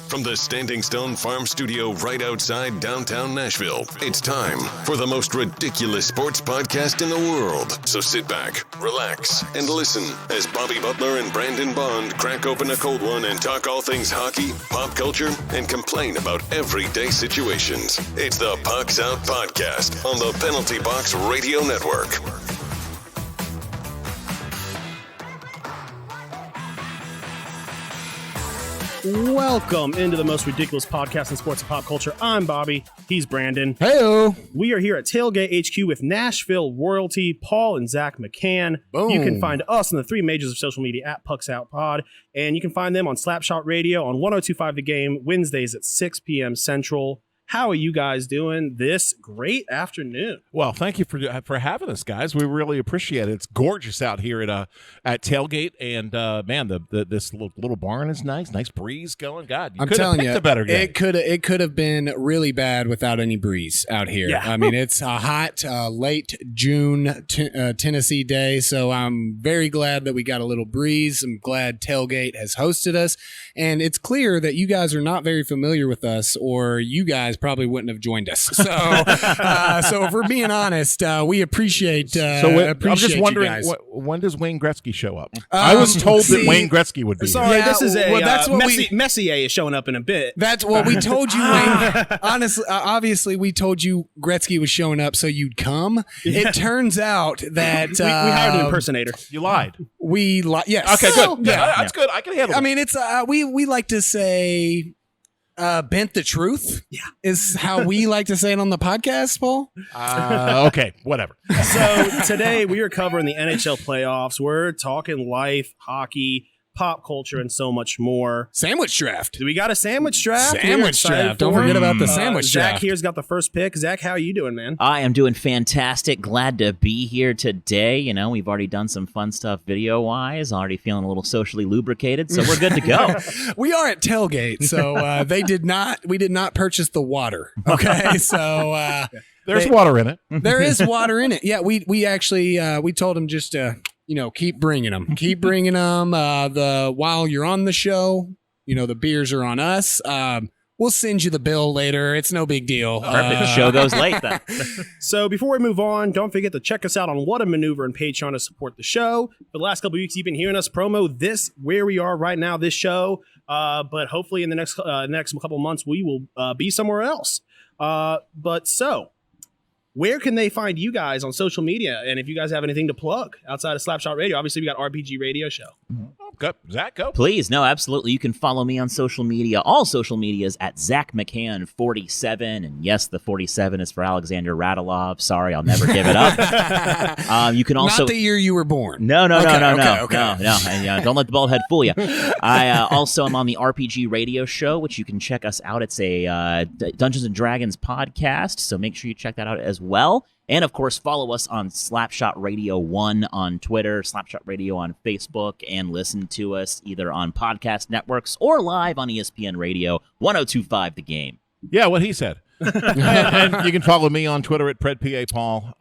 From the Standing Stone Farm Studio right outside downtown Nashville, it's time for the most ridiculous sports podcast in the world. So sit back, relax, and listen as Bobby Butler and Brandon Bond crack open a cold one and talk all things hockey, pop culture, and complain about everyday situations. It's the Pucks Out Podcast on the Penalty Box Radio Network. Welcome into the most ridiculous podcast in sports and pop culture. I'm Bobby. He's Brandon. Heyo. We are here at Tailgate HQ with Nashville royalty, Paul and Zack McCann. Boom. You can find us on the three majors of social media at Pucks Out Pod, and you can find them on Slapshot Radio on 102.5 The Game, Wednesdays at 6 p.m. Central. How are you guys doing this great afternoon? Well, thank you for having us, guys. We really appreciate it. It's gorgeous out here at Tailgate, and man, this little barn is nice breeze going. God, you could have picked a better day. It could have been really bad without any breeze out here. Yeah. I mean, it's a hot late June Tennessee day, so I'm very glad that we got a little breeze. I'm glad Tailgate has hosted us, and it's clear that you guys are not very familiar with us, or you guys probably wouldn't have joined us. So, so if we're being honest, we appreciate. I'm just wondering, when does Wayne Gretzky show up? I was told that Wayne Gretzky would be. Sorry, here. this is Messier is showing up in a bit. That's what we told you. Wayne. Honestly, obviously, we told you Gretzky was showing up, so you'd come. Yeah. It turns out that we hired an impersonator. You lied. Yes. Okay, good. Yeah, that's good. I can handle it. I mean, it's we like to say. Bent the truth is how we like to say it on the podcast, Paul. Okay, whatever. So today we are covering the NHL playoffs. We're talking life, hockey, pop culture, and so much more. Sandwich draft. We got a sandwich draft. Sandwich draft. Don't forget about the sandwich draft. Zach here's got the first pick. Zach, how are you doing, man? I am doing fantastic. Glad to be here today. You know, we've already done some fun stuff video-wise. Already feeling a little socially lubricated, so we're good to go. We are at Tailgate, so we did not purchase the water. Okay, so there's water in it. There is water in it. Yeah, we actually we told him just to keep bringing them. Keep bringing them. While you're on the show, the beers are on us. We'll send you the bill later. It's no big deal. Perfect. The show goes late then. So before we move on, don't forget to check us out on What a Maneuver and Patreon to support the show. For the last couple of weeks, you've been hearing us promo where we are right now, this show. But hopefully in the next couple of months, we will be somewhere else. Where can they find you guys on social media? And if you guys have anything to plug outside of Slapshot Radio, obviously we got RPG Radio Show. Go, Zach, go. Please, no, absolutely. You can follow me on social media. All social medias at Zack McCann 47, and yes, the 47 is for Alexander Radulov. Sorry, I'll never give it up. You can also not the year you were born. No. Okay. Don't let the bald head fool you. I also am on the RPG Radio Show, which you can check us out. It's a Dungeons and Dragons podcast, so make sure you check that out as well. And, of course, follow us on Slapshot Radio 1 on Twitter, Slapshot Radio on Facebook, and listen to us either on podcast networks or live on ESPN Radio 102.5 The Game. Yeah, what he said. and you can follow me on Twitter at PredPAPaul.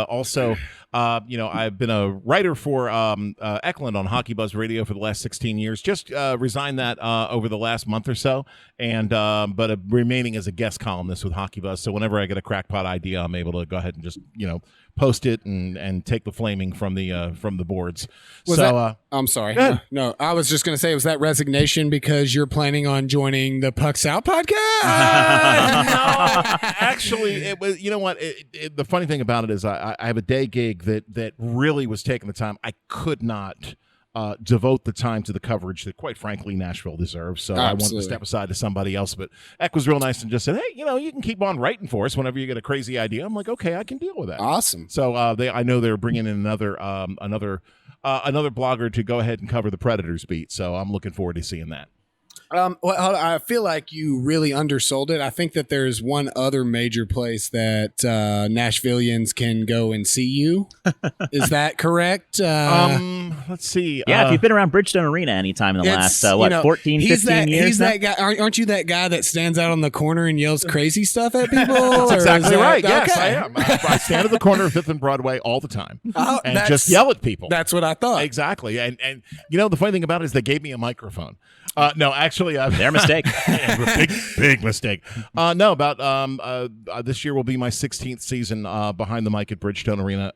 Also, I've been a writer for Eklund on Hockey Buzz Radio for the last 16 years. Just resigned that over the last month or so, but remaining as a guest columnist with Hockey Buzz. So whenever I get a crackpot idea, I'm able to go ahead and just post it and take the flaming from the boards. I'm sorry. No, I was just going to say, was that resignation because you're planning on joining the Pucks Out podcast? No, actually, it was. You know what? The funny thing about it is, I have a day gig that really was taking the time. I could not devote the time to the coverage that, quite frankly, Nashville deserves. So I wanted to step aside to somebody else. But Eck was real nice and just said, hey, you can keep on writing for us whenever you get a crazy idea. I'm like, okay, I can deal with that. Awesome. So I know they're bringing in another blogger to go ahead and cover the Predators beat. So I'm looking forward to seeing that. Well, I feel like you really undersold it. I think that there's one other major place that Nashvillians can go and see you. Is that correct? Let's see. Yeah, if you've been around Bridgestone Arena anytime in the last, 14, 15 years? He's that guy. Aren't you that guy that stands out on the corner and yells crazy stuff at people? That's exactly right. Yes, I am. I stand at the corner of 5th and Broadway all the time and just yell at people. That's what I thought. Exactly. And the funny thing about it is they gave me a microphone. No, actually, Their mistake. big mistake. No, about this year will be my 16th season behind the mic at Bridgestone Arena,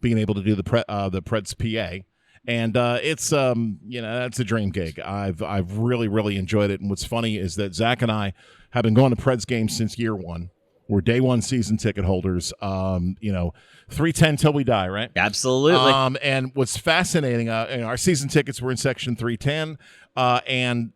being able to do the Preds PA. And it's that's a dream gig. I've really enjoyed it. And what's funny is that Zach and I have been going to Preds games since year one. We're day one season ticket holders. 310 till we die, right? Absolutely. And what's fascinating, our season tickets were in section 310, and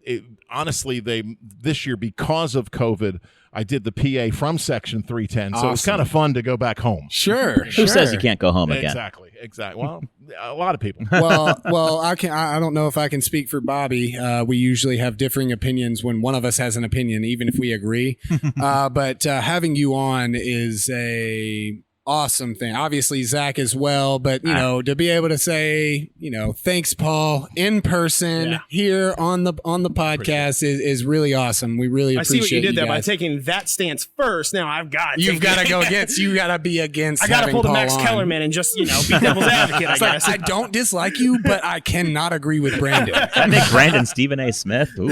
honestly, this year, because of COVID, I did the PA from section 310, so it was kind of fun to go back home. Sure. Who says you can't go home again? Exactly. Well, a lot of people. Well, I don't know if I can speak for Bobby. We usually have differing opinions when one of us has an opinion, even if we agree. But having you on is a awesome thing. Obviously, Zach as well, but to be able to say, thanks, Paul, in person here on the podcast is really awesome. We really appreciate it. I see what you did there guys. by taking that stance first. Now I've got You've got to go against. You got to be against. I got to pull the Paul Max on. Kellerman and just be devil's advocate. I guess. I don't dislike you, but I cannot agree with Brandon. I think Brandon Stephen A. Smith. Ooh.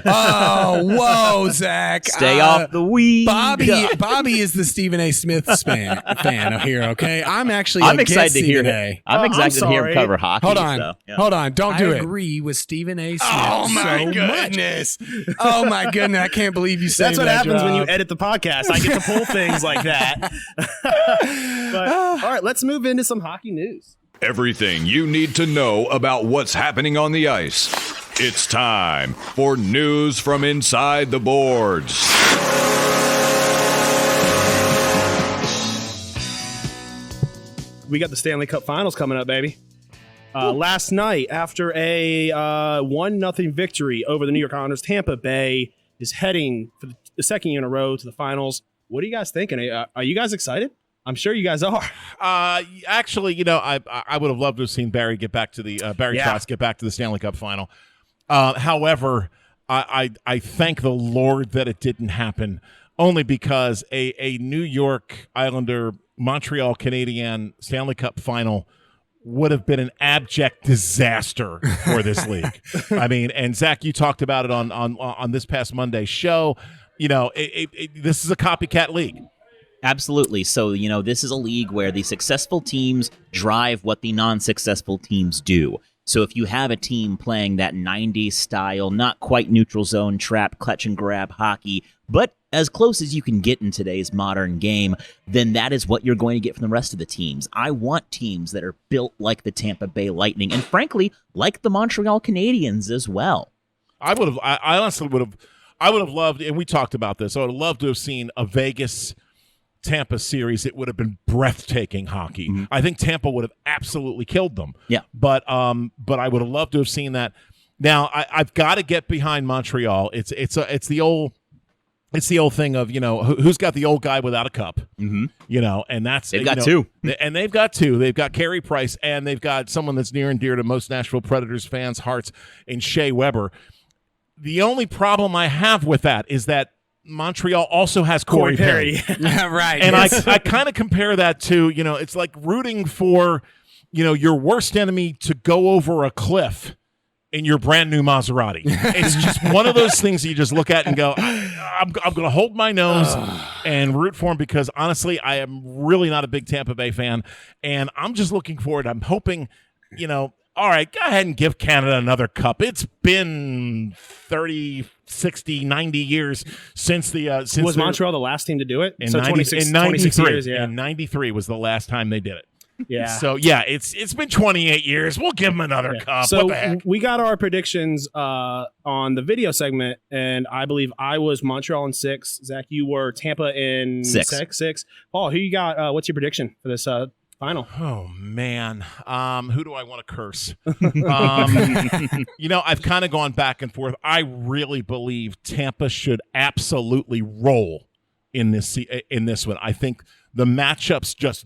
Oh, whoa, Zach. Stay off the weed. Bobby is the Stephen A. Smith fan here, okay? I'm excited to hear Stephen him. A. I'm excited to hear him cover hockey. Hold on. So, yeah. Hold on. Don't do it. I agree with Stephen A. Smith. Oh, my goodness. Oh, my goodness. I can't believe you said That's what happens when you edit the podcast. I get to pull things like that. But, all right, let's move into some hockey news. Everything you need to know about what's happening on the ice. It's time for news from inside the boards. We got the Stanley Cup Finals coming up, baby. Last night, after a 1-0 victory over the New York Islanders, Tampa Bay is heading for the second year in a row to the finals. What are you guys thinking? Are you guys excited? I'm sure you guys are. Actually, I would have loved to have seen Barry get back to the Trotz get back to the Stanley Cup final. However, I thank the Lord that it didn't happen, only because a New York Islander Montreal Canadiens Stanley Cup final would have been an abject disaster for this league. I mean, and Zach, you talked about it on this past Monday's show. This is a copycat league. Absolutely. So, this is a league where the successful teams drive what the non-successful teams do. So if you have a team playing that 90s style, not quite neutral zone, trap, clutch and grab hockey, but as close as you can get in today's modern game, then that is what you're going to get from the rest of the teams. I want teams that are built like the Tampa Bay Lightning and, frankly, like the Montreal Canadiens as well. I honestly would have loved, and we talked about this, I would have loved to have seen a Vegas Tampa series. It would have been breathtaking hockey. Mm-hmm. I think Tampa would have absolutely killed them. Yeah. But I would have loved to have seen that. Now I've got to get behind Montreal. It's the old thing of, who's got the old guy without a cup, and that's, they've got two. And they've got two. They've got Carey Price, and they've got someone that's near and dear to most Nashville Predators fans' hearts in Shea Weber. The only problem I have with that is that Montreal also has Corey Perry. Right. And I kind of compare that to, it's like rooting for, your worst enemy to go over a cliff in your brand new Maserati. It's just one of those things you just look at and go, I'm going to hold my nose and root for him, because honestly, I am really not a big Tampa Bay fan, and I'm just looking forward. I'm hoping, all right, go ahead and give Canada another cup. It's been 30, 60, 90 years since the since was Montreal the last team to do it? In, so 26 years, yeah. In 93 was the last time they did it. Yeah. So it's been 28 years. We'll give them another cup. So what the heck? We got our predictions on the video segment, and I believe I was Montreal in 6. Zach, you were Tampa in 6. Paul, who you got? What's your prediction for this final? Oh man, who do I want to curse? I've kind of gone back and forth. I really believe Tampa should absolutely roll in this one. I think the matchups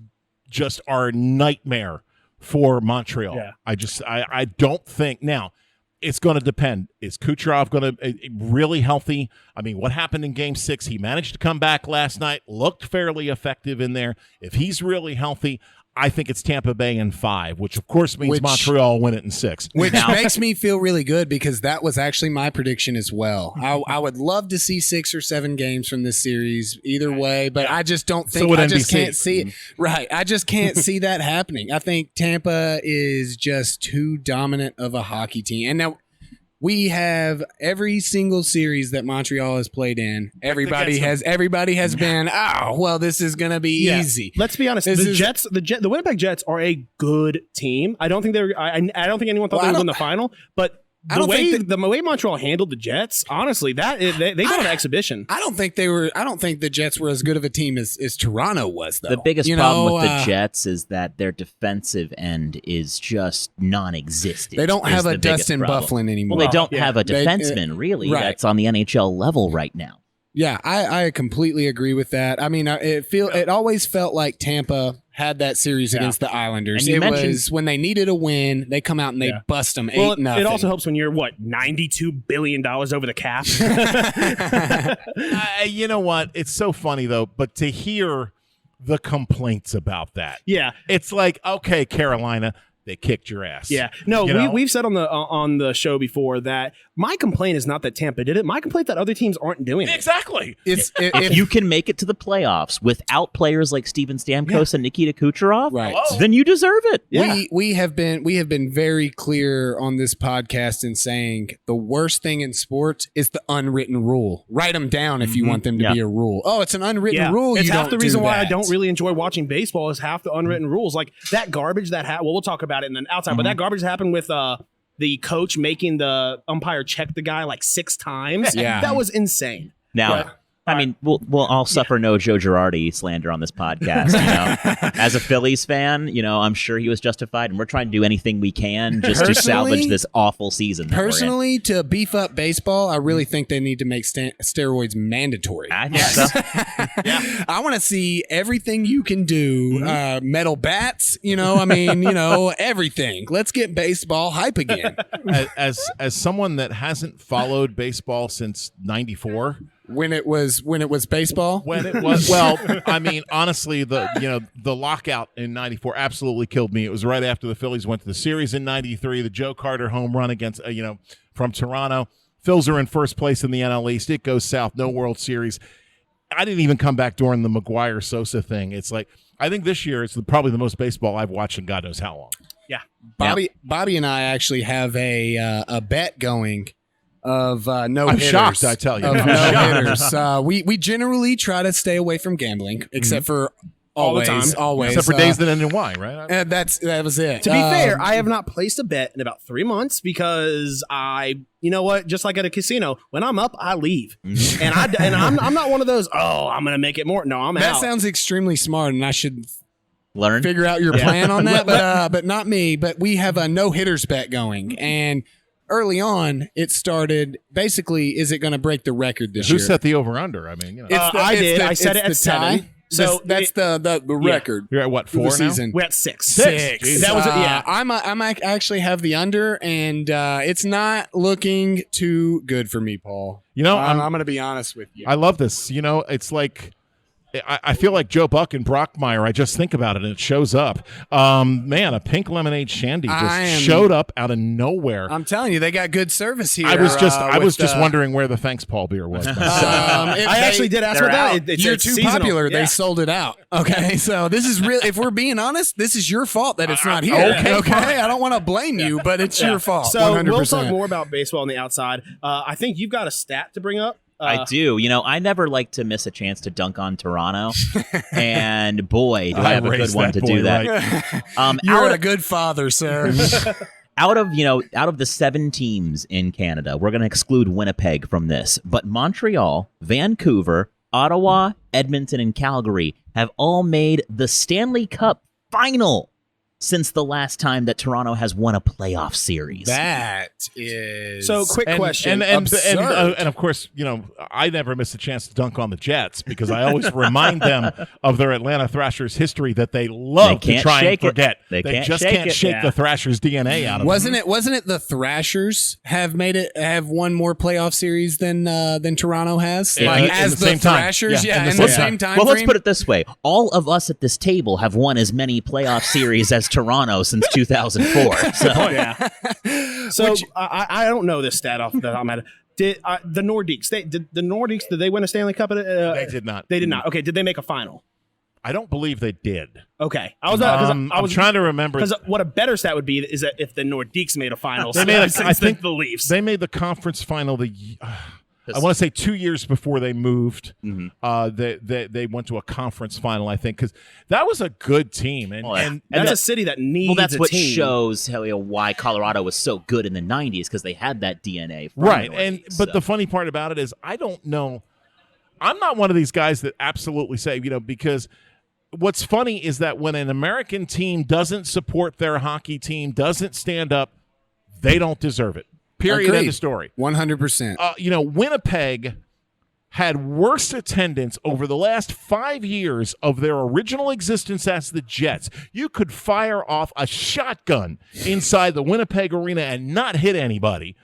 just are a nightmare for Montreal. Yeah. I don't think now. It's going to depend. Is Kucherov going to really healthy? I mean, what happened in Game 6? He managed to come back last night, looked fairly effective in there. If he's really healthy, I think it's Tampa Bay in 5, which of course means Montreal win it in 6. Which makes me feel really good because that was actually my prediction as well. I would love to see 6 or 7 games from this series either way, but I just don't think I just can't see it. Right. I just can't see that happening. I think Tampa is just too dominant of a hockey team. And now we have every single series that Montreal has played in. Everybody has been, this is going to be easy. Let's be honest. The Winnipeg Jets are a good team. I don't think I don't think anyone thought they would win the final, but the way Montreal handled the Jets, honestly, they got an exhibition. I don't think the Jets were as good of a team as Toronto was, though. The biggest problem with the Jets is that their defensive end is just non-existent. They don't have a Dustin Byfuglien anymore. Well, they don't have a defenseman, really, that's on the NHL level right now. Yeah, I completely agree with that. I mean, it always felt like Tampa had that series against the Islanders. It was when they needed a win, they come out and they bust them 8-0. It also helps when you're $92 billion over the cap. You know what? It's so funny though, but to hear the complaints about that, it's like, okay, Carolina, they kicked your ass. Yeah. No, we've said on the show before that my complaint is not that Tampa did it. My complaint that other teams aren't doing it. Exactly. If you can make it to the playoffs without players like Steven Stamkos and Nikita Kucherov, then you deserve it. Yeah. We have been very clear on this podcast in saying the worst thing in sports is the unwritten rule. Write them down if you want them to be a rule. Oh, it's an unwritten rule. It's half the reason why I don't really enjoy watching baseball is half the unwritten rules. Like that garbage that we'll talk about it in the outside, but that garbage happened with the coach making the umpire check the guy like 6 times. That was insane. Now, I mean, we'll all suffer no Joe Girardi slander on this podcast. As a Phillies fan, I'm sure he was justified, and we're trying to do anything we can just to salvage this awful season. Personally, to beef up baseball, I really think they need to make steroids mandatory. I think so. I want to see everything you can do. Metal bats, everything. Let's get baseball hype again. As someone that hasn't followed baseball since '94. When it was baseball? Well, I mean, honestly, the lockout in '94 absolutely killed me. It was right after the Phillies went to the series in '93, the Joe Carter home run against from Toronto. Phils are in first place in the NL East. It goes south, no World Series. I didn't even come back during the McGuire Sosa thing. It's like I think this year it's probably the most baseball I've watched in God knows how long. Yeah, Bobby and I actually have a bet going. Of no hitters. I'm shocked, I tell you. Of no hitters. We generally try to stay away from gambling, except for always. Except for days that end in Y, right? That was it. To be fair, I have not placed a bet in about 3 months because just like at a casino, when I'm up, I leave, and I'm not one of those. Oh, I'm gonna make it more. No, I'm out. That sounds extremely smart, and I should learn figure out your plan on that. But not me. But we have a no hitters bet going, and early on, it started basically, is it going to break the record this year? Who set the over-under? I mean, I did. I set it at 7. So that's the record. You're at what, 4 now? Season. We're at 6. 6. That was it. Yeah. I actually have the under, and it's not looking too good for me, Paul. I'm going to be honest with you. I love this. It's like I feel like Joe Buck and Brockmeyer. I just think about it and it shows up. Man, a pink lemonade shandy just showed up out of nowhere. I'm telling you, they got good service here. I was just wondering where the Thanks Paul beer was. I actually did ask about that. You're too popular. They sold it out. Okay, so this is real. If we're being honest, this is your fault that it's not here. Okay, I don't want to blame you, but it's your fault. So 100%. We'll talk more about baseball on the outside. I think you've got a stat to bring up. I do. I never like to miss a chance to dunk on Toronto. And boy, do I have a good one to do that. Right. You're a good father, sir. Out of the 7 teams in Canada, we're going to exclude Winnipeg from this. But Montreal, Vancouver, Ottawa, Edmonton, and Calgary have all made the Stanley Cup final. since the last time that Toronto has won a playoff series. That is So, quick question. And Absurd. of course, I never miss a chance to dunk on the Jets because I always remind them of their Atlanta Thrashers history that they love to try and forget. They just can't shake the Thrashers DNA out of Wasn't them. it the Thrashers have won more playoff series than Toronto has? Yeah, Like in as the the same time. Thrashers, Yeah, in the same time Well, let's frame? put it this way. All of us at this table have won as many playoff series as Toronto since 2004. So, So I don't know this stat off the top of my head. Did the Nordiques? Did they win a Stanley Cup? They did not. They did not. Okay. Did they make a final? I don't believe they did. Okay. I was trying to remember. Because what a better stat would be is that if the Nordiques made a final. They made I think the Leafs. They made the conference final I want to say 2 years before they moved. They went to a conference final, I think, because that was a good team. And that's a city that needs. well, that's a what team. shows why Colorado was so good in the 90s, because they had that DNA. From right. the And Northeast, but the funny part about it is I don't know. I'm not one of these guys that absolutely say, because what's funny is that when an American team doesn't support their hockey team, doesn't stand up, they don't deserve it. Period. End of story. 100%. Winnipeg had worse attendance over the last 5 years of their original existence as the Jets. You could fire off a shotgun inside the Winnipeg Arena and not hit anybody,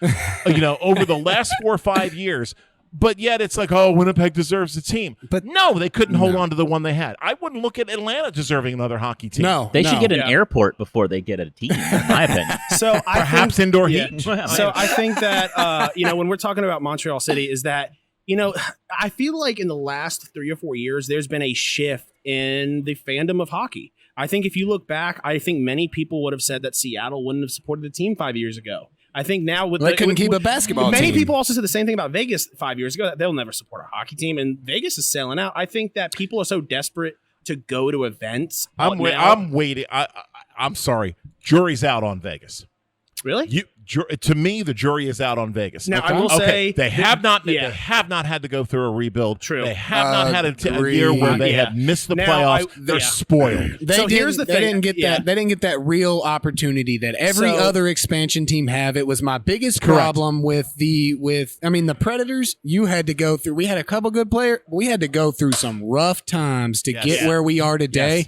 over the last 4 or 5 years. But yet it's like, oh, Winnipeg deserves a team. But no, they couldn't hold on to the one they had. I wouldn't look at Atlanta deserving another hockey team. No. They should get an airport before they get a team, in my opinion. So Perhaps indoor heat. So I think that when we're talking about Montreal City, is that I feel like in the last 3 or 4 years, there's been a shift in the fandom of hockey. I think if you look back, I think many people would have said that Seattle wouldn't have supported the team 5 years ago. I think now they couldn't keep a basketball many team. people also said the same thing about Vegas 5 years ago, that they'll never support a hockey team, and Vegas is selling out. I think that people are so desperate to go to events. I'm waiting. I'm sorry. Jury's out on Vegas. Really? To me, the jury is out on Vegas. Now, I will say they have not had to go through a rebuild. True. They have not had a year where they have missed the playoffs. They're spoiled. Here's the thing. They didn't get that real opportunity that every other expansion team have. It was my biggest problem with the Predators. You had to go through. We had a couple good players. We had to go through some rough times to get where we are today. Yes.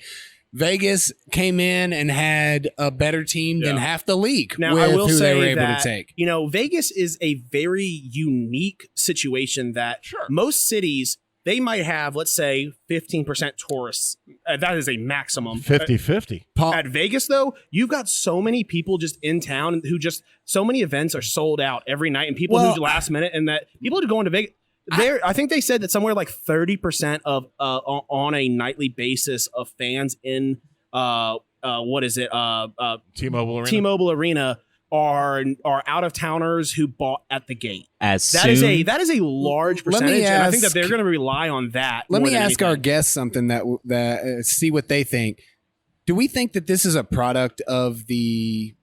Vegas came in and had a better team than half the league. Now, with I will who say they were able that, to take. Vegas is a very unique situation that most cities, they might have, let's say, 15% tourists. That is a maximum. 50-50. At Vegas, though, you've got so many people just in town who so many events are sold out every night, and people who last minute, and that people who go into Vegas. I think they said that somewhere like 30% of on a nightly basis of fans in T-Mobile Arena are out of towners who bought at the gate. That is a large percentage, and I think that they're going to rely on that. Let me ask our guests something that see what they think. Do we think that this is a product of the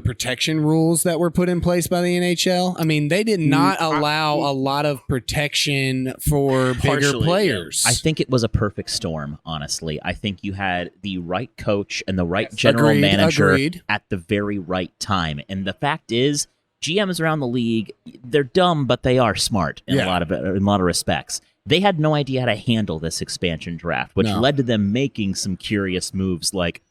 protection rules that were put in place by the NHL? I mean, they did not allow a lot of protection for bigger players. I think it was a perfect storm, honestly. I think you had the right coach and the right general manager at the very right time. And the fact is, GMs around the league, they're dumb, but they are smart in a lot of respects. They had no idea how to handle this expansion draft, which led to them making some curious moves like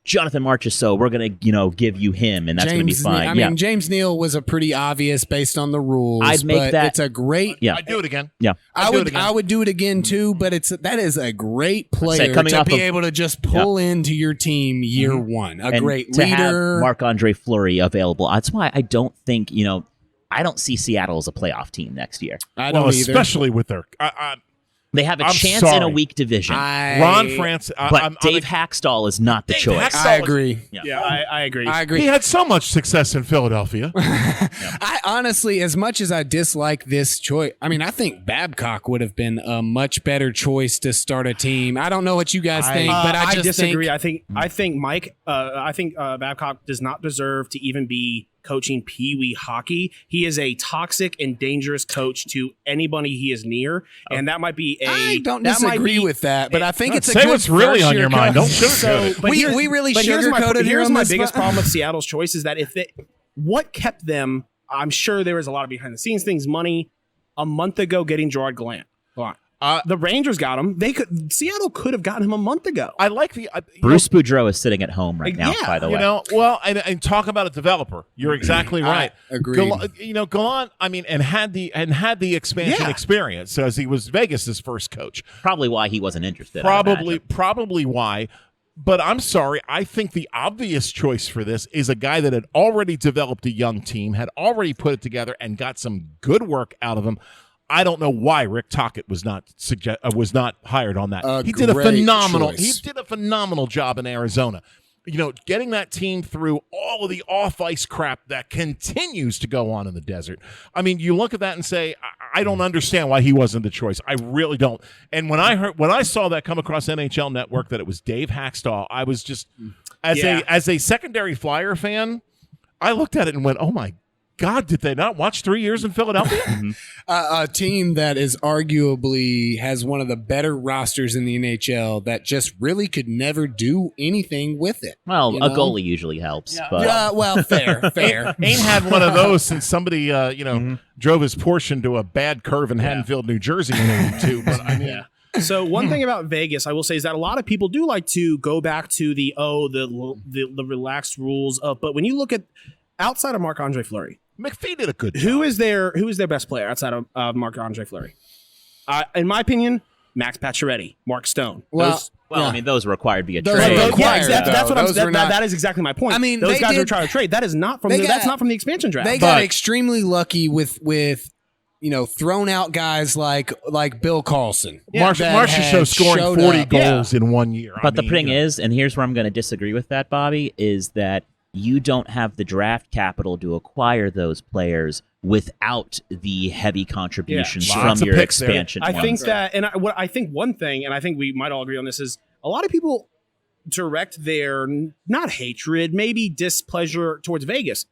Jonathan Marchessault, we're going to, give you him, and that's going to be fine. I mean, James Neal was a pretty obvious based on the rules. I'd make that. It's a great. Yeah. I'd do it again. Yeah. I would do it again too, but that is a great player to be able to just pull into your team year one. A great to leader. Have Marc-Andre Fleury available. That's why I don't think, I don't see Seattle as a playoff team next year. I don't either. Especially with their. They have a chance in a weak division. Ron France. But Dave Hackstall is not the choice. I agree. I agree. He had so much success in Philadelphia. I honestly, as much as I dislike this choice, I think Babcock would have been a much better choice to start a team. I don't know what you guys think, but I just disagree. I think Mike. I think Babcock does not deserve to even be coaching Pee Wee hockey. He is a toxic and dangerous coach to anybody he is near, and that might be I don't disagree with that, but I think it's a say good what's really on your mind. Don't So, sugarcoat it. but we really sugarcoated here. Here's on my this biggest spot. problem with Seattle's choice is that what kept them, I'm sure there was a lot of behind the scenes things, money, a month ago getting Gerard Gallant. The Rangers got him. Seattle could have gotten him a month ago. I like the Bruce Boudreau is sitting at home right now, Yeah, by the way. And talk about a developer. You're exactly right. Agreed. Gallant, and had the expansion experience as he was Vegas's first coach. Probably why he wasn't interested. I imagine. Probably why. But I'm sorry, I think the obvious choice for this is a guy that had already developed a young team, had already put it together, and got some good work out of him. I don't know why Rick Tocchet was not hired on that. He did a phenomenal job in Arizona. Getting that team through all of the off-ice crap that continues to go on in the desert. I mean, you look at that and say, I don't understand why he wasn't the choice. I really don't. And when I saw that come across NHL Network that it was Dave Hackstall, I was just as a secondary Flyer fan, I looked at it and went, "Oh my God, did they not watch 3 years in Philadelphia?" A team that is arguably has one of the better rosters in the NHL that just really could never do anything with it. Well, a goalie usually helps. Yeah. But Well, fair. Ain't had one of those since somebody, drove his Porsche into a bad curve in Haddonfield, New Jersey in '82. But I mean, So one thing about Vegas, I will say, is that a lot of people do like to go back to the relaxed rules. But when you look at outside of Marc-Andre Fleury, McPhee did a good job. Who is their best player outside of Marc-Andre Fleury? In my opinion, Max Pacioretty, Mark Stone. I mean, those were required via Those trade. are required, that's what Those were not- that is exactly my point. I mean, those they guys did- are trying to trade. That is not from that's not from the expansion draft. They got extremely lucky with thrown out guys like Bill Carlson. Marchessault scoring 40 goals in 1 year. But the thing is, and here's where I'm going to disagree with that, Bobby, is that you don't have the draft capital to acquire those players without the heavy contributions from Lots of your picks there. expansion. I ones. think that, and I think one thing, and I think we might all agree on this, is a lot of people direct their not hatred, maybe displeasure towards Vegas.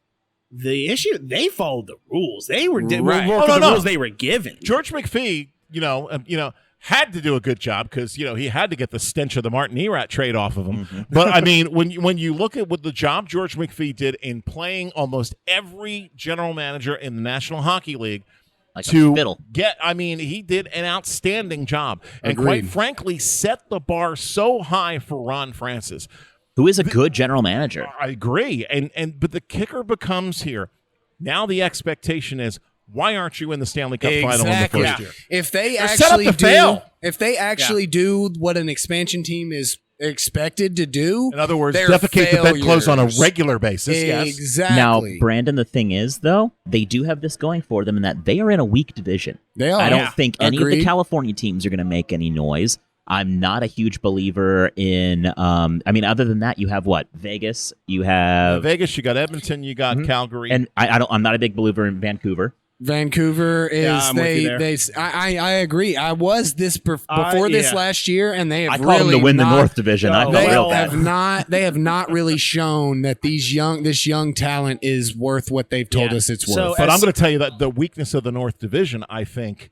The issue, they followed the rules. They were the rules they were given. George McPhee, had to do a good job because he had to get the stench of the Martin Erat trade off of him. Mm-hmm. But I mean, when you look at what the job George McPhee did in playing almost every general manager in the National Hockey League, he did an outstanding job, and quite frankly, set the bar so high for Ron Francis, who is a good general manager. I agree, but the kicker becomes here. Now the expectation is, why aren't you in the Stanley Cup final in the first year? If they actually do what an expansion team is expected to do, in other words, defecate the bedclothes on a regular basis. Exactly. Now, Brandon, the thing is, though, they do have this going for them in that they are in a weak division. They are. I don't think any of the California teams are going to make any noise. I'm not a huge believer in. Other than that, you have what? Vegas. You have Vegas. You got Edmonton. You got Calgary. And I'm not a big believer in Vancouver. Vancouver is I agree. I was before this last year, and they have I called them to win the North Division. They have not really shown that this young talent is worth what they've told us it's worth. But I'm going to tell you that the weakness of the North Division, I think,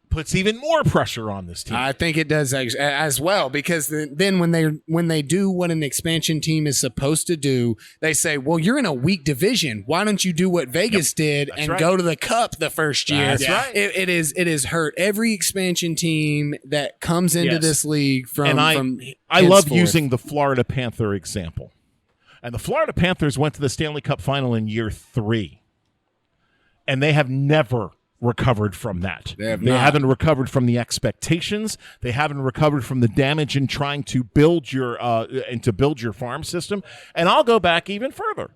puts even more pressure on this team. I think it does as well, because then when they do what an expansion team is supposed to do, they say, well, you're in a weak division. Why don't you do what Vegas did and go to the Cup the first year? That's right. It is hurt every expansion team that comes into this league from I love using the Florida Panther example. And the Florida Panthers went to the Stanley Cup final in year 3. And they have never recovered from that. They haven't recovered from the expectations. They haven't recovered from the damage in trying to build your farm system. And I'll go back even further.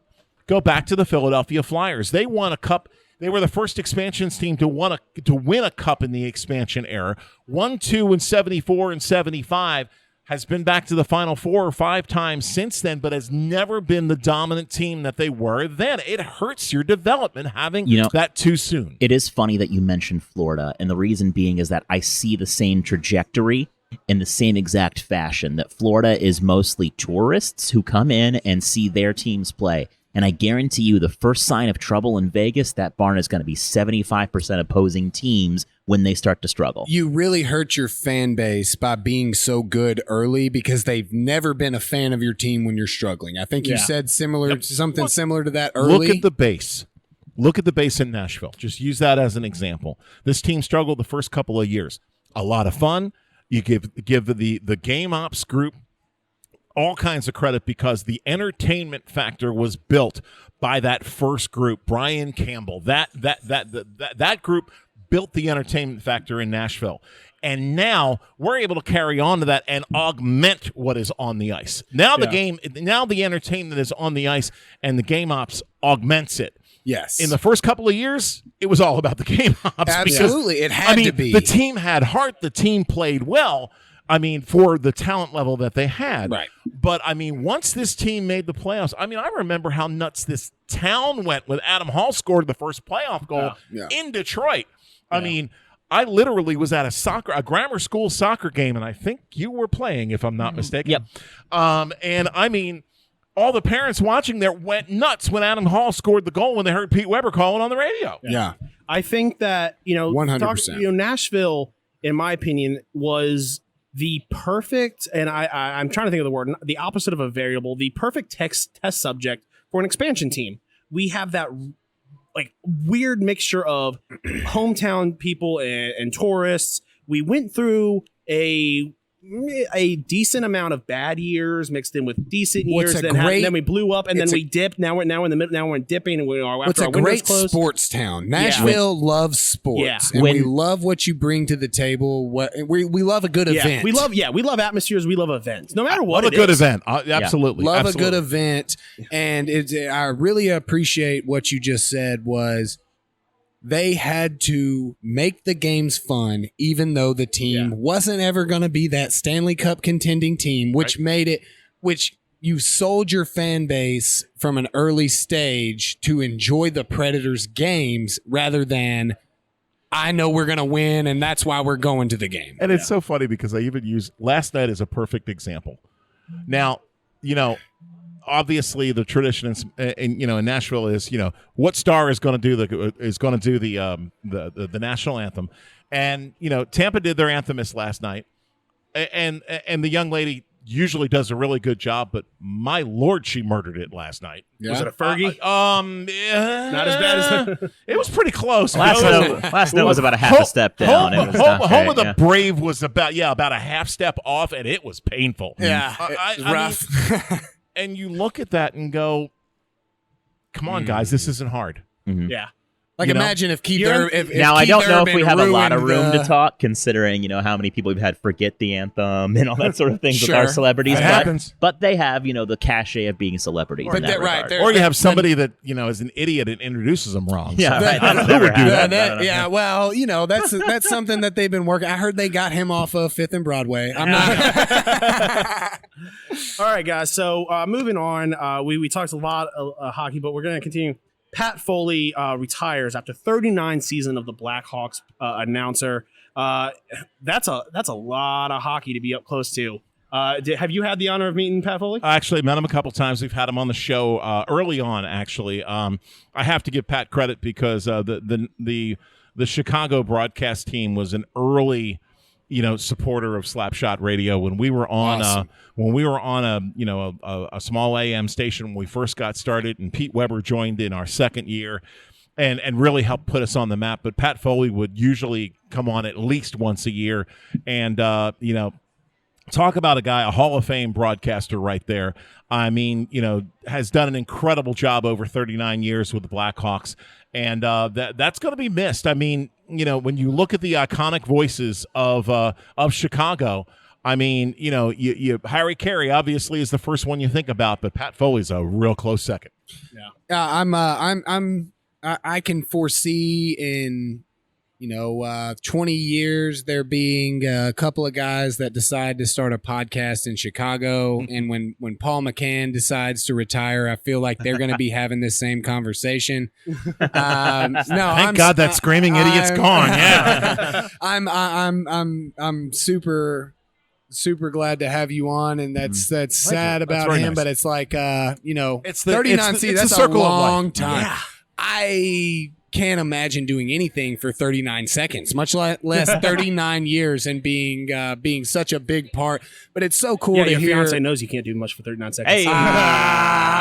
Go back to the Philadelphia Flyers. They won a cup. They were the first expansions team to win a cup in the expansion era. 1, 2, and 74 and 75. Has been back to the Final 4 or 5 times since then, but has never been the dominant team that they were then. It hurts your development having that too soon. It is funny that you mentioned Florida, and the reason being is that I see the same trajectory in the same exact fashion, that Florida is mostly tourists who come in and see their teams play. And I guarantee you the first sign of trouble in Vegas, that barn is going to be 75% opposing teams when they start to struggle. You really hurt your fan base by being so good early because they've never been a fan of your team when you're struggling. I think you said something similar to that early. Look at the base. Look at the base in Nashville. Just use that as an example. This team struggled the first couple of years. A lot of fun. You give the game ops group all kinds of credit because the entertainment factor was built by that first group. Brian Campbell, that group built the entertainment factor in Nashville. And now we're able to carry on to that and augment what is on the ice. Now the entertainment is on the ice and the game ops augments it. Yes. In the first couple of years, it was all about the game ops. Absolutely. It had to be. The team had heart. The team played well. For the talent level that they had. Right. But, once this team made the playoffs, I remember how nuts this town went when Adam Hall scored the first playoff goal in Detroit. I literally was at a grammar school soccer game, and I think you were playing, if I'm not mistaken. Yep. All the parents watching there went nuts when Adam Hall scored the goal when they heard Pete Weber calling on the radio. Yeah. I think that, 100%. Nashville, in my opinion, was the perfect, and I'm trying to think of the word, the opposite of a variable, the perfect test subject for an expansion team. We have that weird mixture of hometown people and tourists. We went through a decent amount of bad years mixed in with decent years. Then we blew up, and then we dipped. Now we're in the middle. Now we're dipping, and it's a great sports town. Nashville loves sports, and we love what you bring to the table. We love a good event. We love atmospheres. We love events, no matter what. Love a good event. Absolutely, love a good event, and I really appreciate what you just said was. They had to make the games fun, even though the team wasn't ever going to be that Stanley Cup contending team, which which you sold your fan base from an early stage to enjoy the Predators games rather than, I know we're going to win and that's why we're going to the game. And it's so funny because I even used last night as a perfect example. Now, obviously the tradition in Nashville is what star is going to do the national anthem, and Tampa did their anthem last night, and the young lady usually does a really good job, but my lord, she murdered it last night. Yeah. Was it a Fergie? Not as bad as it was pretty close. Last note was about a half a step down. Home of the Brave was about a half step off, and it was painful. Yeah, it was rough. And you look at that and go, come on, guys, this isn't hard. Mm-hmm. Yeah. Imagine if Keith Urban. Now, I don't know if we have a lot of room to talk, considering, how many people we've had forget the anthem and all that sort of thing with our celebrities. But they have, the cachet of being celebrities. But or you have somebody that, is an idiot and introduces them wrong. Yeah, so. right. Who would do that? That's something that they've been working. I heard they got him off of 5th and Broadway. I'm not. All right, guys. So moving on, we talked a lot of hockey, but we're going to continue. Pat Foley retires after 39 seasons of the Blackhawks announcer. That's a lot of hockey to be up close to. Have you had the honor of meeting Pat Foley? I actually met him a couple times. We've had him on the show early on. Actually, I have to give Pat credit because the Chicago broadcast team was an early supporter of Slapshot Radio when we were on a small AM station when we first got started, and Pete Weber joined in our second year and really helped put us on the map. But Pat Foley would usually come on at least once a year and talk about a guy, a Hall of Fame broadcaster right there. Has done an incredible job over 39 years with the Blackhawks, and that's going to be missed. When you look at the iconic voices of Chicago, Harry Carey obviously is the first one you think about, but Pat Foley's a real close second. Yeah, I can foresee in 20 years there being a couple of guys that decide to start a podcast in Chicago, and when Paul McCann decides to retire, I feel like they're going to be having this same conversation. Thank God that screaming idiot's gone. Yeah, I'm super super glad to have you on, and that's sad about very him, nice. but it's like It's the 39 it's seats. the That's a circle of long life. time. Yeah. I can't imagine doing anything for 39 seconds, much less 39 years, and being such a big part. But it's so cool Yeah, to your hear. fiance knows you can't do much for 39 seconds. Hey.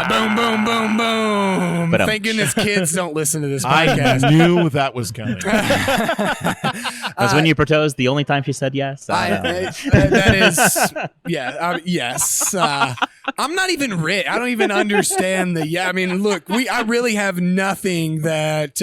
Boom, boom, boom, boom. But, Thank goodness kids don't listen to this I podcast. knew that was coming. Because when you proposed, the only time she said yes. That is, yes. I'm not even rich. I don't even understand the. Yeah, I mean, look, I really have nothing that.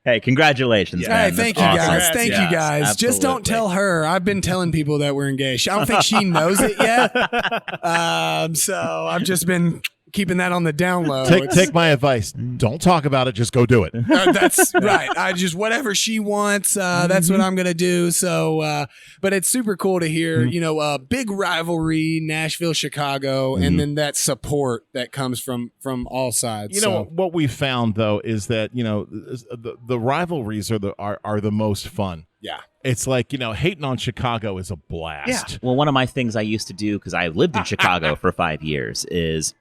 Hey, congratulations, Hey, man. thank That's you guys. awesome. Thank Yes, you guys. Just don't absolutely. tell her. I've been telling people that we're engaged. I don't think she knows it yet. So I've just been keeping that on the down low. Take my advice. Don't talk about it. Just go do it. That's right. I just whatever she wants, that's what I'm gonna do. So, but it's super cool to hear. Big rivalry, Nashville, Chicago, and then that support that comes from all sides. What we found though is that the rivalries are the most fun. Yeah. It's like hating on Chicago is a blast. Well, one of my things I used to do, because I lived in Chicago for 5 years, is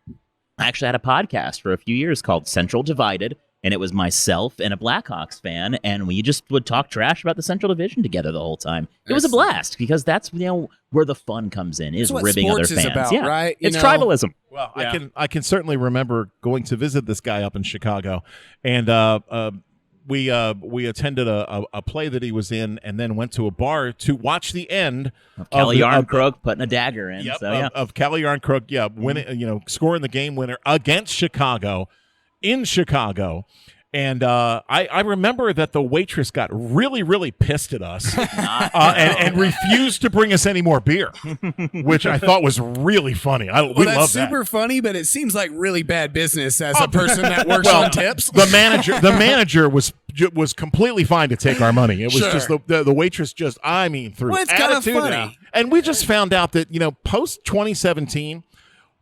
I actually had a podcast for a few years called Central Divided, and it was myself and a Blackhawks fan, and we just would talk trash about the Central Division together the whole time. It was a blast, because that's where the fun comes in, is That's what ribbing other sports is fans. about, right? It's tribalism. Well, Yeah. I can certainly remember going to visit this guy up in Chicago, and we attended a play that he was in, and then went to a bar to watch the end of Kelly Yarncroke putting a dagger in. Yep, So, yeah. of Kelly Yarncroke, winning, scoring the game winner against Chicago, in Chicago. And I remember that the waitress got really, really pissed at us and refused to bring us any more beer, which I thought was really funny. We Well, that's love super funny, but it seems like really bad business as a person that works on tips. The manager was completely fine to take our money. It was Sure. just the waitress threw Well, it's kinda attitude. funny. And we just found out that post 2017.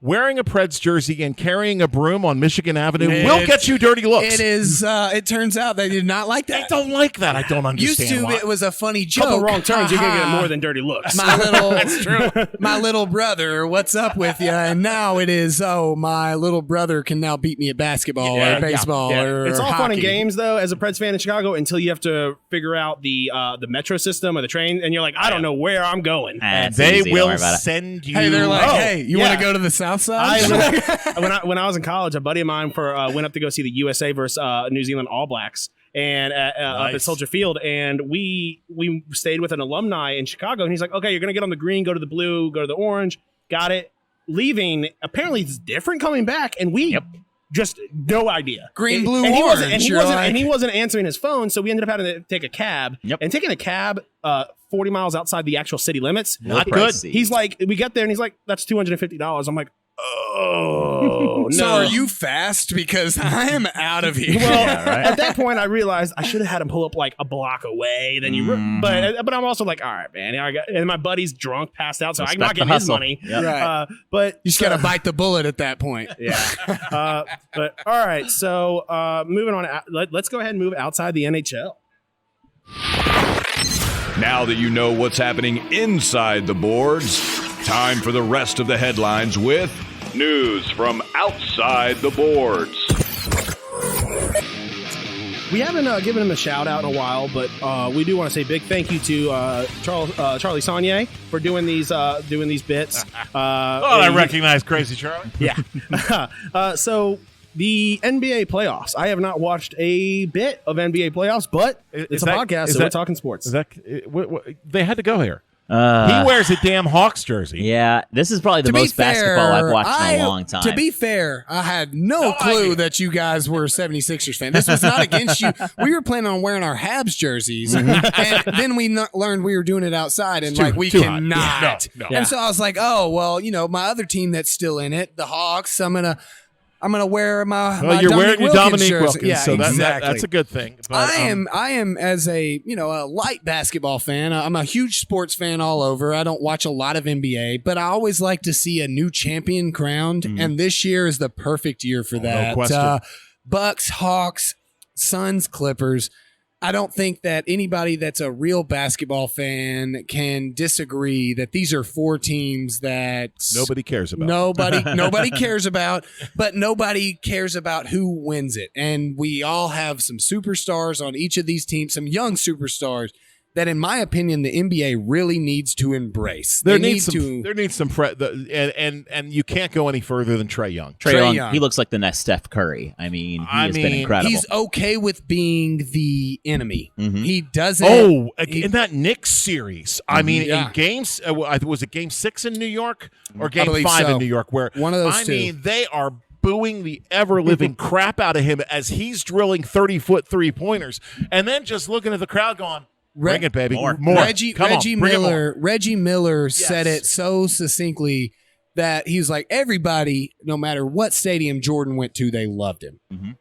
Wearing a Preds jersey and carrying a broom on Michigan Avenue will get you dirty looks. It is. It turns out they did not like They that. don't like that. I don't Used understand to, why. it was a funny joke. Couple wrong turns, you're going to get Ha-ha. more than dirty looks. My little, my little brother, what's up with you? And now it is, my little brother can now beat me at basketball Yeah, or baseball yeah. or It's all fun and hockey. games, though, as a Preds fan in Chicago, until you have to figure out the metro system or the train, and you're like, I don't know where I'm going. It's They easy, don't will worry about it. send you. Hey, they're like, Oh, hey, you yeah. want to go to the South Side? When I was in college, a buddy of mine went up to go see the USA versus New Zealand All Blacks, and up at Nice. Soldier Field, and we stayed with an alumni in Chicago, and he's like, okay, you're gonna get on the green, go to the blue, go to the orange, got it. Leaving, apparently it's different coming back, and we just no idea. Green, And- blue, and he wasn't, orange, and he you're wasn't, like- and he wasn't answering his phone, so we ended up having to take a cab. Yep. And taking a cab 40 miles outside the actual city limits. Not good. Pricey. He's like, we get there, and he's like, that's $250. I'm like, oh, no. So are you fast? Because I am out of here. Well, right. at that point, I realized I should have had him pull up like a block away. Then but I'm also like, all right, man. And my buddy's drunk, passed out, so I'm Respect not the getting his hustle. money. Yep. Right. But You just got to bite the bullet at that point. yeah. But all right, so moving on. Let's go ahead and move outside the NHL. Now that you know what's happening inside the boards, time for the rest of the headlines with news from outside the boards. We haven't given him a shout out in a while, but we do want to say big thank you to Charlie Saunier for doing these bits. I recognize Crazy Charlie. Yeah. So the NBA playoffs. I have not watched a bit of NBA playoffs, but it's a podcast, so we're talking sports. They had to go here. He wears a damn Hawks jersey. Yeah, this is probably the To be most basketball fair, I've watched in a long time. To be fair, I had no clue that you guys were 76ers fans. This was not against you. We were planning on wearing our Habs jerseys, and then we learned we were doing it outside, and we too hot. cannot. No. And so I was like, oh well, my other team that's still in it, the Hawks. I'm gonna wear my. Well, my you're Dominique wearing your Wilkins Dominique jersey. Wilkins, Yeah, so exactly. that's a good thing. But, I am as a light basketball fan. I'm a huge sports fan all over. I don't watch a lot of NBA, but I always like to see a new champion crowned, and this year is the perfect year for that. question. Bucks, Hawks, Suns, Clippers. I don't think that anybody that's a real basketball fan can disagree that these are 4 teams that Nobody cares about. Nobody cares about, but nobody cares about who wins it. And we all have some superstars on each of these teams, some young superstars that, in my opinion, the NBA really needs to embrace. There needs some, and you can't go any further than Trae Young. Trae Young, he looks like the next Steph Curry. I mean, he has been incredible. He's okay with being the enemy. Mm-hmm. He doesn't. Oh, in that Knicks series, I mean, in games, was it Game 6 in New York or Game 5 in New York? Where one of those I two. mean, they are booing the ever-living crap out of him as he's drilling 30-foot three-pointers, and then just looking at the crowd going, bring it, baby. More. Reggie Reggie Miller said it so succinctly that he was like, everybody, no matter what stadium Jordan went to, they loved him. Mm-hmm.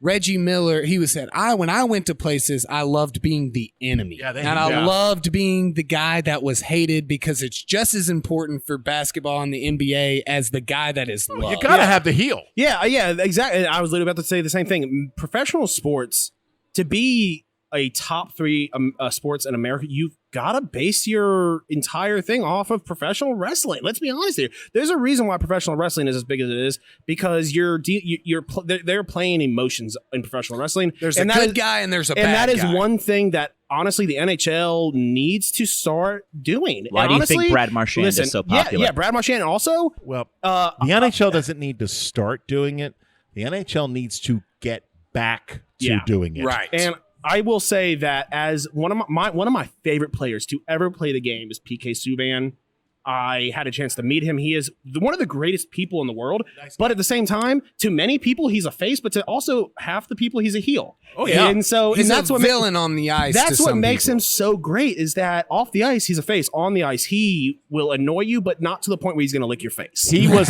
Reggie Miller, when I went to places, I loved being the enemy. I loved being the guy that was hated because it's just as important for basketball in the NBA as the guy that is loved. You got to have the heel. Yeah, exactly. I was literally about to say the same thing. Professional sports, to be a top 3 sports in America, you've got to base your entire thing off of professional wrestling. Let's be honest here. There's a reason why professional wrestling is as big as it is, because they're playing emotions in professional wrestling. There's a good guy and there's a bad guy. And that is one thing that honestly the NHL needs to start doing. Why do you think Brad Marchand is so popular? Yeah, Brad Marchand also. Well, the NHL doesn't need to start doing it. The NHL needs to get back to doing it. Right. And I will say that as one of my favorite players to ever play the game is PK Subban. I had a chance to meet him. He is one of the greatest people in the world. Nice. But at the same time, to many people, he's a face, but to also half the people, he's a heel. Oh yeah, and so he's that's a what villain on the ice. That's what makes people. him so great. Is that off the ice, he's a face. On the ice, he will annoy you, but not to the point where he's going to lick your face. He was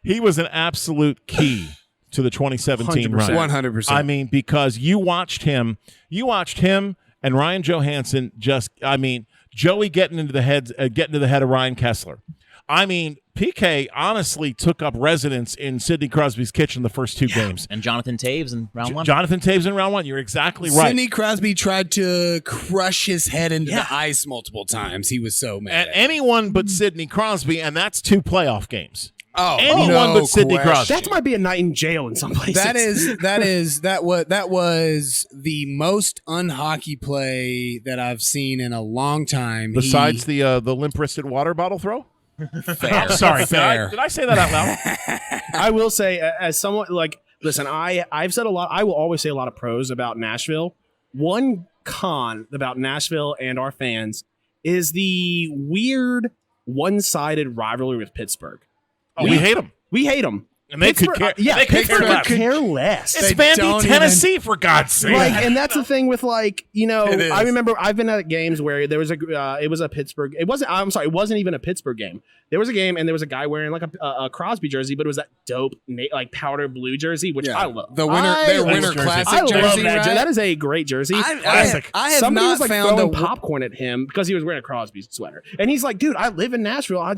he was an absolute key to the 2017 run. 100%. I mean, because you watched him and Ryan Johansson Joey getting into the head of Ryan Kessler. I mean, PK honestly took up residence in Sidney Crosby's kitchen the first 2 games. And Jonathan Taves in round 1. Jonathan Taves in round 1. You're exactly right. Sidney Crosby tried to crush his head into the ice multiple times. He was so mad. And anyone but Sidney Crosby, and that's 2 playoff games. Oh, anyone but Sidney Crosby. That might be a night in jail in some places. That was the most unhockey play that I've seen in a long time. Besides the limp-wristed water bottle throw? Fair. I'm sorry, fair. Did I say that out loud? I will say, as someone listen, I've said a lot. I will always say a lot of pros about Nashville. One con about Nashville and our fans is the weird one-sided rivalry with Pittsburgh. Oh, we hate them. We hate them. And they could care. Yeah, they Pittsburgh could care less. It's Vandy, Tennessee, for God's sake. And that's the thing with I remember I've been at games where there was it was a Pittsburgh. It wasn't even a Pittsburgh game. There was a game and there was a guy wearing like a Crosby jersey, but it was that dope powder blue jersey, which I love. The winter classic I jersey. love that right? jersey. That is a great jersey. I have Somebody not was like found throwing popcorn at him because he was wearing a Crosby sweater, and he's like, "Dude, I live in Nashville. I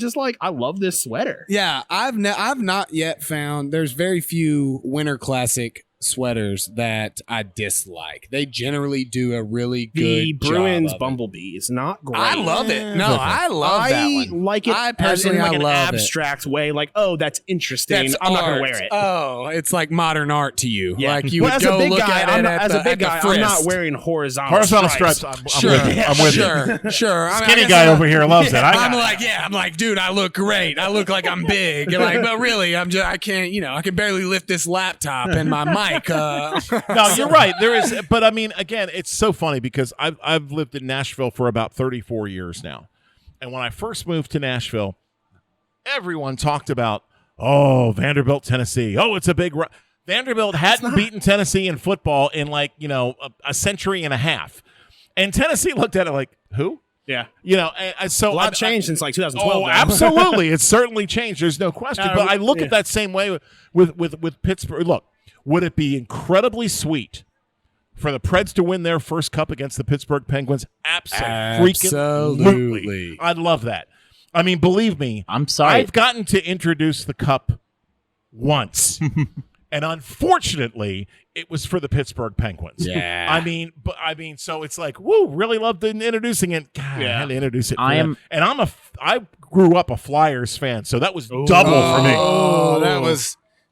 love this sweater." Yeah, I've not yet found. There's very few winter classic sweaters that I dislike. They generally do a really good The Bruins job of Bumblebee is not great. I love it. No, I love that one. Like it I personally as in an love abstract way. Like, oh, that's interesting. That's I'm not going to art. wear it. Oh, it's like modern art to you. Yeah. Like you Well, would as go a big look guy, at it as a big guy, I'm not Frist. wearing horizontal stripes. I'm Sure, with you. I'm with you. Sure. Skinny guy over here loves it. I'm like, dude, I look great. I look like I'm big. But really, I can't. I can barely lift this laptop and my mic. No, you're right. There is, but I mean, again, it's so funny because I've lived in Nashville for about 34 years now, and when I first moved to Nashville, everyone talked about, Vanderbilt, Tennessee. Oh, it's a big. Vanderbilt hadn't beaten Tennessee in football in a century and a half, and Tennessee looked at it like, who? Yeah. So a lot changed since 2012. Oh, absolutely. It's certainly changed. There's no question. But I look at that same way with Pittsburgh. Look, would it be incredibly sweet for the Preds to win their first cup against the Pittsburgh Penguins? Absolutely. I'd love that. I mean, believe me. I'm sorry. I've gotten to introduce the cup once. And unfortunately, it was for the Pittsburgh Penguins. Yeah. I mean, so it's like, woo, really loved introducing it. God, I had to introduce it. I grew up a Flyers fan, so that was double for me. Oh,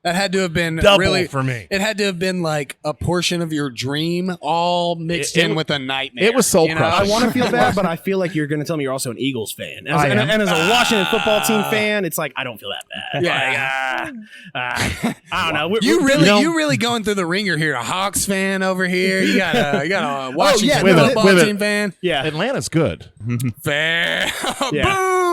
that had to have been double really for me. It had to have been like a portion of your dream all mixed in with a nightmare. It was soul you know? crushing. I want to feel bad, but I feel like you're going to tell me you're also an Eagles fan. And as a Washington football team fan, it's like, I don't feel that bad. Yeah. I don't know. You really going through the ringer here. A Hawks fan over here. You got a Washington football team fan. Yeah. Atlanta's good. Fair. Yeah.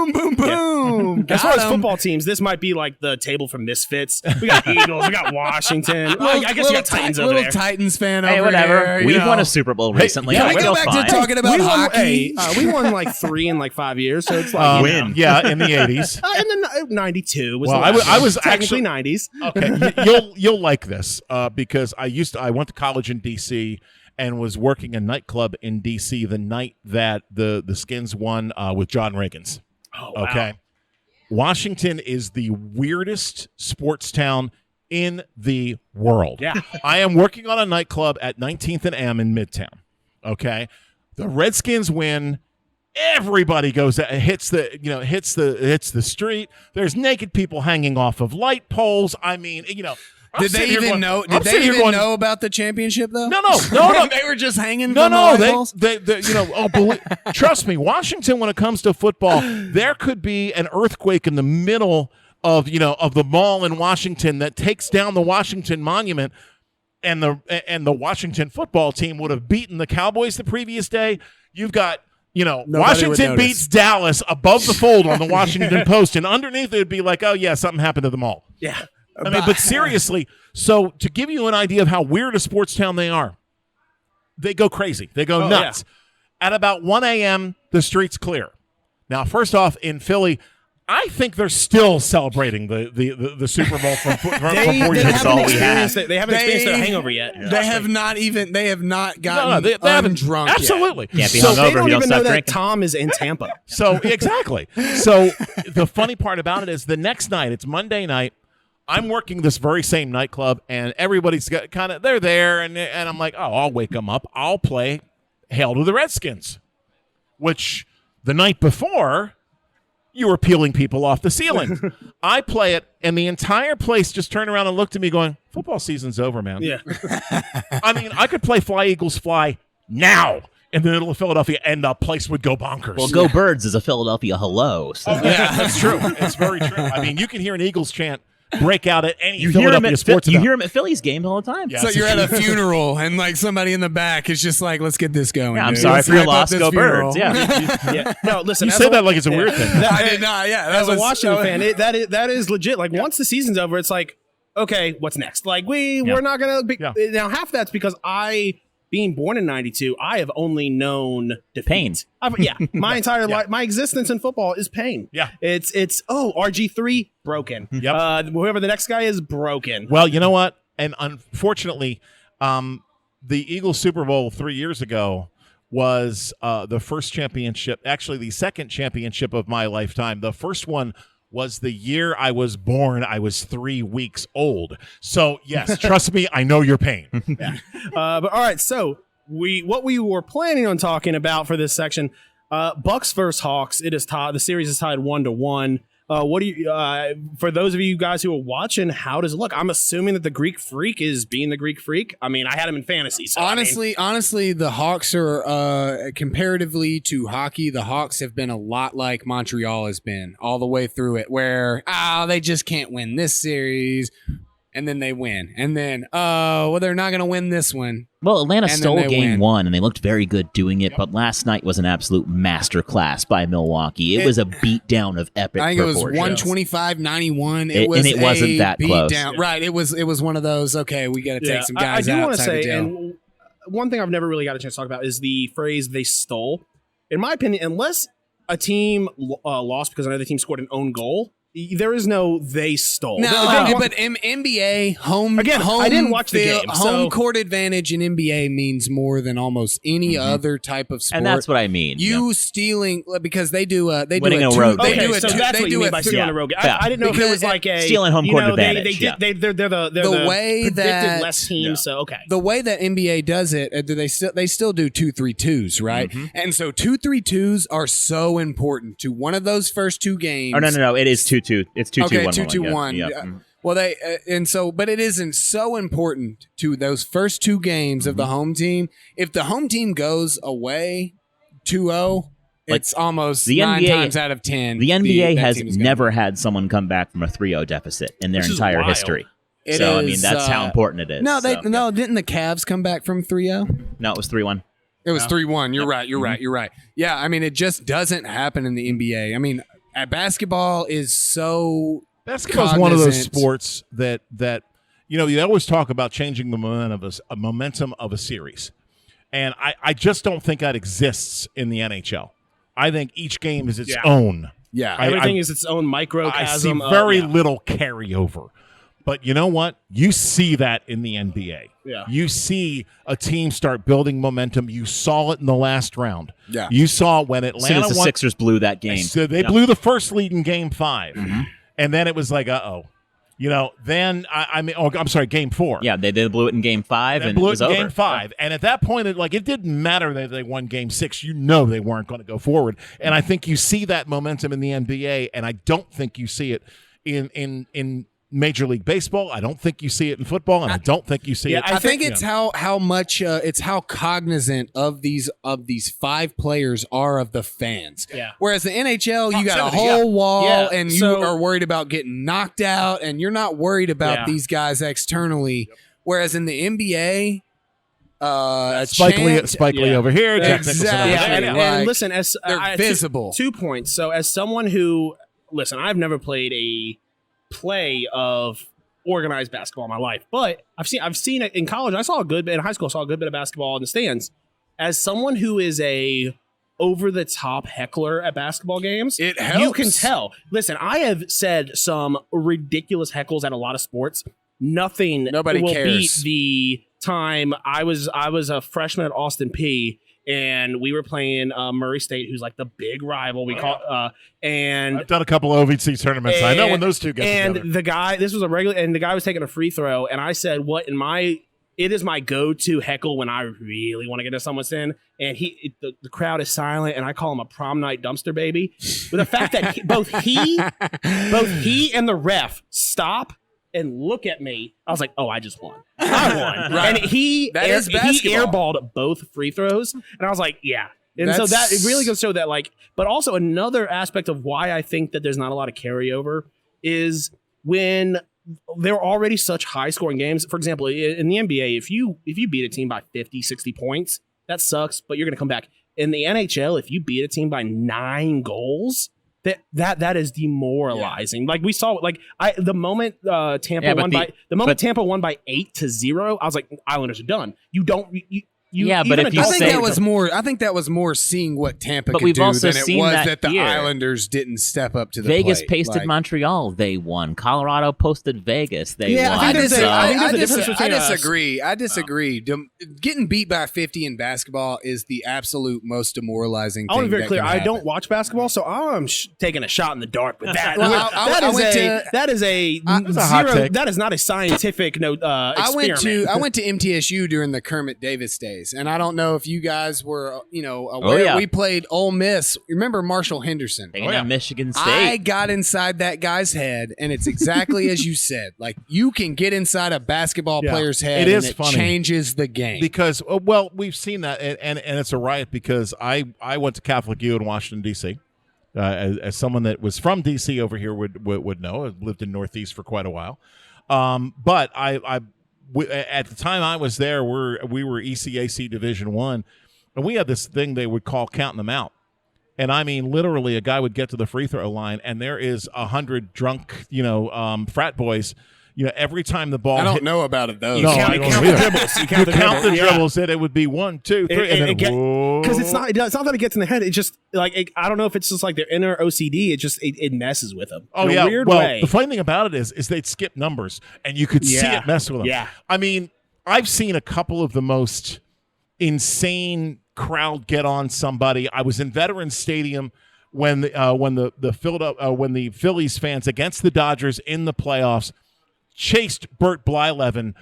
Boom, boom, boom. As far as football teams, this might be like the table for misfits. We got Eagles, we got Washington. I guess we got Titans over there. Little Titans fan Hey, over whatever. here. We've won a Super Bowl recently. Can we I go feel back fine. to talking about hockey? We won like 3 in like 5 years, so it's like Win. Yeah, in the 80s. And then 92 was Well, the last I was one. Technically actually 90s. Okay, you'll like this because I went to college in D.C. and was working a nightclub in D.C. the night that the Skins won with John Riggins. Oh, wow. Okay, Washington is the weirdest sports town in the world. Yeah. I am working on a nightclub at 19th and M in Midtown. Okay, the Redskins win. Everybody goes hits the street. There's naked people hanging off of light poles. I mean, Did they even know? Did they even know about the championship though? No. They were just hanging. No. From the light poles? Trust me, Washington. When it comes to football, there could be an earthquake in the middle of the mall in Washington that takes down the Washington Monument, and the Washington football team would have beaten the Cowboys the previous day. You've got. Washington beats Dallas above the fold on the Washington Post, and underneath it would be like, oh, yeah, something happened to the mall. Yeah. I mean, but seriously, so to give you an idea of how weird a sports town they are, they go crazy. They go nuts. Yeah. At about 1 a.m., the street's clear. Now, first off, in Philly, I think they're still celebrating the Super Bowl from 40 years ago. They haven't experienced their hangover yet. They have not gotten they haven't drunk absolutely. Can't be So hungover they if don't you don't even know stop that drinking. Tom is in Tampa. So exactly. So the funny part about it is the next night, it's Monday night, I'm working this very same nightclub, and everybody's got they're there, and I'm like, oh, I'll wake them up. I'll play Hail to the Redskins, which the night before you were peeling people off the ceiling. I play it, and the entire place just turned around and looked at me going, football season's over, man. Yeah. I mean, I could play Fly Eagles Fly now in the middle of Philadelphia, and the place would go bonkers. Well, Go Birds is a Philadelphia hello. So. Yeah, that's true. It's very true. I mean, you can hear an Eagles chant break out at any You hear Philadelphia sports event. him at Phillies games all the time. Yeah. So you're at a funeral and like somebody in the back is just like, let's get this going. Yeah, I'm dude. sorry Let's for your hype up loss. this Go funeral. Birds. Yeah. Yeah. No, listen. You as say a- that like it's a weird thing. I did not. Yeah, As a Washington fan, that is legit. Like once the season's over, it's like, okay, what's next? Like we're not gonna be now. Half that's because being born in '92, I have only known defeat. Pain. My entire life, my existence in football is pain. Yeah. It's RG3 broken. Yep. Whoever the next guy is broken. Well, you know what? And unfortunately, the Eagles Super Bowl 3 years ago was the first championship, actually the second championship of my lifetime. The first one was the year I was born. I was 3 weeks old. So, yes, trust me, I know your pain. But all right, so what we were planning on talking about for this section, Bucks versus Hawks. It is tied. The series is tied 1-1. What do you? For those of you guys who are watching, how does it look? I'm assuming that the Greek Freak is being the Greek Freak. I mean, I had him in fantasy. So honestly, the Hawks are comparatively to hockey. The Hawks have been a lot like Montreal has been all the way through it, where they just can't win this series, and then they win, and then they're not going to win this one. Well, Atlanta And stole then they game win. 1, and they looked very good doing it, but last night was an absolute masterclass by Milwaukee. It was a beatdown of epic I think it was proportions. 125-91. And it wasn't that close. Down. Right. It was one of those, okay, we got to take some guys I do out. want to type of say, deal. and one thing I've never really got a chance to talk about is the phrase "they stole." In my opinion, unless a team lost because another team scored an own goal, there is no they stole. No, but NBA home Again, home I didn't watch the game, so- Home court advantage in NBA means more than almost any other type of sport. And that's what I mean. You stealing because they do Winning a a two, road they game. do a so two, that's they what do you mean a by th- stealing a road game. Yeah. I didn't know if it Because was like a stealing home court advantage, They're the way predicted that- less teams. So okay, the way that NBA does it, they still do 2-3-2s, right? And so 2-3-2s are so important to one of those first two games. Oh no! It is 2-2. It's 2-2-1. Okay, 2-2-1. Yeah. Well, but it isn't so important to those first two games of the home team. If the home team goes away 2-0, it's almost the 9 NBA times out of 10. The NBA that has team is gonna never had someone come back from a 3-0 deficit in their This is entire wild. history. It So I is, mean, that's how important it is. No, So, didn't the Cavs come back from 3-0? No, it was 3-1. It was 3-1. You're right. You're right. Yeah, I mean, it just doesn't happen in the NBA. I mean, basketball is so Basketball is one of those cognizant. sports that you always talk about changing the momentum of a series, and I just don't think that exists in the NHL. I think each game is its own. Yeah. everything is its own microcosm. I see very of, little carryover. But you know what? You see that in the NBA. Yeah. You see a team start building momentum. You saw it in the last round. Yeah. You saw when As soon Atlanta as the won. Sixers blew that game. So they blew the first lead in Game 5, and then it was like, Then I'm sorry, Game 4. Yeah, they blew it in Game 5, They and blew it was in over. Game 5, and at that point, it didn't matter that they won Game 6. You know they weren't going to go forward, and I think you see that momentum in the NBA, and I don't think you see it in Major League Baseball. I don't think you see it in football, and I don't think you see it. I think it's how much it's how cognizant of these 5 players are of the fans. Yeah. Whereas the NHL, you got a Proximity, whole wall, Yeah, and you so- are worried about getting knocked out, and you're not worried about Yeah. these guys externally. Whereas in the NBA, Spike Lee Yeah. over here, Jack Nicholson Exactly. over Yeah, there. and, Like, and listen, as they're visible. 2 points. So, as someone who I've never played a play of organized basketball in my life, but I've seen it in college. I saw a good bit in high school. I saw a good bit of basketball in the stands. As someone who is a over the top heckler at basketball games, It you helps. can tell. Listen, I have said some ridiculous heckles at a lot of sports. Nobody will cares. beat the time I was a freshman at Austin P, and we were playing Murray State, who's like the big rival. We call and I've done a couple of OVC tournaments. I know when those two get and together. the guy, this was a regular, and the guy was taking a free throw, and I said, it is my go-to heckle when I really want to get into someone's in, and the crowd is silent, and I call him a prom night dumpster baby. But the fact that both he and the ref stop and look at me, I was like, oh, I just won. I won. Right. And he is basketball. airballed both free throws, and I was like, yeah. And so that it really goes to show that, like, but also another aspect of why I think that there's not a lot of carryover is when they're already such high scoring games. For example, in the NBA, if you beat a team by 50, 60 points, that sucks, but you're going to come back. In the NHL, if you beat a team by 9 goals, that is demoralizing. Yeah. Like we saw, the moment Tampa won by 8-0, I was like, Islanders are done. But if you I think say that was more seeing what Tampa But could we've do also than it seen was that the here. Islanders didn't step up to the Vegas plate. pasted Like, Montreal. They won. Colorado posted Vegas. They won. I think there's a difference between us. I disagree. Getting beat by 50 in basketball is the absolute most demoralizing thing. I want to be very that clear. can I happen. don't watch basketball, so I'm taking a shot in the dark with that. Well, that is a hot zero. take. That is not a scientific experiment. I went to MTSU during the Kermit Davis days, and I don't know if you guys were, aware. Oh, yeah. We played Ole Miss. Remember Marshall Henderson? Taking down Michigan State. I got inside that guy's head, and it's exactly as you said. Like, you can get inside a basketball player's head, It is and it funny. changes the game. Because we've seen that, and it's a riot because I went to Catholic U in Washington D.C. As someone that was from D.C. over here would know. I've lived in Northeast for quite a while, but at the time I was there, we were ECAC Division I, and we had this thing they would call counting them out. And I mean, literally, a guy would get to the free throw line, and there is 100 drunk, frat boys, every time the ball I don't hit, know about it though. No, count, I don't count the either. dribbles. You You count the count the dribbles. dribbles, and it would be 1, 2, 3, and then Because it's not that it gets in the head. It's just like I don't know if it's just like their inner OCD. It messes with them. Oh, in a weird well, way. the funny thing about it is they'd skip numbers, and you could see Yeah. it mess with them. Yeah. I mean, I've seen a couple of the most insane crowd get on somebody. I was in Veterans Stadium when the Phillies fans against the Dodgers in the playoffs chased Bert Blyleven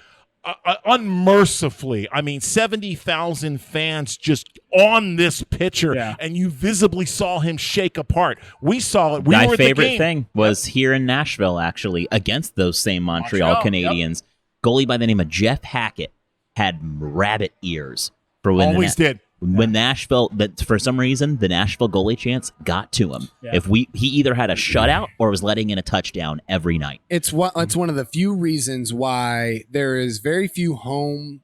unmercifully. I mean, 70,000 fans just on this pitcher, and you visibly saw him shake apart. We saw it. We My were at the favorite game. thing was here in Nashville, actually, against those same Montreal Canadiens. Goalie by the name of Jeff Hackett had rabbit ears for when Always did. When Nashville, that for some reason, the Nashville goalie chants got to him. Yeah. He either had a shutout or was letting in a touchdown every night. It's one of the few reasons why there is very few home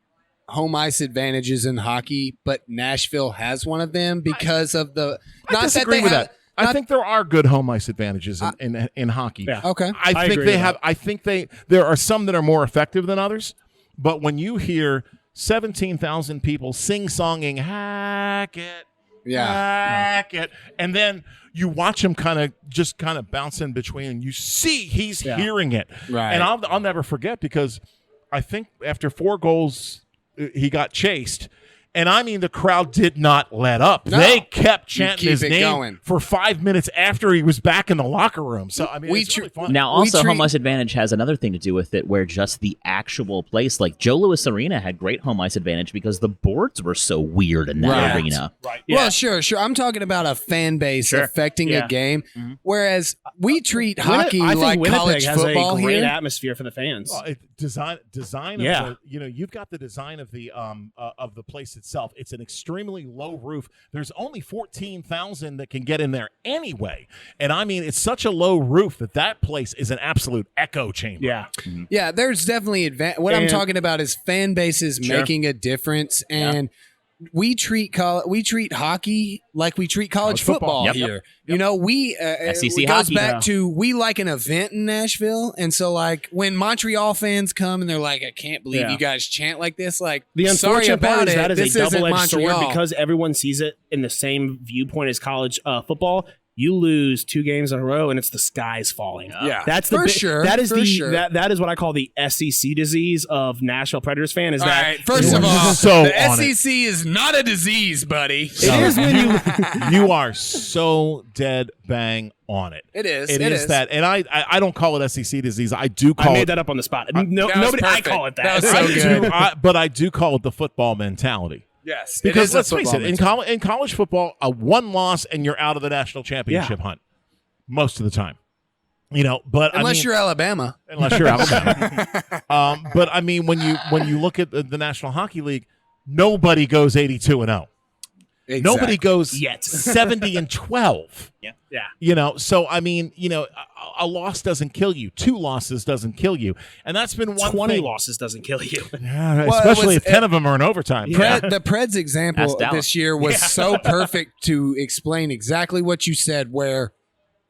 ice advantages in hockey, but Nashville has one of them because of the. I disagree with that. I think there are good home ice advantages in hockey. Yeah. Okay. I think they have. I think there are some that are more effective than others. But when you hear 17,000 people sing-songing Hackett, Hackett, and then you watch him kind of bounce in between, and you see he's hearing it. Right. And I'll never forget, because I think after 4 goals he got chased. And I mean, the crowd did not let up. No. They kept chanting his name going for 5 minutes after he was back in the locker room. So, I mean, it's really fun. Now, also, home ice advantage has another thing to do with it, where just the actual place, like Joe Louis Arena had great home ice advantage because the boards were so weird in that arena. Right. Well, sure. I'm talking about a fan base affecting a game, whereas we treat hockey I think like Winnipeg college has football a great here. atmosphere for the fans. Well, design of the, you've got the design of the place itself. It's an extremely low roof. There's only 14,000 that can get in there anyway, and I mean, it's such a low roof that place is an absolute echo chamber. Yeah. Yeah, there's definitely what I'm talking about is fan bases making a difference, and we treat hockey like we treat college football Yep. here. You know, we SEC it goes hockey. back to we like an event in Nashville, and so like when Montreal fans come and they're like, I can't believe you guys chant like this. Like, The sorry unfortunate part about is it, that is this a isn't double-edged sword Montreal. because everyone sees it in the same viewpoint as college football. You lose 2 games in a row, and it's the sky's falling. Yeah, that's the for sure. That is for the sure. that is what I call the SEC disease of Nashville Predators fan. Is All that right, first of all, so the on it. SEC is not a disease, buddy. it is when you You are so dead bang on it. It is. It is that, and I don't call it SEC disease. I do call I made it. that up on the spot. that was Nobody. I perfect. call it That that. was so good. but I do call it the football mentality. Yes, Because it is let's a face football it, in college football, a 1 loss and you're out of the national championship hunt most of the time. But unless you're Alabama. unless you're Alabama. But I mean, when you look at the National Hockey League, nobody goes 82-0. Exactly. Nobody goes Yet. 70-12. Yeah. So I mean, a loss doesn't kill you. 2 losses doesn't kill you, and that's been 20 thing. losses doesn't kill you. Yeah, Well, especially it was- if 10 of them are in overtime. The Preds example Ask Dallas. this year was so perfect to explain exactly what you said, where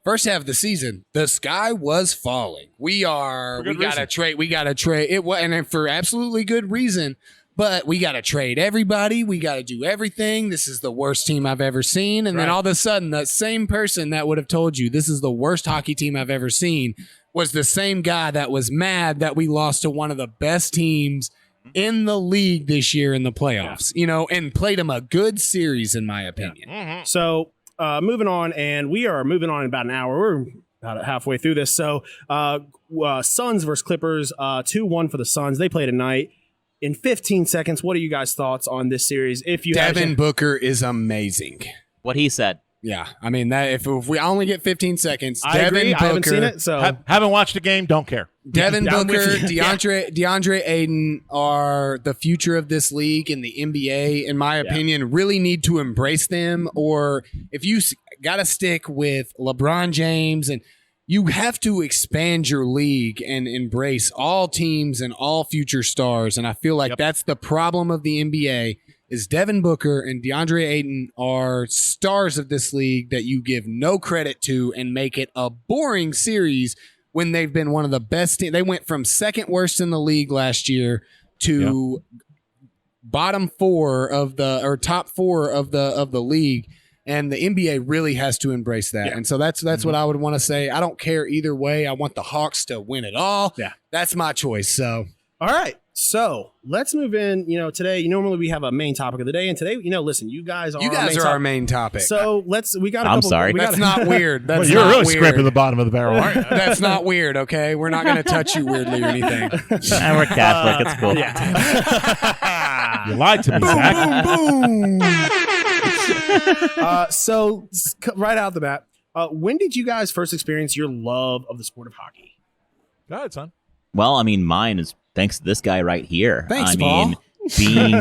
first half of the season, the sky was falling. We gotta trade it, and for absolutely good reason. But we got to trade everybody. We got to do everything. This is the worst team I've ever seen. And then all of a sudden, that same person that would have told you this is the worst hockey team I've ever seen was the same guy that was mad that we lost to one of the best teams in the league this year in the playoffs, and played them a good series, in my opinion. So moving on, and we are moving on in about an hour. We're about halfway through this. So Suns versus Clippers, 2-1 for the Suns. They play tonight. In 15 seconds, what are you guys' thoughts on this series? If you Devin Booker is amazing. What he said. Yeah, I mean that. If we only get 15 seconds, I Devin agree. Booker, I haven't seen it, so Haven't watched a game. Don't care. Devin Yeah, I'm Booker, with you. DeAndre Ayton are the future of this league and the NBA. In my opinion, really need to embrace them. Or if you got to stick with LeBron James, and you have to expand your league and embrace all teams and all future stars. And I feel like that's the problem of the NBA. Is Devin Booker and DeAndre Ayton are stars of this league that you give no credit to and make it a boring series when they've been one of the best teams. They went from second worst in the league last year to bottom four of the or top four of the league. And the NBA really has to embrace that. Yeah. And so that's what I would want to say. I don't care either way. I want the Hawks to win it all. Yeah. That's my choice. So, all right. So let's move in. Today, normally we have a main topic of the day. And today, listen, you guys are our main topic. So we got a couple. I'm sorry. That's not weird. That's well, you're not really weird. scraping the bottom of the barrel, aren't you? That's not weird, okay? We're not going to touch you weirdly or anything. We're Catholic. It's cool. Yeah. You lied to me, Zach. Boom, boom. So right out the bat, when did you guys first experience your love of the sport of hockey? Go ahead, son. Well, I mean, mine is thanks to this guy right here. Thanks, I mean, being,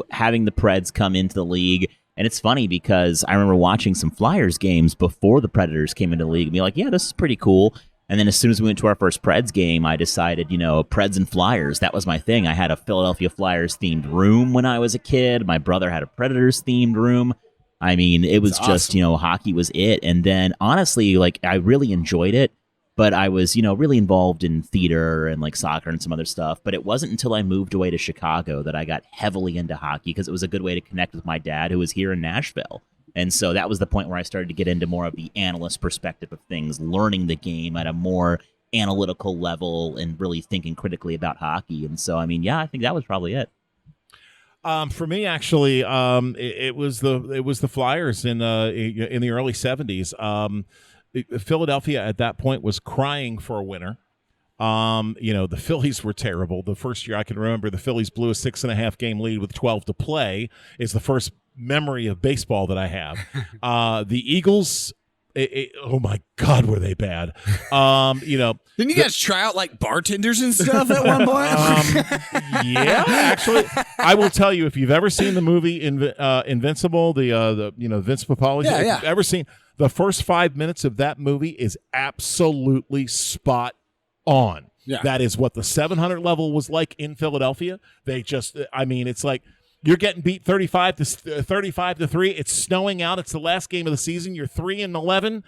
having the Preds come into the league. And it's funny because I remember watching some Flyers games before the Predators came into the league and be like, yeah, this is pretty cool. And then as soon as we went to our first Preds game, I decided, Preds and Flyers, that was my thing. I had a Philadelphia Flyers themed room when I was a kid. My brother had a Predators themed room. I mean, it was just, hockey was it. And then honestly, I really enjoyed it. But I was, really involved in theater and soccer and some other stuff. But it wasn't until I moved away to Chicago that I got heavily into hockey because it was a good way to connect with my dad who was here in Nashville. And so that was the point where I started to get into more of the analyst perspective of things, learning the game at a more analytical level and really thinking critically about hockey. And so, I mean, I think that was probably it. For me, actually, it was the Flyers in the early 70s. Philadelphia at that point was crying for a winner. The Phillies were terrible. The first year I can remember, the Phillies blew a 6.5 game lead with 12 to play. Is the first memory of baseball that I have. The Eagles, oh my God, were they bad? Didn't you guys try out bartenders and stuff at one point? Yeah, actually, I will tell you, if you've ever seen the movie Invincible, the Vince Papale, if you've ever seen the first 5 minutes of that movie is absolutely spot on. Yeah. That is what the 700 level was like in Philadelphia. They just, it's like you're getting beat 35 to 3. It's snowing out. It's the last game of the season. You're 3-11,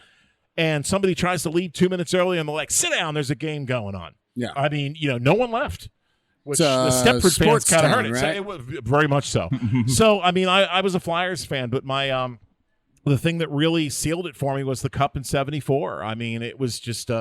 and somebody tries to leave 2 minutes early, and they're like, "Sit down. There's a game going on." Yeah. No one left. Which the Stepford fans kind of heard it. Right? So it was very much so. So, I was a Flyers fan, but my the thing that really sealed it for me was the Cup in '74. It was just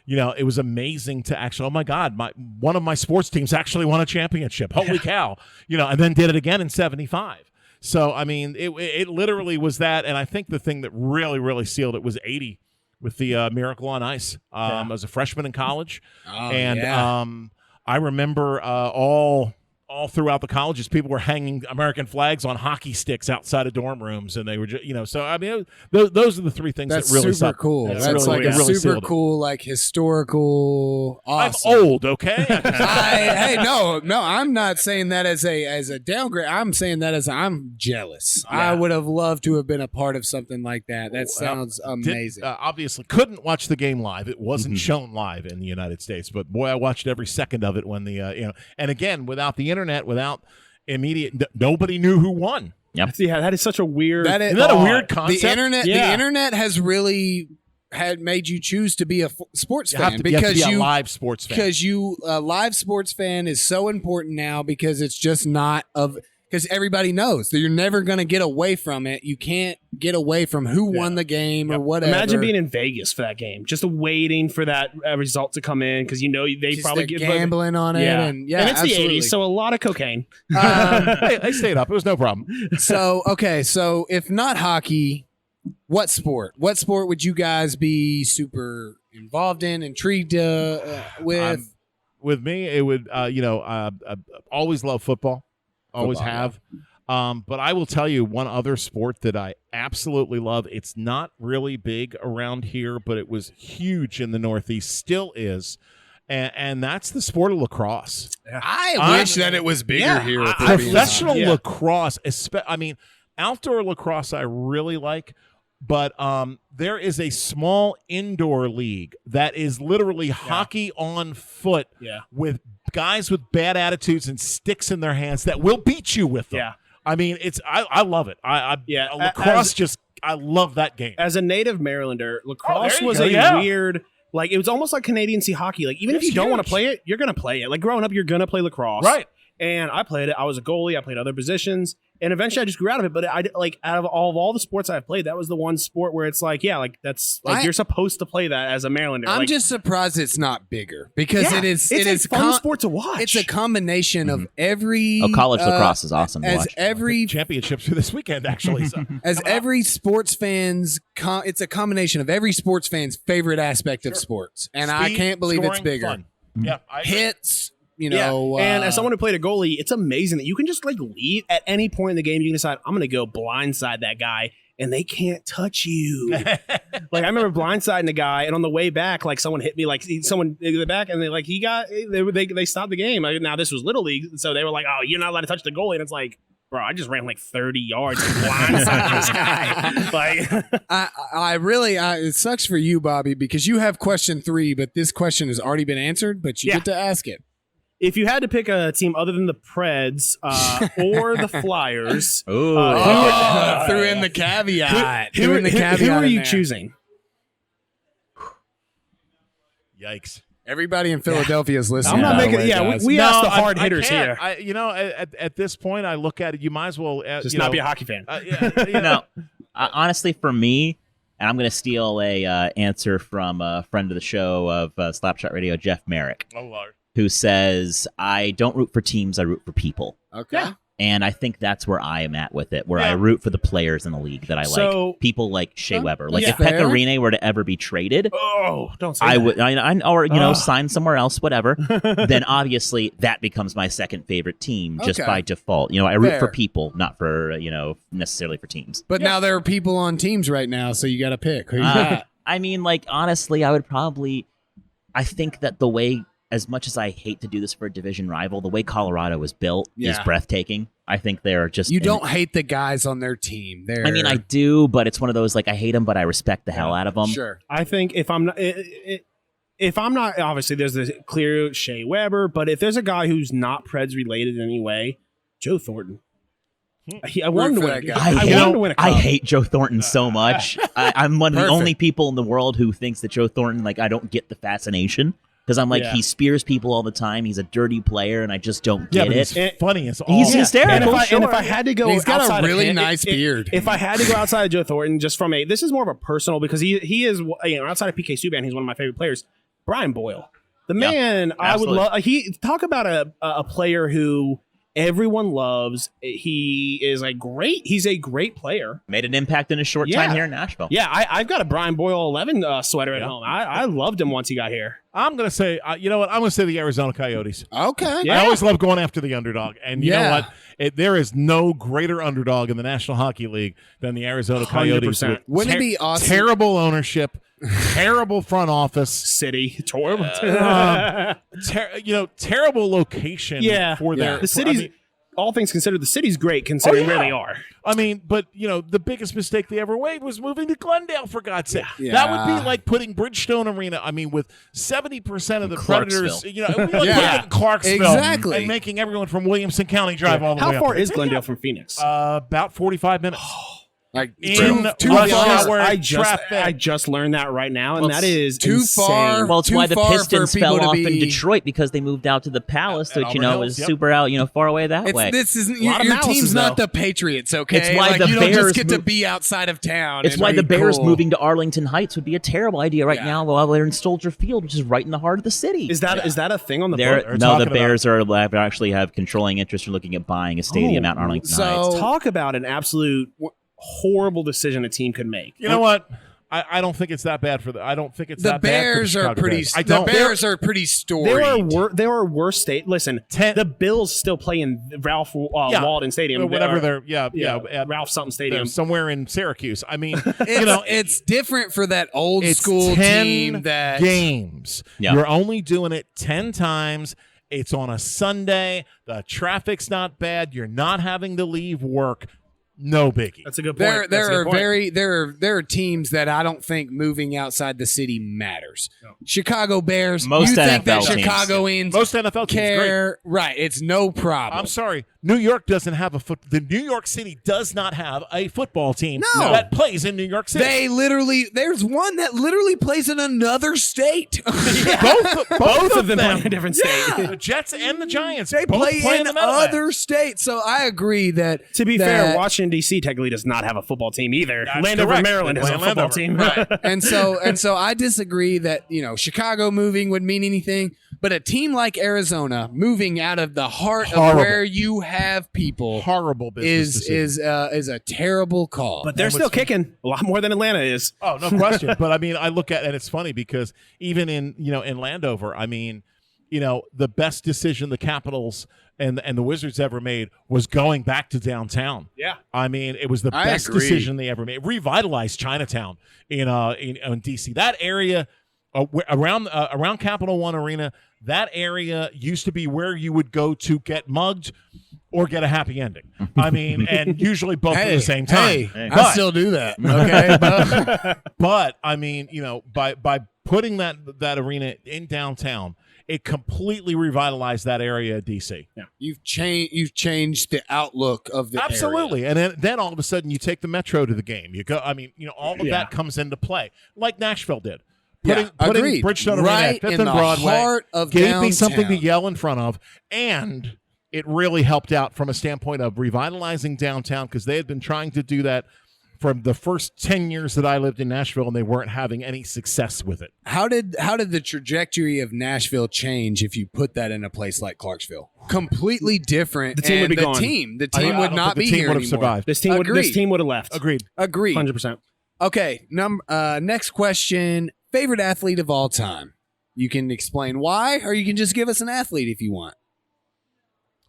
it was amazing to actually, oh my God, one of my sports teams actually won a championship. Holy cow. And then did it again in '75. So, it literally was that. And I think the thing that really, really sealed it was '80 with the Miracle on Ice. I was a freshman in college. I remember all throughout the colleges, people were hanging American flags on hockey sticks outside of dorm rooms, and they were just, those are the three things that really super cool. That's really, a really super cool, historical, awesome. I'm old, okay? No, I'm not saying that as a downgrade. I'm saying that as I'm jealous. Yeah. I would have loved to have been a part of something like that. That sounds amazing. Obviously, couldn't watch the game live. It wasn't shown live in the United States, but boy, I watched every second of it when the and again, without the internet, without immediate, nobody knew who won. Yep. Yeah, that is such a weird. Isn't that a weird concept? The internet has really had made you choose to be a sports fan because you have to be a live sports fan. Because a live sports fan is so important now because it's just not of. Because everybody knows that you're never going to get away from it. You can't get away from who won the game or whatever. Imagine being in Vegas for that game, just waiting for that result to come in because they probably get gambling on it. And it's absolutely. the 80s, so a lot of cocaine. I stayed up. It was no problem. So if not hockey, what sport? What sport would you guys be super involved in, intrigued with? With me, it would, I always love football. Always have. But I will tell you one other sport that I absolutely love. It's not really big around here, but it was huge in the Northeast, still is. And that's the sport of lacrosse. I wish that it was bigger here. Professional lacrosse, outdoor lacrosse I really like. But there is a small indoor league that is literally hockey on foot with guys with bad attitudes and sticks in their hands that will beat you with them. Yeah. I love it. Lacrosse I love that game. As a native Marylander, lacrosse was a weird Like, it was almost like Canadian sea hockey. Like, even if It's you don't want to huge. play it, you're going to play it. Like, growing up, you're going to play lacrosse. Right. And I played it. I was a goalie. I played other positions. And eventually I just grew out of it. But out of all the sports I've played, that was the one sport where it's like, yeah, like that's like you're supposed to play that as a Marylander. I'm like, just surprised it's not bigger because yeah, it is. It's It is a fun sport to watch. It's a combination of every. College lacrosse is awesome to as watch. every Championships for this weekend, actually. So. as every sports fan's. It's a combination of every sports fan's favorite aspect of sports, and I Speed, can't believe it's scoring, bigger. fun. Yeah, I agree. Hits. Yeah. And as someone who played a goalie, it's amazing that you can just like lead at any point in the game. You can decide, I'm going to go blindside that guy, and they can't touch you. Like, I remember blindsiding a guy, and on the way back, like someone hit me, like someone in the back, and they stopped the game. Now this was Little League, so they were like, oh, you're not allowed to touch the goalie, and it's like, bro, I just ran like 30 yards and blindsided this guy. Like, I really, it sucks for you, Bobby, because you have question 3, but this question has already been answered, but you get to ask it. if you had to pick a team other than the Preds or the Flyers, threw in the caveat. who are you choosing? Yikes. Everybody in Philadelphia is listening. I'm not by the making. way, Yeah, guys. we asked the hard I hitters can't. here. At this point, I look at it. You might as well Just not be a hockey fan. Honestly, for me, and I'm going to steal a answer from a friend of the show of Slapshot Radio, Jeff Merrick, Oh Lord. who says, "I don't root for teams; I root for people." Okay. Yeah. And I think that's where I am at with it, where I Yeah. root for the players in the league that I So- like. People like Shea Weber. Like, yeah. if Pekka Fair. Rinne were to ever be traded, Oh, don't say I that. would, or sign somewhere else, whatever. Then obviously that becomes my second favorite team just Okay. by default. I root Fair. for people, not for necessarily for teams. But now there are people on teams right now, so you got to pick. Who you got? I mean, honestly, I think that the way, as much as I hate to do this for a division rival, the way Colorado was built is Yeah. breathtaking. I think they're just You don't hate the guys on their team. They're, I mean, I do, but it's one of those I hate them, but I respect the hell out of them. Sure. I think if I'm not, obviously there's the clear Shea Weber, but if there's a guy who's not Preds related in any way, Joe Thornton. I wanted to for win. that guy. I wanted to win a cup. I hate Joe Thornton so much. I'm one of the Perfect. only people in the world who thinks that Joe Thornton, I don't get the fascination. Because I'm Yeah. he spears people all the time. He's a dirty player, and I just don't Yeah, get but it. it's funny as all. He's hysterical. And if I had to go, He's got a outside of really him- nice beard. If I had to go outside of Joe Thornton, just from this is more of a personal because he is outside of PK Subban, he's one of my favorite players. Brian Boyle, the man, I would absolutely. love. He talk about a player who everyone loves. He's a great player. Made an impact in a short Yeah. time here in Nashville. Yeah, I've got a Brian Boyle 11 sweater at home. I loved him once he got here. I'm going to say, you know what? I'm going to say the Arizona Coyotes. Okay. Yeah. I always love going after the underdog. And you know Yeah. what? There is no greater underdog in the National Hockey League than the Arizona Coyotes. 100%. Wouldn't it be awesome? Terrible ownership, terrible front office, City, terrible. terrible location Yeah. for their the city's. All things considered, the city's great considering where they are. I mean, but the biggest mistake they ever made was moving to Glendale. For God's sake, Yeah. that would be like putting Bridgestone Arena. I mean, with 70% of the Clarksville. Predators, it would be like Yeah. putting it in Clarksville, Exactly. and making everyone from Williamson County drive all the way How up. far is Glendale from Phoenix? About 45 minutes. Like In too rush far. hour I traffic. just learned that right now, and Well, that is too insane. far. Well, it's Too why the far for Pistons people fell to off in be- Detroit because they moved out to the Palace, At which Auburn Hills, is yep. super out, far away that way. This isn't lot of your malices, team's not though. the Patriots, okay? It's why the you don't Bears just get to move- be outside of town. It's and why be the Bears cool. moving to Arlington Heights would be a terrible idea right Yeah. now while they're in Soldier Field, which is right in the heart of the city. Is that a thing on the They're- book? They're no, talking the Bears actually have controlling interest in looking at buying a stadium out in Arlington so- Heights. Talk about an absolute horrible decision a team could make. You know what? I don't think it's that bad for the. I don't think it's The that bad for Bears the are Chicago pretty. Bears. I The don't. Bears are pretty storied. There are worse state. Listen, the Bills still play in Ralph Yeah. Walden Stadium, Or whatever Or- they're. At Ralph something Stadium. somewhere in Syracuse. I mean, It's different for that old it's school 10 team that games. Yeah. You're only doing it 10 times. It's on a Sunday. The traffic's not bad. You're not having to leave work. no biggie. That's a good point. There are teams that I don't think moving outside the city matters. No. Chicago Bears. Most you think NFL that teams. Chicagoans Most NFL teams care? Right. It's no problem. I'm sorry. New York doesn't have the New York City does not have a football team No. that plays in New York City. There's one that literally plays in another state. Both of them play in a different state. Yeah. The Jets and the Giants. They both play in the other states. So I agree that. To be fair, Washington D.C. technically does not have a football team either. That's Landover, correct. Maryland has a football team. Right. and so I disagree that Chicago moving would mean anything, but a team like Arizona moving out of the heart of where you have people horrible business is a terrible call. But they're still kicking a lot more than Atlanta is. Oh, no question. But I mean, I look at and it's funny because even in Landover, I mean, the best decision the Capitals and the Wizards ever made was going back to downtown. Yeah. I mean, it was the best decision they ever made. Revitalized Chinatown in DC. That area around Capital One Arena, that area used to be where you would go to get mugged or get a happy ending. I mean, and usually both at the same time. I still do that. Okay. But I mean, by putting that arena in downtown, it completely revitalized that area of DC. Yeah. You've changed the outlook of the absolutely. area. And then all of a sudden you take the Metro to the game. You go. I mean, all of that comes into play, like Nashville did. Putting Bridgestone Arena at 5th and Broadway heart of gave downtown. me something to yell in front of, and it really helped out from a standpoint of revitalizing downtown because they had been trying to do that from the first 10 years that I lived in Nashville, and they weren't having any success with it. How did the trajectory of Nashville change if you put that in a place like Clarksville? Completely different. The team would be gone. The team would not be here anymore. Survived. This team would have left. Agreed. 100%. Okay. Next question. Favorite athlete of all time. You can explain why, or you can just give us an athlete if you want.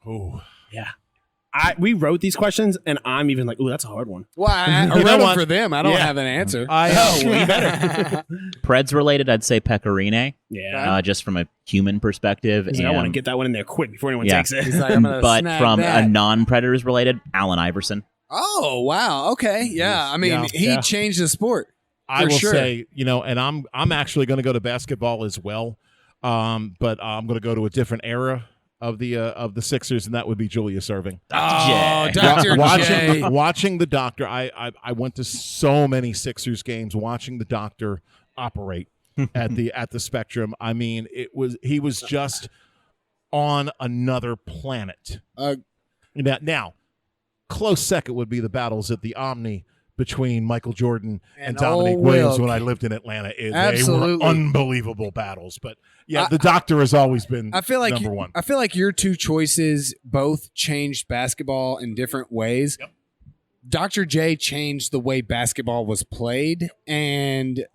Oh, yeah. We wrote these questions, and I'm even like, ooh, that's a hard one. Well, I wrote them for them. I don't have an answer. We better. Preds related, I'd say Pecorine. Yeah. Just from a human perspective. I want to get that one in there quick before anyone takes it. He's like, I'm gonna but snag from that. a non-Predators related, Allen Iverson. Oh, wow. Okay. Yeah. I mean, he changed the sport. I will say, and I'm actually going to go to basketball as well, but I'm going to go to a different era of the Sixers, and that would be Julius Erving. Oh, Dr. J. Watching the doctor, I went to so many Sixers games watching the doctor operate at the Spectrum. I mean, he was just on another planet. Now, close second would be the battles at the Omni between Michael Jordan and Dominique Williams when I lived in Atlanta. They were unbelievable battles. But yeah, the doctor has always been number one. I feel like your two choices both changed basketball in different ways. Yep. Dr. J changed the way basketball was played, and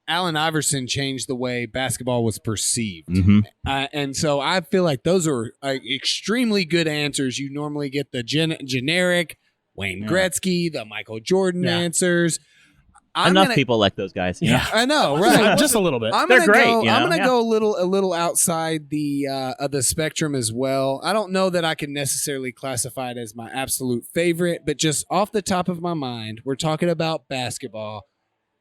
Allen Iverson changed the way basketball was perceived. Mm-hmm. And so I feel like those are extremely good answers. You normally get the generic Wayne Gretzky, the Michael Jordan answers. Enough people like those guys. Yeah, I know, right? Just a little bit. They're great. I'm going to go a little outside the spectrum as well. I don't know that I can necessarily classify it as my absolute favorite, but just off the top of my mind, we're talking about basketball.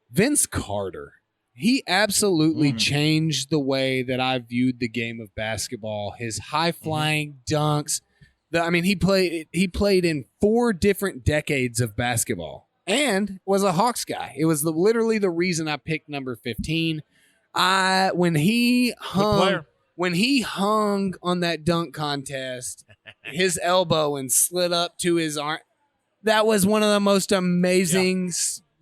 Vince Carter. He absolutely changed the way that I viewed the game of basketball. His high-flying dunks. He played in 4 different decades of basketball and was a Hawks guy. It was literally the reason I picked number 15. When he hung on that dunk contest, his elbow and slid up to his arm, that was one of the most amazing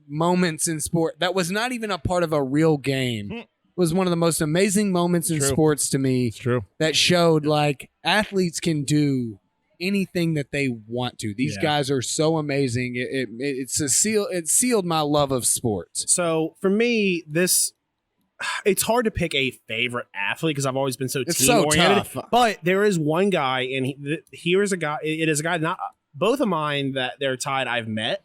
moments in sport. That was not even a part of a real game. It was one of the most amazing moments in sports to me. It's true. That showed like athletes can do anything that they want to. These guys are so amazing. It sealed my love of sports. So for me, it's hard to pick a favorite athlete because I've always been so team oriented. So tough. But there is one guy, and here is a guy. It is a guy. Not both of mine that they're tied. I've met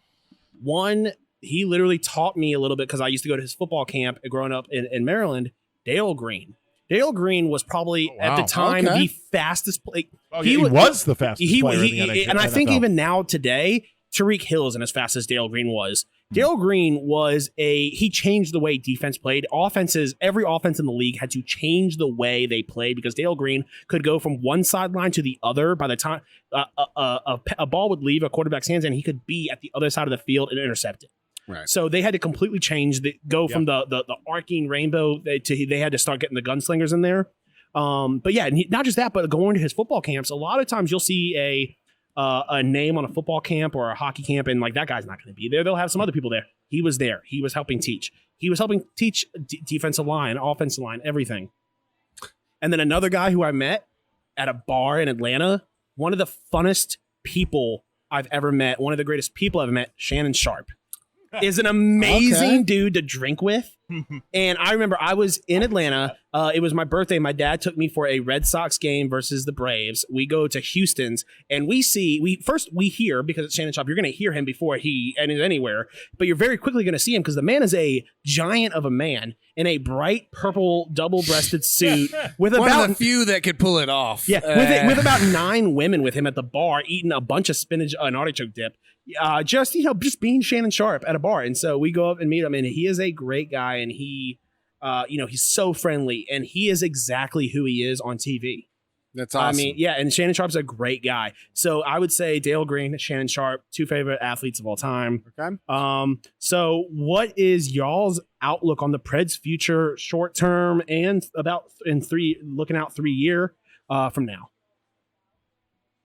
one. He literally taught me a little bit because I used to go to his football camp growing up in Maryland. Dale Green. Dale Green was probably at the time the fastest player. He was the fastest player in the NHL. And I think even now today, Tariq Hill isn't as fast as Dale Green was. Dale Green he changed the way defense played. Every offense in the league had to change the way they played because Dale Green could go from one sideline to the other. By the time a ball would leave a quarterback's hands, and he could be at the other side of the field and intercept it. Right. So they had to completely change from the arcing rainbow to they had to start getting the gunslingers in there. But yeah, not just that, but going to his football camps, a lot of times you'll see a name on a football camp or a hockey camp, and like that guy's not going to be there. They'll have some other people there. He was there. He was helping teach. He was helping teach defensive line, offensive line, everything. And then another guy who I met at a bar in Atlanta, one of the funnest people I've ever met, one of the greatest people I've met, Shannon Sharp, is an amazing dude to drink with. And I remember I was in Atlanta. It was my birthday. My dad took me for a Red Sox game versus the Braves. We go to Houston's and we hear, because it's Shannon Sharp, you're going to hear him before he is anywhere, but you're very quickly going to see him because the man is a giant of a man in a bright purple double-breasted suit with one about of the few that could pull it off. Yeah, with about 9 women with him at the bar eating a bunch of spinach and artichoke dip. Just being Shannon Sharp at a bar. And so we go up and meet him, and he is a great guy, and he he's so friendly, and he is exactly who he is on TV. That's awesome. I mean, yeah, and Shannon Sharp's a great guy. So I would say Dale Green, Shannon Sharp, 2 favorite athletes of all time. Okay. So what is y'all's outlook on the Preds' future, short term, and looking out 3 year from now?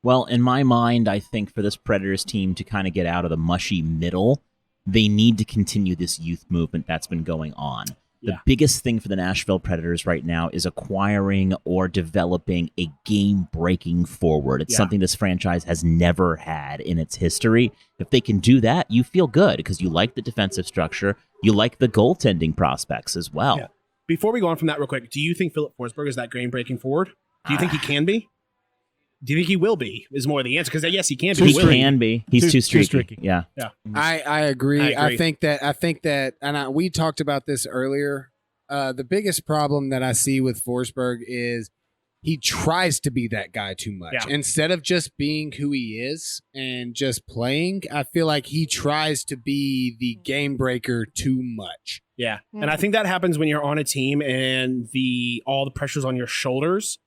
Well, in my mind, I think for this Predators team to kind of get out of the mushy middle, they need to continue this youth movement that's been going on. The biggest thing for the Nashville Predators right now is acquiring or developing a game-breaking forward. It's something this franchise has never had in its history. If they can do that, you feel good because you like the defensive structure. You like the goaltending prospects as well. Yeah. Before we go on from that real quick, do you think Philip Forsberg is that game-breaking forward? Do you think he can be? Do you think he will be? Is more the answer, because yes, he can be. He can be. He's too streaky. Yeah. I agree. I think that, and we talked about this earlier. The biggest problem that I see with Forsberg is he tries to be that guy too much. Yeah. Instead of just being who he is and just playing, I feel like he tries to be the game breaker too much. Yeah, and I think that happens when you're on a team and all the pressure's on your shoulders.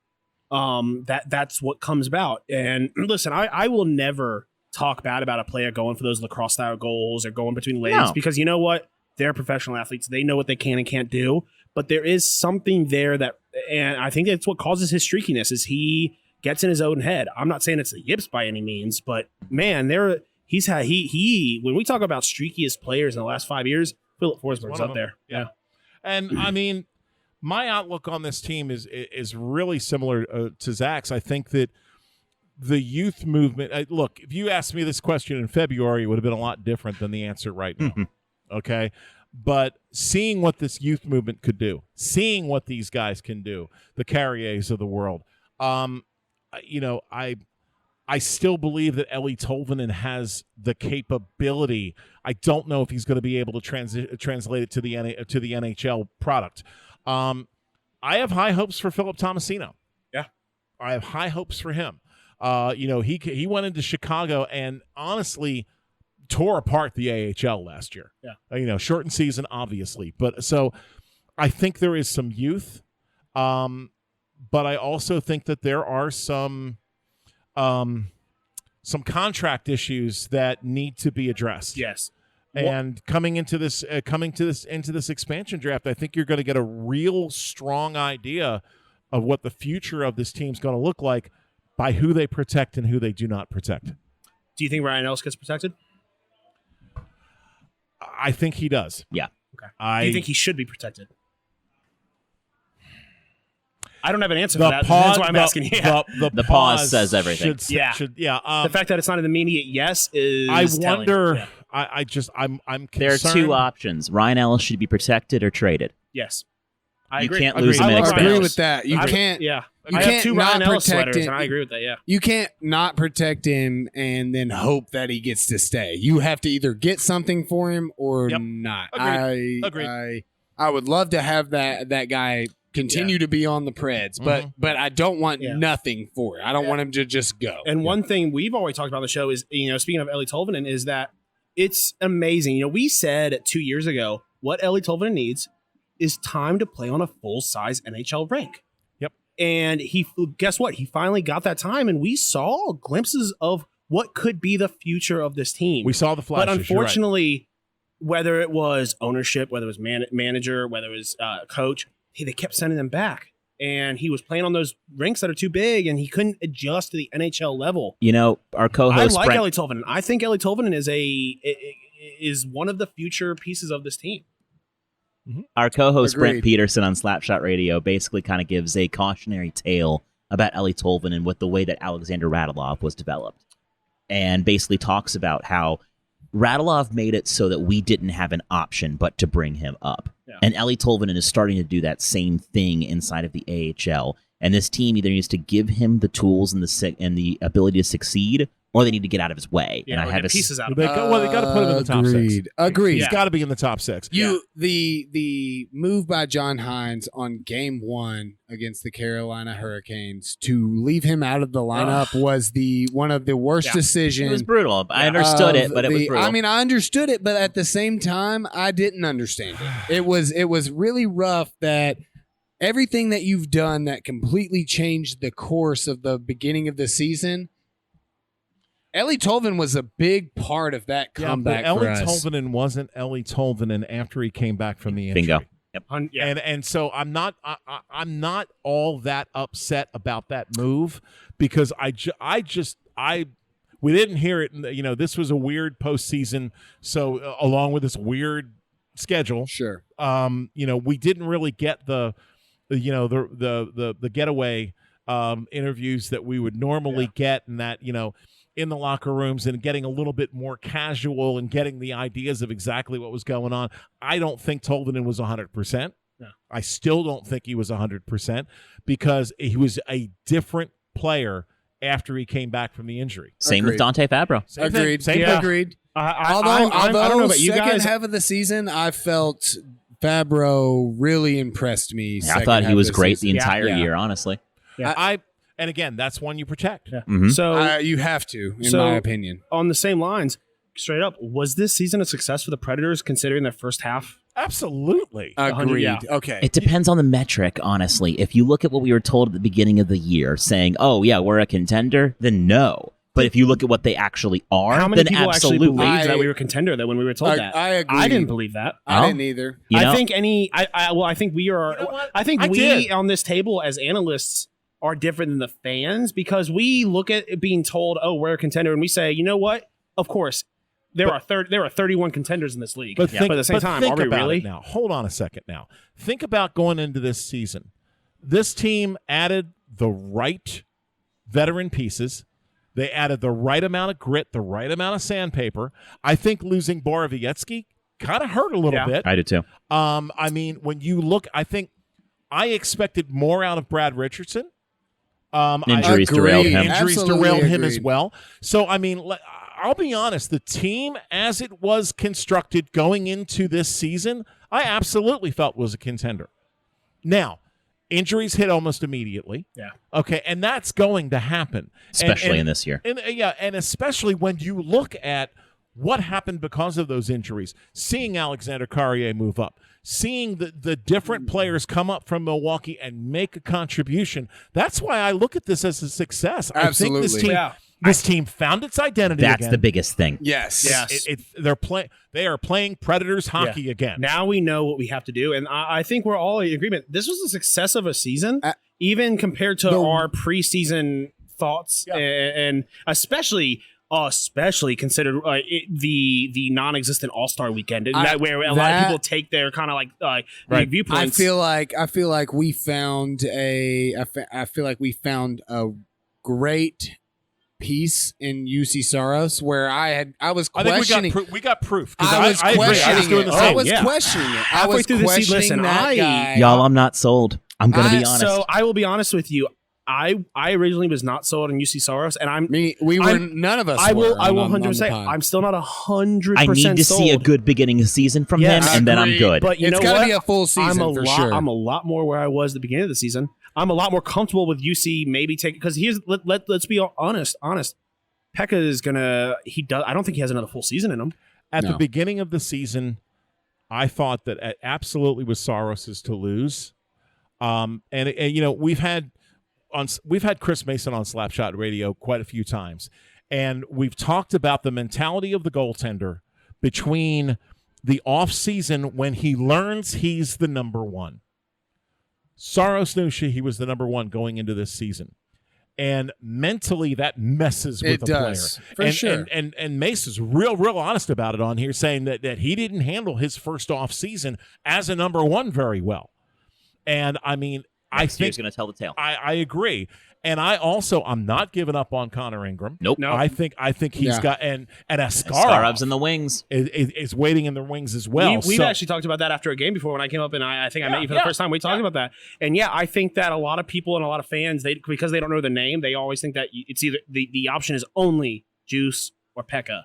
That's what comes about. And listen, I will never talk bad about a player going for those lacrosse style goals or going between legs because you know what? They're professional athletes. They know what they can and can't do. But there is something there and I think that's what causes his streakiness is he gets in his own head. I'm not saying it's the yips by any means, but man, when we talk about streakiest players in the last 5 years, Philip Forsberg's up there. Yeah. And I mean, my outlook on this team is really similar to Zach's. I think that the youth movement. Look, if you asked me this question in February, it would have been a lot different than the answer right now. Okay, but seeing what this youth movement could do, seeing what these guys can do, the Carriers of the world. I still believe that Ellie Tolvanen has the capability. I don't know if he's going to be able to translate it to the NHL product. I have high hopes for Philip Tomasino. Yeah, I have high hopes for him. He went into Chicago and honestly tore apart the AHL last year. Yeah, shortened season, obviously, but so I think there is some youth, but I also think that there are some contract issues that need to be addressed. Yes. And coming into this expansion draft, I think you're going to get a real strong idea of what the future of this team's going to look like by who they protect and who they do not protect. Do you think Ryan Ellis gets protected? I think he does. Yeah. Okay. Do you think he should be protected? I don't have an answer for that. That's why I'm asking. Yeah. The pause says everything. The fact that it's not an immediate yes is. I wonder. Yeah. I'm concerned. There are 2 options. Ryan Ellis should be protected or traded. Yes. You can't lose him in expansion. I agree with that. You can't. Yeah. You I can't have 2 not Ryan Ellis protect sweaters, him. and I agree with that. Yeah. You can't not protect him and then hope that he gets to stay. You have to either get something for him or not. Agreed. I would love to have that guy continue to be on the Preds, but I don't want nothing for it. I don't want him to just go. And one thing we've always talked about on the show is, speaking of Ellie Tolvanen, is that it's amazing. We said 2 years ago what Ellie Tolvanen needs is time to play on a full-size NHL rink. Yep. And guess what? He finally got that time, and we saw glimpses of what could be the future of this team. We saw the flashes. But unfortunately, whether it was ownership, whether it was manager, whether it was coach, they kept sending them back. And he was playing on those rinks that are too big, and he couldn't adjust to the NHL level. Our co-host I like Brent, Ellie Tolvanen. I think Ellie Tolvanen is one of the future pieces of this team. Our co-host Agreed. Brent Peterson on Slapshot Radio basically kind of gives a cautionary tale about Ellie Tolvanen with the way that Alexander Radulov was developed, and basically talks about how Radulov made it so that we didn't have an option but to bring him up. Yeah. And Ellie Tolvanen is starting to do that same thing inside of the AHL. And this team either needs to give him the tools and the ability to succeed, or they need to get out of his way. Yeah, and I have pieces out of they got to put him in the top six. Agreed. He's got to be in the top six. The move by John Hines on Game 1 against the Carolina Hurricanes to leave him out of the lineup was one of the worst decisions. It was brutal. I understood it, but it was brutal. I mean, I understood it, but at the same time, I didn't understand it. It was really rough that everything that you've done that completely changed the course of the beginning of the season. Ellie Tolvanen was a big part of that comeback. Ellie Tolvanen wasn't Ellie Tolvanen after he came back from the injury. Bingo. Yep. And so I'm not all that upset about that move, because we didn't hear it. This was a weird postseason, so along with this weird schedule, sure. We didn't really get the getaway interviews that we would normally get, and that in the locker rooms, and getting a little bit more casual and getting the ideas of exactly what was going on. I don't think Tolvanen was 100%. No. I still don't think he was 100%, because he was a different player after he came back from the injury. Same with Dante Fabro. Agreed. Agreed. Although I don't know about you second guys. half of the season, I felt Fabro really impressed me. I thought he was great the season. entire year, honestly. Yeah. And again, that's one you protect. Yeah. Mm-hmm. So you have to, in my opinion. On the same lines, straight up, was this season a success for the Predators considering their first half? Absolutely. Agreed. Yeah. Okay. It depends on the metric, honestly. If you look at what we were told at the beginning of the year, saying, "Oh yeah, we're a contender," then no. But if you look at what they actually are, how many then people absolutely. actually believed that we were a contender? That when we were told that, I agree. I didn't believe that. I didn't either. I think I think we are. I think we did. on this table as analysts are different than the fans, because we look at it being told, "Oh, we're a contender," and we say, "You know what? Of course, there are 31 contenders in this league." But at the same time, are we really? Now, hold on a second. Now, think about going into this season. This team added the right veteran pieces. They added the right amount of grit, the right amount of sandpaper. I think losing Borowiecki kind of hurt a little bit. I did too. I mean, when you look, I think I expected more out of Brad Richardson. Injuries derailed him. Injuries Absolutely derailed him agreed. as well. So, I mean, I'll be honest. The team, as it was constructed going into this season, I absolutely felt was a contender. Now, injuries hit almost immediately. Yeah. Okay, and that's going to happen. Especially in this year. And especially when you look at what happened because of those injuries, seeing Alexander Carrier move up, seeing the different players come up from Milwaukee and make a contribution. That's why I look at this as a success. Absolutely. I think this team found its identity That's again. the biggest thing. Yes. They are playing Predators hockey again. Now we know what we have to do, and I think we're all in agreement. This was a success of a season, even compared to our preseason thoughts, and especially considered the non-existent All-Star weekend, where a lot of people take their kind of like viewpoints. I feel like we found a great piece in UC Saros where I was questioning. I think we got proof. I was questioning it. I was questioning it. I was through the questioning season, that guy. Y'all, I'm not sold. I'm going to be honest. So I will be honest with you. I originally was not sold on UC Saros, and none of us. I will on 100% say the pod. I'm still not 100%. I need to sold. see a good beginning of season from him, and then I'm good. But you It's know gotta what? be a full season for sure. I'm a lot more where I was at the beginning of the season. I'm a lot more comfortable with UC maybe taking because let's be honest. Pekka is gonna. I don't think he has another full season in him. At the beginning of the season, I thought that it absolutely was Saros's to lose. And you know, we've had Chris Mason on Slapshot Radio quite a few times, and we've talked about the mentality of the goaltender between the off season when he learns he's the number one. Saros knew he was the number one going into this season. And mentally, that messes with the player. For sure. And Mace is real honest about it on here, saying that he didn't handle his first off season as a number one very well. And I mean, I think he's going to tell the tale. I agree. And I'm not giving up on Connor Ingram. Nope. No. I think he's got and Ascarov's in the wings. is waiting in the wings as well. We've actually talked about that after a game before when I came up, and I think I met you for the first time. We talked about that, and I think that a lot of people and a lot of fans, because they don't know the name, they always think that it's either the option is only Juice or Pekka.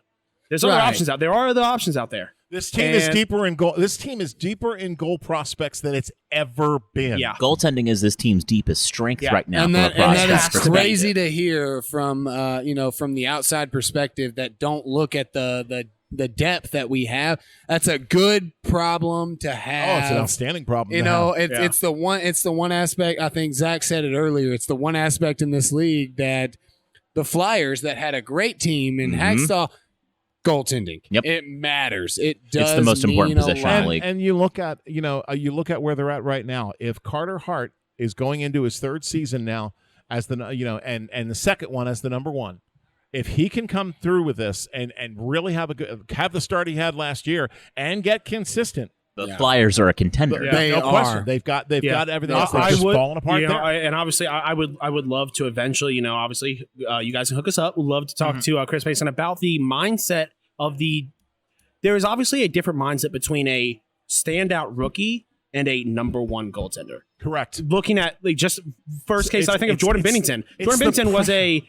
There's other options out there. There are other options out there. This team is deeper in goal. This team is deeper in goal prospects than it's ever been. Yeah. Goaltending is this team's deepest strength right now. And that is perspective. crazy to hear from from the outside perspective that don't look at the depth that we have. That's a good problem to have. Oh, it's an outstanding problem. It's the one aspect. I think Zach said it earlier. It's the one aspect in this league that the Flyers that had a great team in Hagstall. Goaltending. Yep. It matters. It does. It's the most important position in the league. And you look at where they're at right now. If Carter Hart is going into his third season now as the and the second one as the number one, if he can come through with this and really have the start he had last year and get consistent. The Flyers are a contender. They no are. question. They've got everything else. They're just falling apart there. And obviously, I would love to eventually, you guys can hook us up. We'd love to talk to Chris Mason about the mindset of there is obviously a different mindset between a standout rookie and a number one goaltender. Correct. Looking at just first case, I think of Jordan Binnington. Jordan Binnington was a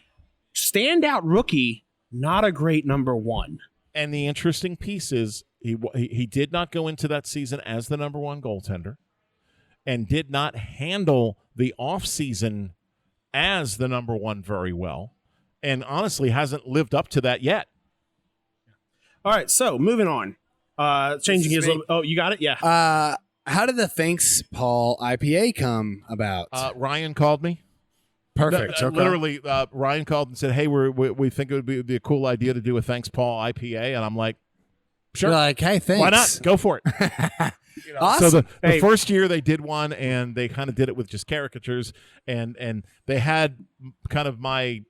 standout rookie, not a great number one. And the interesting piece is he did not go into that season as the number one goaltender and did not handle the offseason as the number one very well, and honestly hasn't lived up to that yet. All right, so moving on. Changing gears a little bit. Oh, you got it? Yeah. How did the Thanks Paul IPA come about? Ryan called me. Perfect. Okay. Literally, Ryan called and said, "Hey, we think it would be a cool idea to do a Thanks Paul IPA," and I'm like, "Sure." You're like, hey, thanks. Why not? Go for it. Awesome. So the first year they did one, and they kind of did it with just caricatures, and they had kind of my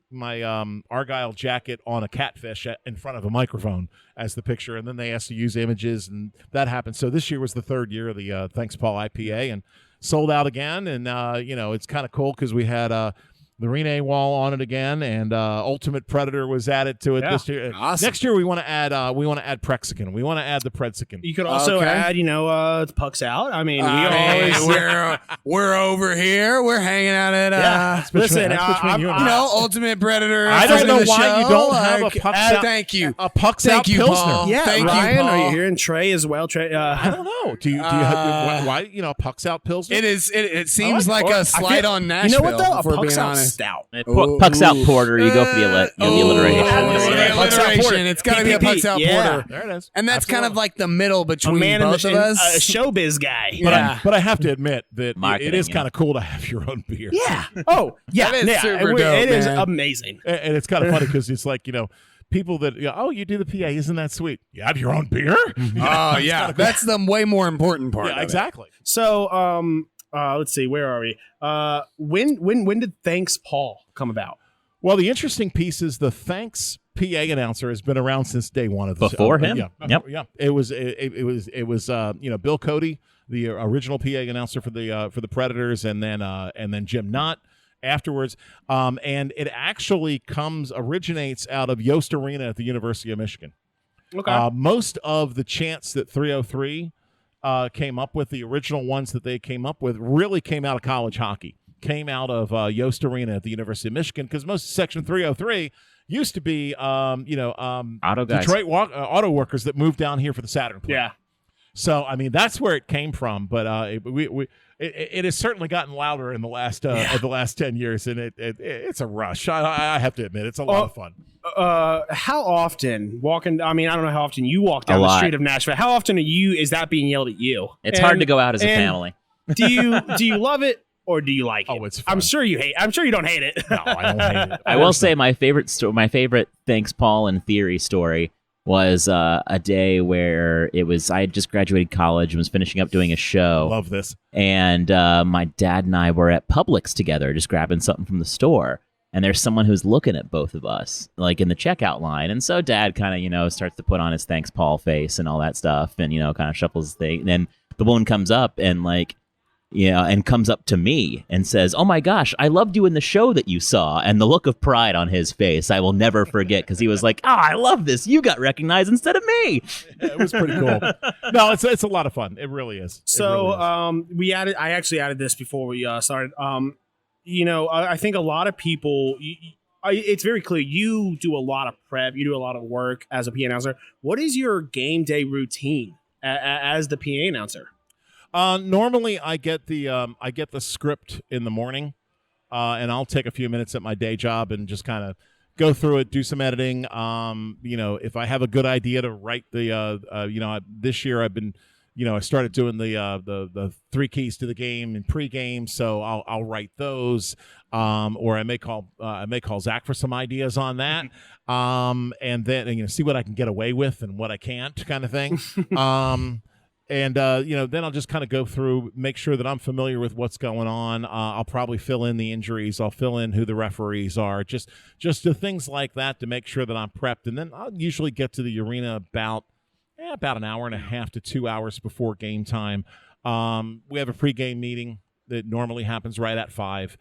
Argyle jacket on a catfish in front of a microphone as the picture, and then they asked to use images, and that happened. So this year was the third year of the Thanks Paul IPA, and sold out again, and it's kind of cool because we had the Rene wall on it again, and Ultimate Predator was added to it this year. Awesome. Next year we want to add Prexican. We want to add the Predsican. You could also add, Pucks Out. I mean, we're over here. We're hanging out at listen, Ultimate Predator. I don't know why you don't have a Pucks Out. Thank you. A Pucks Thank Out you, Pilsner. Paul. Yeah, Thank Ryan, you, Paul. are you hearing Trey as well? Trey, I don't know. Do you why Pucks Out Pilsner? It is. It seems like a slight on Nashville. You know what though? If we're A Pucks being Out honest. stout. Pucks Out Porter. You go for the alliteration. Alliteration. It's got to be a Pucks Out Porter. There it is. And that's kind of like the middle between both of us. A showbiz guy. But I have to admit that Marketing, it is kind of cool to have your own beer. Yeah. Oh, yeah. That is super dope, It is man. amazing. And it's kind of funny because it's like, people that, you do the PA, isn't that sweet? You have your own beer? Oh, yeah. That's the way more important part. Yeah, exactly. So, let's see. Where are we? When did Thanks Paul come about? Well, the interesting piece is the Thanks PA announcer has been around since day one of the Before show. him? Yeah. It was Bill Cody, the original PA announcer for the Predators, and then Jim Knott afterwards. And it actually originates out of Yost Arena at the University of Michigan. Okay. Most of the chants that 303 came up with, the original ones that they came up with, really came out of college hockey. came out of Yost Arena at the University of Michigan, because most of Section 303 used to be, Auto guys. Detroit auto workers that moved down here for the Saturn play. Yeah. So, I mean, that's where it came from. But it has certainly gotten louder in the last 10 years, and it's a rush. I have to admit, it's a lot of fun. How often walking? I mean, I don't know how often you walk down A the lot. street of Nashville. How often is that being yelled at you? It's hard to go out as a family. Do you love it or do you like it? Oh, it's fun. I'm sure you don't hate it. No, I don't hate it. I will say my favorite Thanks Paul in Theory story was a day where I had just graduated college and was finishing up doing a show. Love this. And my dad and I were at Publix together, just grabbing something from the store. And there's someone who's looking at both of us, like in the checkout line. And so Dad kind of, starts to put on his Thanks Paul face and all that stuff, and kind of shuffles his thing. And then the woman comes up and and comes up to me and says, "Oh my gosh, I loved you in the show that you saw." And the look of pride on his face, I will never forget, because he was like, "Oh, I love this. You got recognized instead of me." Yeah, it was pretty cool. No, it's a lot of fun. It really is. So I actually added this before we started. I think a lot of people, it's very clear you do a lot of prep, you do a lot of work as a PA announcer. What is your game day routine as the PA announcer? Normally, I get the script in the morning, and I'll take a few minutes at my day job and just kind of go through it, do some editing. If I have a good idea to write this year I've been, I started doing the 3 keys to the game in pregame, so I'll write those, or I may call Zach for some ideas on that, and then see what I can get away with and what I can't, kind of thing. And then I'll just kind of go through, make sure that I'm familiar with what's going on. I'll probably fill in the injuries. I'll fill in who the referees are. Just the things like that to make sure that I'm prepped. And then I'll usually get to the arena about an hour and a half to 2 hours before game time. We have a pregame meeting that normally happens right at 5.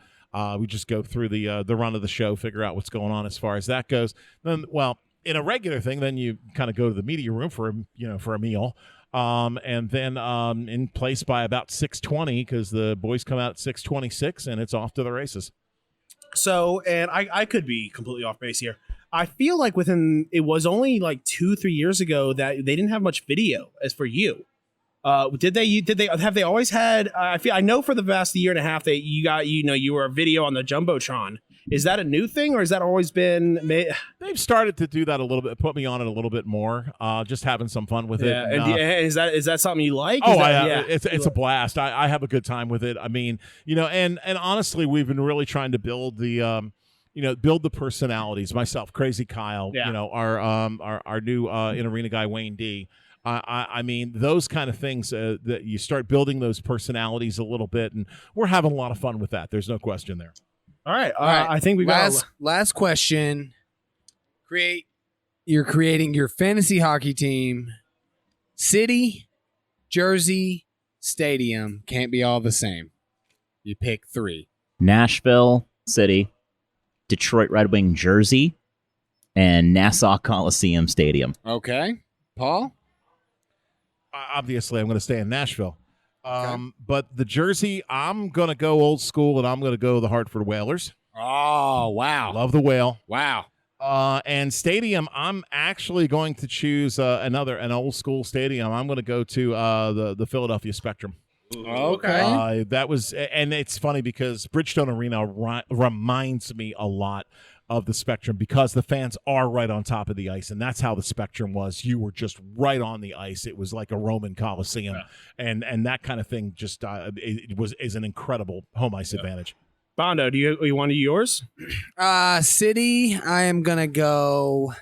We just go through the run of the show, figure out what's going on as far as that goes. Then, in a regular thing, then you kind of go to the media room for a meal. And then in place by about 6:20, because the boys come out at 6:26, and it's off to the races. So, and I could be completely off base here. I feel like it was only like 2-3 years ago that they didn't have much video as for you. Did they always had? I know for the past year and a half that you were a video on the Jumbotron. Is that a new thing, or has that always been? They've started to do that a little bit, put me on it a little bit more. Just having some fun with it. And is that something you like? It's a blast. I have a good time with it. I mean, and honestly, we've been really trying to build the personalities. Myself, Crazy Kyle, our new in arena guy Wayne D. I mean, those kind of things that you start building those personalities a little bit, and we're having a lot of fun with that. There's no question there. All right. I think we got last question. You're creating your fantasy hockey team. City, jersey, stadium can't be all the same. You pick 3. Nashville City, Detroit Red Wing jersey, and Nassau Coliseum Stadium. Okay. Paul? Obviously, I'm going to stay in Nashville. But the jersey, I'm going to go old school, and I'm going to go the Hartford Whalers. Oh, wow. Love the Whale. Wow. And stadium, I'm actually going to choose an old school stadium. I'm going to go to the Philadelphia Spectrum. Okay. And it's funny because Bridgestone Arena reminds me a lot of the Spectrum, because the fans are right on top of the ice, and that's how the Spectrum was. You were just right on the ice. It was like a Roman Coliseum, and that kind of thing just is an incredible home ice advantage. Bondo, do you want to do yours? City, I am gonna go.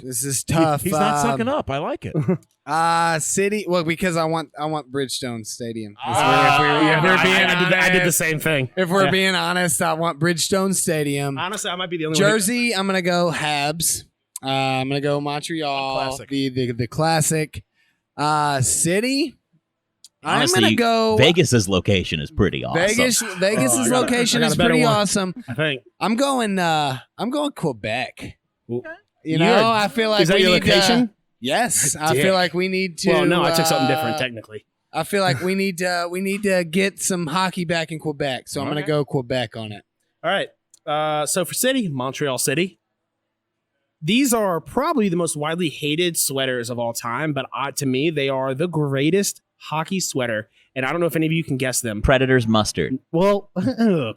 This is tough. He's not sucking up. I like it. City. Well, because I want Bridgestone Stadium. I did the same thing. If we're being honest, I want Bridgestone Stadium. Honestly, I might be the only jersey. I'm gonna go Habs. I'm gonna go Montreal. Classic. The classic. City. Honestly, I'm gonna go. Vegas's location is pretty awesome. Vegas's location is pretty awesome. I think I'm going Quebec. Okay. I feel like is that we your need location? Yes, I feel like we need to. Well, no, I took something different technically. I feel like we need to get some hockey back in Quebec. So I'm going to go Quebec on it. All right. So for City, Montreal City. These are probably the most widely hated sweaters of all time, but to me, they are the greatest hockey sweater. And I don't know if any of you can guess them. Predators mustard. Well,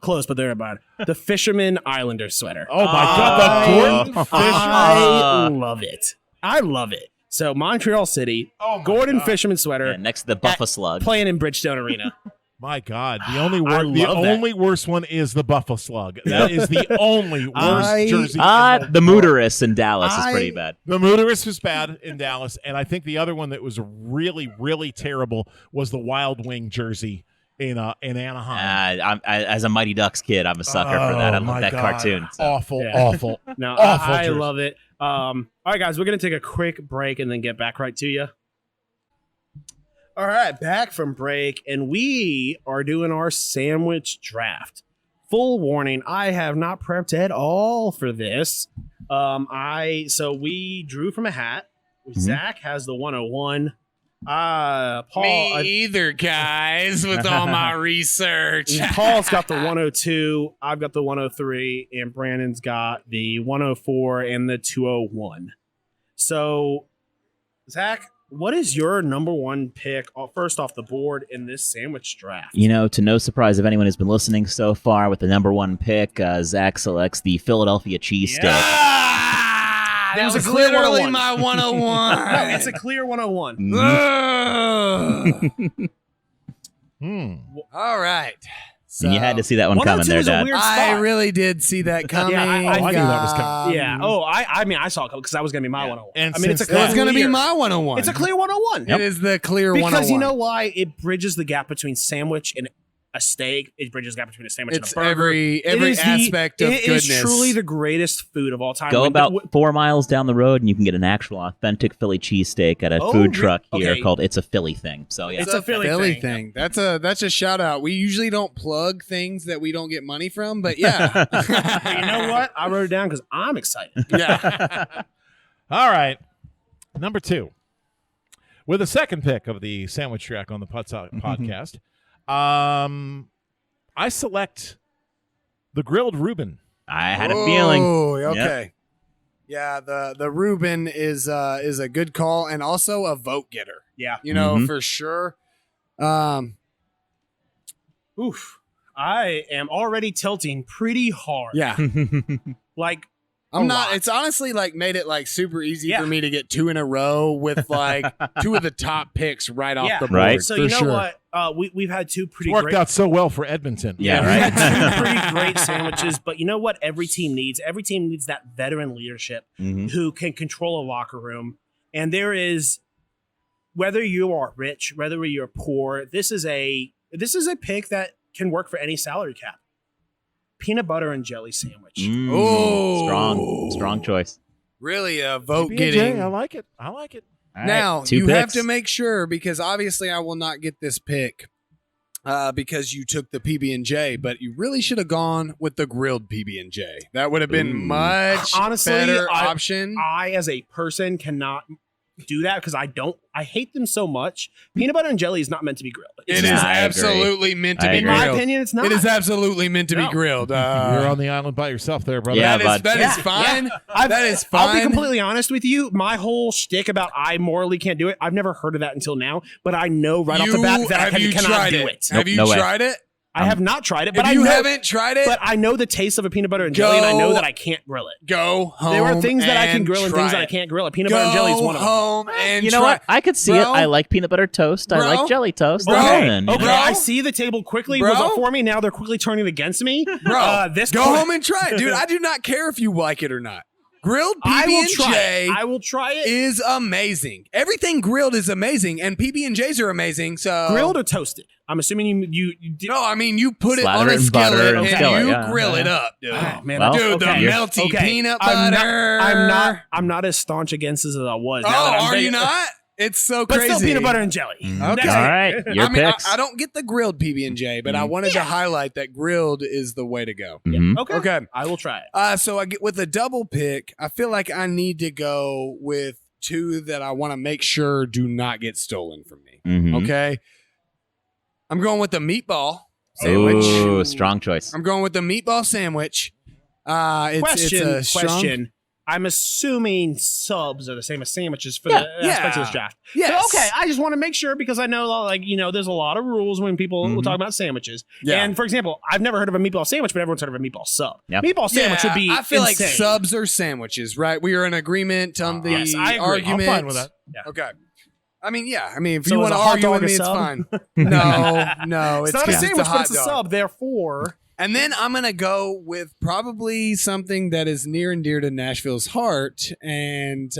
close, but they're about it. The Fisherman Islander sweater. Oh, my God. The Gordon Fisher. I love it. I love it. So Montreal City, Gordon Fisherman sweater. Yeah, next to the Buffa Slug. Playing in Bridgestone Arena. My God, the only worst one is the Buffalo Slug. That is the only worst jersey. The Mooterus in Dallas is pretty bad. The Mooterus was bad in Dallas, and I think the other one that was really, really terrible was the Wild Wing jersey in Anaheim. As a Mighty Ducks kid, I'm a sucker for that. I love that cartoon. So. Awful. No, awful. I love it. All right, guys, we're gonna take a quick break and then get back right to you. All right, back from break, and we are doing our sandwich draft. Full warning, I have not prepped at all for this. So we drew from a hat. Zach has the 101. Paul, Me either, guys, with all my research. Paul's got the 102. I've got the 103, and Brandon's got the 104 and the 201. So, Zach, what is your number one pick first off the board in this sandwich draft? You know, to no surprise of anyone who's been listening so far, with the number one pick, Zach selects the Philadelphia cheesesteak. That was literally my 101. No, it's a clear 101. All right. So, and you had to see that one coming there, Dad. I really did see that coming. Yeah, I knew that was coming. Yeah. Oh, I mean, I saw it coming because that was going to be my 101. And I mean, it's going to be my 101. It's a clear 101. It is the clear 101. Because you know why? It bridges the gap between sandwich and a steak. It bridges the gap between a sandwich and a burger. Every aspect of goodness. It is truly the greatest food of all time. Go about 4 miles down the road and you can get an actual authentic Philly cheesesteak at a food truck here called It's a Philly Thing. So yeah, it's a Philly thing. That's a shout out. We usually don't plug things that we don't get money from, but yeah. But you know what? I wrote it down because I'm excited. Yeah. All right. Number 2. With the second pick of the sandwich track on the Putz podcast, I select the grilled Reuben. I had a feeling. Oh, okay. Yep. Yeah, the Reuben is a good call and also a vote getter. Yeah. You know, for sure. Oof. I am already tilting pretty hard. Yeah. Like, I'm not. It's honestly like made it like super easy for me to get 2 in a row with like 2 of the top picks right off the board. Right. So you know what? We've had 2 pretty It's worked out so well for Edmonton. Yeah, We've right. had 2 pretty great sandwiches, but you know what? Every team needs that veteran leadership who can control a locker room. And there is, whether you are rich, whether you're poor, this is a pick that can work for any salary cap. Peanut butter and jelly sandwich. Oh, strong choice. Really a vote PB&J, getting. I like it. All Now, right, 2 you picks. have to make sure, because obviously I will not get this pick because you took the PB&J, but you really should have gone with the grilled PB&J. That would have been much better option. I, as a person, cannot do that because I hate them so much. Peanut butter and jelly is not meant to be grilled. It is absolutely meant to be grilled. In my opinion, it's not. It is absolutely meant to be grilled. You're on the island by yourself there, brother. Yeah, that is fine. That is fine. I'll be completely honest with you. My whole shtick about I morally can't do it, I've never heard of that until now, but I know right off the bat that I cannot do it. Have you tried it? I have not tried it, but if you haven't tried it, but I know the taste of a peanut butter and jelly, and I know that I can't grill it. Go home. There are things that I can grill and things that I can't grill. Peanut butter and jelly is one of them. Go home and you know what? I could see it. I like peanut butter toast. I like jelly toast. Okay, Bro. I see the table quickly was up for me. Now they're quickly turning against me. Bro, go home and try it, dude. I do not care if you like it or not. Grilled PB&J I will try it. Is amazing. Everything grilled is amazing, and PB&Js are amazing. So grilled or toasted? I'm assuming you no, I mean you put it on a skillet and you grill it up, dude. Oh, man, dude, the melty peanut butter. I'm not as staunch against this as I was. Are you not? It's so crazy. But still peanut butter and jelly. Okay. All right. Your picks. I don't get the grilled PB&J, but I wanted to highlight that grilled is the way to go. Okay. I will try it. So I get with a double pick, I feel like I need to go with 2 that I want to make sure do not get stolen from me. Okay. I'm going with the meatball sandwich. Ooh, strong choice. I'm going with the meatball sandwich. It's a strong... Question. I'm assuming subs are the same as sandwiches for the aspects of this draft. Yes. Okay, I just want to make sure because I know, like, there's a lot of rules when people will talk about sandwiches. Yeah. And for example, I've never heard of a meatball sandwich, but everyone's heard of a meatball sub. Yep. Meatball sandwich would be I feel insane. like subs are sandwiches, right? We are in agreement on the yes, I agree. argument. I'm fine with that. Yeah. Okay. I mean, if So you is want to a hot argue dog with me, a it's sub? fine. No, It's not a just sandwich, but hot it's a dog. sub. Therefore, And then I'm going to go with probably something that is near and dear to Nashville's heart. And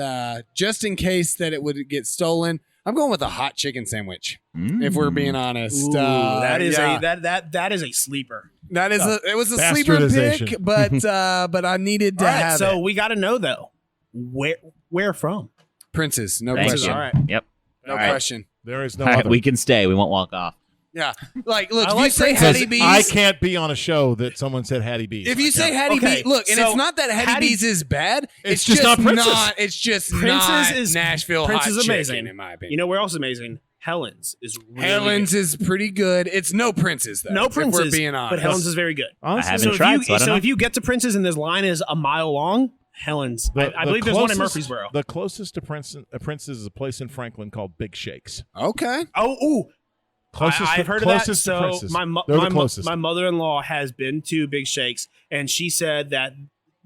just in case that it would get stolen, I'm going with a hot chicken sandwich, if we're being honest. that is that is a sleeper. That is it was a sleeper pick, but I needed to have so it. we got to know though, where from? Prince's, no Thank question. you. All right. Yep. No All right. question. There is no All right, other. we can stay. We won't walk off. Yeah. Like, look, I if like you say Prince's. Hattie B's. I can't be on a show that someone said Hattie B's. If you say Hattie Okay, B's, look, and so it's not that Hattie B's is bad. It's just not Prince's. It's just Prince's not is Nashville Prince hot is amazing, chicken, in my opinion. You know where else is amazing? Helen's is really Helen's good. is pretty good. It's no Prince's though. No if Prince's, we're being honest. but Helen's is very good. Honestly, I haven't So tried, if you, so I don't know. if you get to Prince's and this line is a mile long, Helen's. I believe there's one in Murfreesboro. The closest to Prince's is a place in Franklin called Big Shakes. Okay. I've heard of that. Closest to So Prince's. my They're the closest. my mother-in-law has been to Big Shakes, and she said that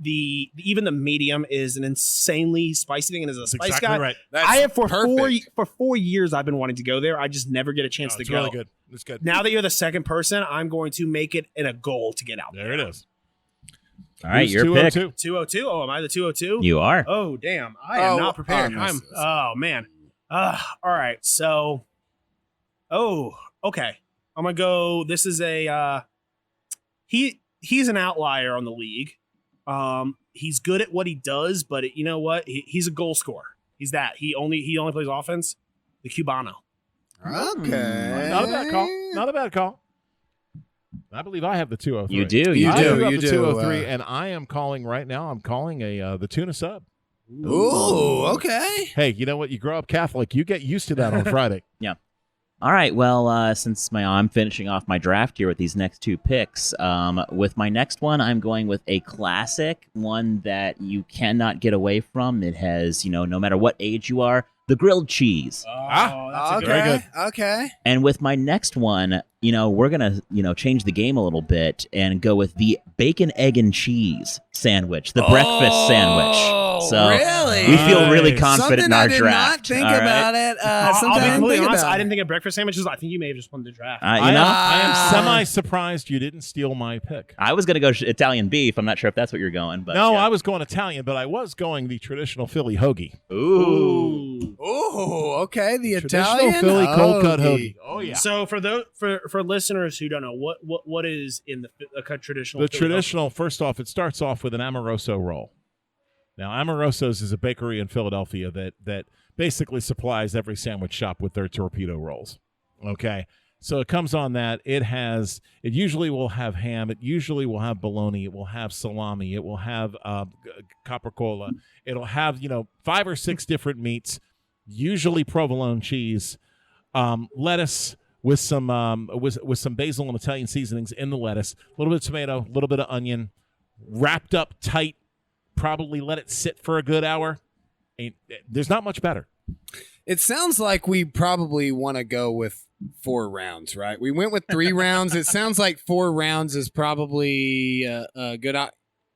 even the medium is an insanely spicy thing, and as a spice exactly guy, right. That's I have for perfect. 4 years I've been wanting to go there. I just never get a chance to It's go. really good. It's good. Now that you're the second person, I'm going to make it in a goal to get out There it is. All right, Who's your pick. 202? 202. Oh, am I the 202? You are. Oh, damn. I am not prepared. Oh, man. All right. So, okay. I'm going to go. This is he's an outlier on the league. He's good at what he does, but you know what? He's a goal scorer. He's that. He only plays offense. The Cubano. Okay. Not a bad call. Not a bad call. I believe I have the 203. You do. You I do. have You the do. 203, and I am calling right now. I'm calling the tuna sub. Ooh, okay. Hey, you know what? You grow up Catholic, you get used to that on Friday. Yeah. All right. Well, since I'm finishing off my draft here with these next two picks, with my next one, I'm going with a classic, one that you cannot get away from. It has, no matter what age you are, the grilled cheese. That's Okay. Very good. Okay. And with my next one, we're going to, change the game a little bit and go with the bacon, egg, and cheese sandwich, the breakfast sandwich. So really? we feel really Nice. confident Something in our I did draft. not think all right? about it. I'll Something be I didn't completely think honest. about. I didn't think of breakfast sandwiches. I think you may have just won the draft. You know, I am semi-surprised you didn't steal my pick. I was going to go Italian beef. I'm not sure if that's what you're going, but No, yeah. I was going Italian, but I was going the traditional Philly hoagie. Ooh. Oh, okay. The Traditional Italian Philly cold cut hoagie. Oh yeah. So for listeners who don't know, what is in the traditional? The Philly traditional, first off, it starts off with an Amoroso roll. Now, Amoroso's is a bakery in Philadelphia that basically supplies every sandwich shop with their torpedo rolls. Okay? So it comes on that. It usually will have ham. It usually will have bologna. It will have salami. It will have capricola. It'll have, 5 or 6 different meats, usually provolone cheese, lettuce, with some basil and Italian seasonings in the lettuce, a little bit of tomato, a little bit of onion, wrapped up tight, probably let it sit for a good hour. There's not much better. It sounds like we probably want to go with 4 rounds, right? We went with 3 rounds. It sounds like 4 rounds is probably a good.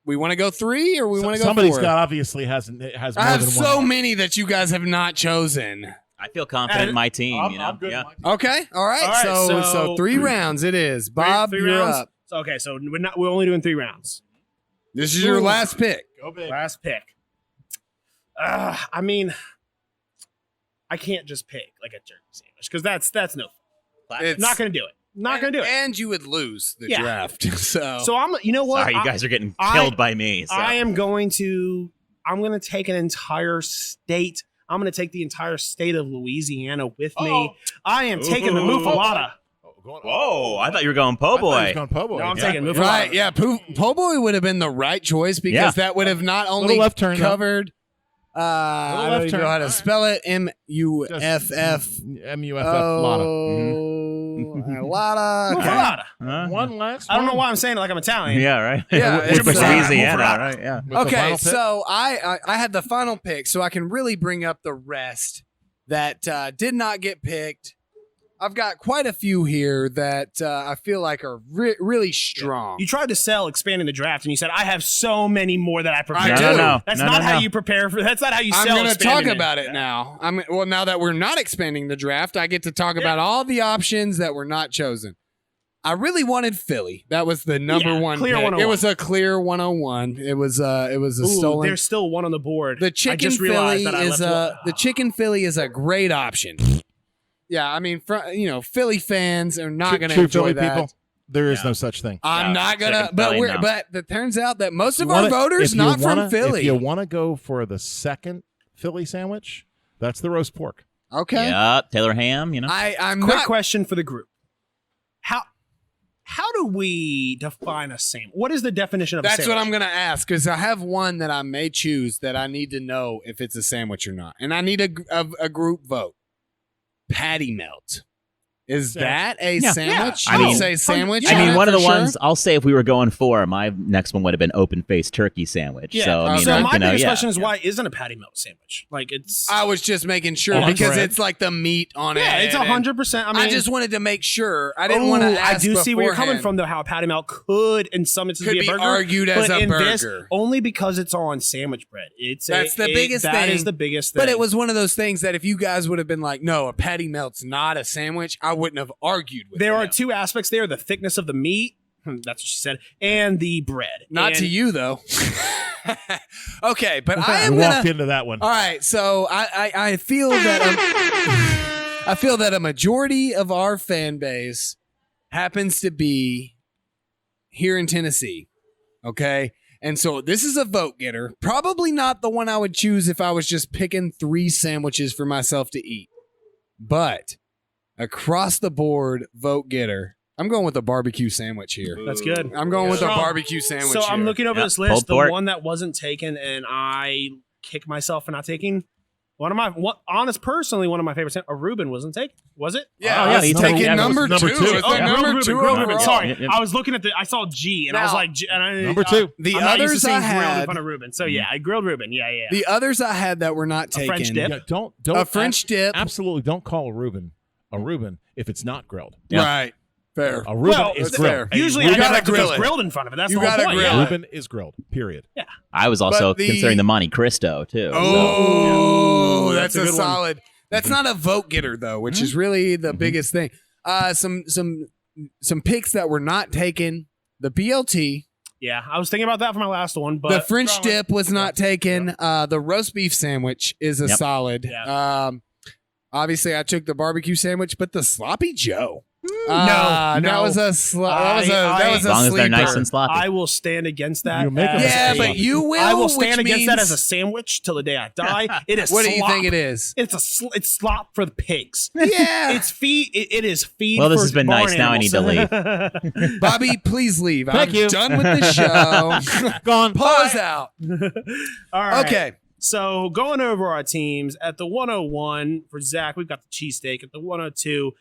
We want to go 3, or we want to go 4? Somebody's got obviously has more I have than so one. many that you guys have not chosen. I feel confident in my team. I'm good. Yeah. Okay, all right. So 3 rounds it is. Bob, three you're rounds? up. So, okay, so we're only doing 3 rounds. This is your last pick. Go big. Last pick. I mean, I can't just pick like a jerky sandwich because that's no fun. It's Not gonna do it. Not gonna do it. And you would lose the Yeah. draft. So So you know what? Sorry, you guys are getting I- killed by me. So. I'm going to take an entire state. I'm going to take the entire state of Louisiana with me. I am taking the muffalata. Whoa, I thought you were going po' boy. No, I'm taking muffalata. right, yeah, Po' Boy would have been the right choice because Yeah. that would have not only Little left turn, though. covered. I don't left even know turn. how to spell it. MUFF. MUFF Lotta. Oh, Muffalata. Muffalata. One last. I don't know why I'm saying it like I'm Italian. Yeah, right. Yeah, With it's, Louisiana, right? Yeah. With the Okay, final pick? so I had the final pick, so I can really bring up the rest that did not get picked. I've got quite a few here that I feel like are really strong. You tried to sell expanding the draft, and you said, I have so many more that I prepare. I do. No. That's not how you prepare for. That's not how you I'm sell. going to expanding talk about it now. Well, now that we're not expanding the draft, I get to talk about all the options that were not chosen. I really wanted Philly. That was the number one clear pick. 101. It was a clear 101. It was a stolen. There's still one on the board. The I chicken just Philly realized that I is left the chicken Philly is a great option. Yeah, I mean, Philly fans are not going to True enjoy Philly that. people. There is no such thing. I'm No, not gonna, chicken but Philly, we're no. but it turns out that most of You our wanna- voters if you not wanna- from Philly. If you want to go for the second Philly sandwich, that's the roast pork. Okay, Yeah, Taylor Ham, I'm Quick not. question for the group. How do we define a sandwich? What is the definition of a That's sandwich? what I'm gonna ask because I have one that I may choose that I need to know if it's a sandwich or not, and I need a group vote. Patty melt. Is that a Yeah. sandwich? Yeah. I I'll mean- say sandwich. I mean, one of the for sure. ones I'll say if we were going for my next one would have been open faced turkey sandwich. Yeah. So I mean, so I my can, biggest yeah. question is why isn't a patty melt sandwich? Like it's I was just making sure On because bread. it's like the meat on it. yeah, it's and 100%. I mean, I just wanted to make sure. I didn't want to ask I do see where you're coming beforehand. from, though. How a patty melt could, in some instances, Could be a be burger, argued as but a in this, burger. only because it's on sandwich bread. That's the biggest That thing. is the biggest thing. But it was one of those things that if you guys would have been like, no, a patty melt's not a sandwich, I wouldn't have argued with There that. are two aspects there: the thickness of the meat. That's what she said, and the bread. Not And to you, though. Okay, but I You am walked gonna. into that one. All right, so I feel that I feel that a majority of our fan base happens to be here in Tennessee. Okay. And so this is a vote getter. Probably not the one I would choose if I was just picking 3 sandwiches for myself to eat. But across the board vote getter, I'm going with a barbecue sandwich here. That's good. I'm going with a Strong. barbecue sandwich So I'm here. looking over Yeah, this list. pulled The pork. one that wasn't taken, and I kick myself for not taking. One of my, personally, one of my favorite. A Reuben wasn't taken. Was it? Yeah, Oh, yeah, he taking took- number number two. two. It's Oh, the number Reuben, two Reuben. overall. Sorry, Yep, yep. I was looking at I saw G, and I was Now, like, number 2. The I'm not used to others seeing I grilled in had, front of Reuben. So yeah, I grilled Reuben. Yeah. the others I had that were not taken. French dip? Yeah, don't A French dip. Absolutely, don't call a Reuben if it's not grilled. Yeah. Right. Fair. A Reuben Well, is that's grilled. fair. Usually, You I gotta got to grill just it. grilled in front of it. That's You the whole gotta point. grill Yeah. it. Reuben is grilled. Period. I was also But the- considering the Monte Cristo too. Oh, Ooh, that's that's a a good one. solid. That's not a vote getter though, which is really the biggest thing. Some picks that were not taken. The BLT, Yeah, I was thinking about that for my last one, but the French dip was not taken. The roast beef sandwich is a Yep. solid. Yeah. Obviously, I took the barbecue sandwich, but the sloppy Joe. No, that was a As that was As long a as they're nice sleeper. and sloppy. I will stand against that. You make a as Yeah, a- but you will. I will stand which against that means- as a sandwich till the day I die. It is. What do you slop. think it is? It's it's slop for the pigs. Yeah, It's feed. It is feed. Well, this for has been barn nice. Now I need to animals. Bobby, please leave. Thank I'm you. done with the show. Gone. Pause out. All right. Okay. So going over our teams at the 101 for Zach, we've got the cheesesteak. At the 102,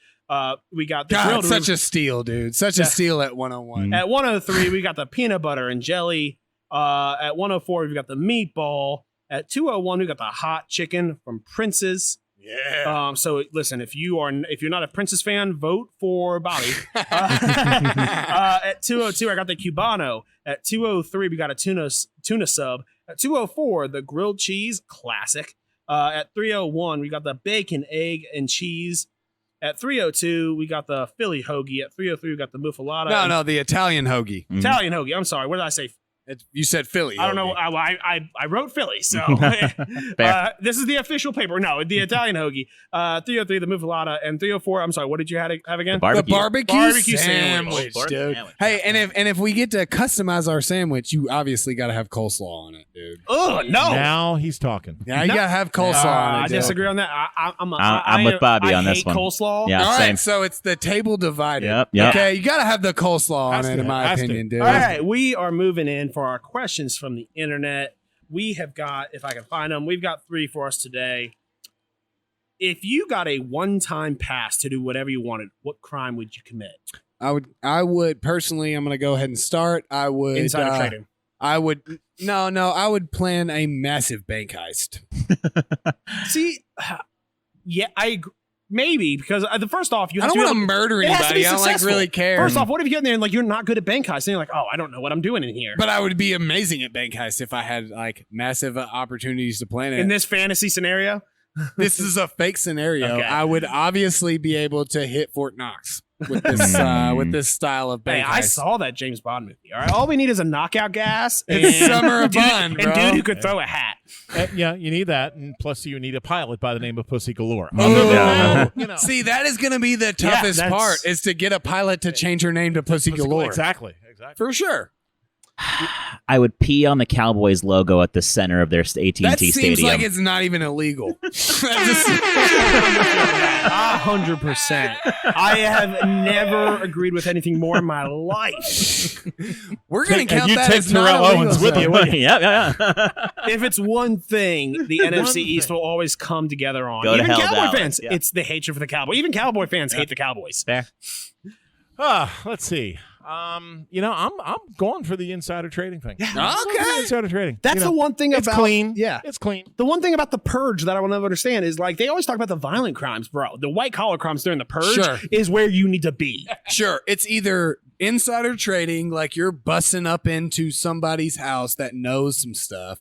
we got the God, grilled. such a steal, dude. Such a steal at 101. At 103, we got the peanut butter and jelly. At 104, we got the meatball. At 201, we got the hot chicken from Prince's. Yeah. So listen, if you're not a Prince's fan, vote for Bobby. At 202, I got the Cubano. At 203, we got a tuna sub. At 204, the grilled cheese classic. At 301, we got the bacon, egg, and cheese. At 302, we got the Philly hoagie. At 303, we got the muffalata. No, the Italian hoagie. Italian hoagie. I'm sorry. What did I say? You said Philly. I don't know. hoagie. I wrote Philly, so Fair. this is the official paper. No, the Italian hoagie. 303, the muffalata, and 304. I'm sorry. What did you have again? The barbecue Barbecue sandwich, sandwich. dude. Sandwich. Hey, and if we get to customize our sandwich, you obviously got to have coleslaw on it, dude. Oh no. Now he's talking. Yeah, you got to have coleslaw on it. I dude. disagree on that. I'm with Bobby on this hate one. coleslaw. Yeah, All same. right, so it's the table divided. Yep, yep. Okay, you got to have the coleslaw on Has it, to, in my has to. opinion, dude. All right, we are moving in for our questions from the internet. We have got, if I can find them, we've got 3 for us today. if you got a one-time pass to do whatever you wanted, what crime would you commit? I would personally, I'm going to go ahead and start. I would Insider trading. I would I would plan a massive bank heist. See, yeah, I agree. Maybe because the first off, you I have don't to want to murder anybody. I don't really care. First off, what if you get in there and you're not good at bank heists? And you're like, oh, I don't know what I'm doing in here. But I would be amazing at bank heist if I had massive opportunities to plan it. In this fantasy scenario, this is a fake scenario. Okay. I would obviously be able to hit Fort Knox with this style of bank heist. I saw that James Bond movie. All right, all we need is a knockout gas and It's Summer of Bond, and bro. dude who could throw a hat. Yeah, you need that, and plus you need a pilot by the name of Pussy Galore. See, that is going to be the toughest part, is to get a pilot to change her name to Pussy Galore. Exactly. For sure. I would pee on the Cowboys logo at the center of their AT&T That stadium. seems like it's not even illegal. 100%. I have never agreed with anything more in my life. We're going to count you that take as not Terrell illegal. Owens with you, wouldn't you? yeah. If it's one thing, the NFC East will always come together on. Go to Even hell, Cowboy Dallas. fans, Yeah. it's the hatred for the Cowboys. Even Cowboy fans hate the Cowboys. Fair. Let's see. I'm going for the insider trading thing. Okay. Insider trading. That's the one thing it's about clean. Yeah. It's clean. The one thing about the purge that I will never understand is they always talk about the violent crimes, bro. The white collar crimes during the purge Sure. is where you need to be. Sure. It's either insider trading, like you're busting up into somebody's house that knows some stuff,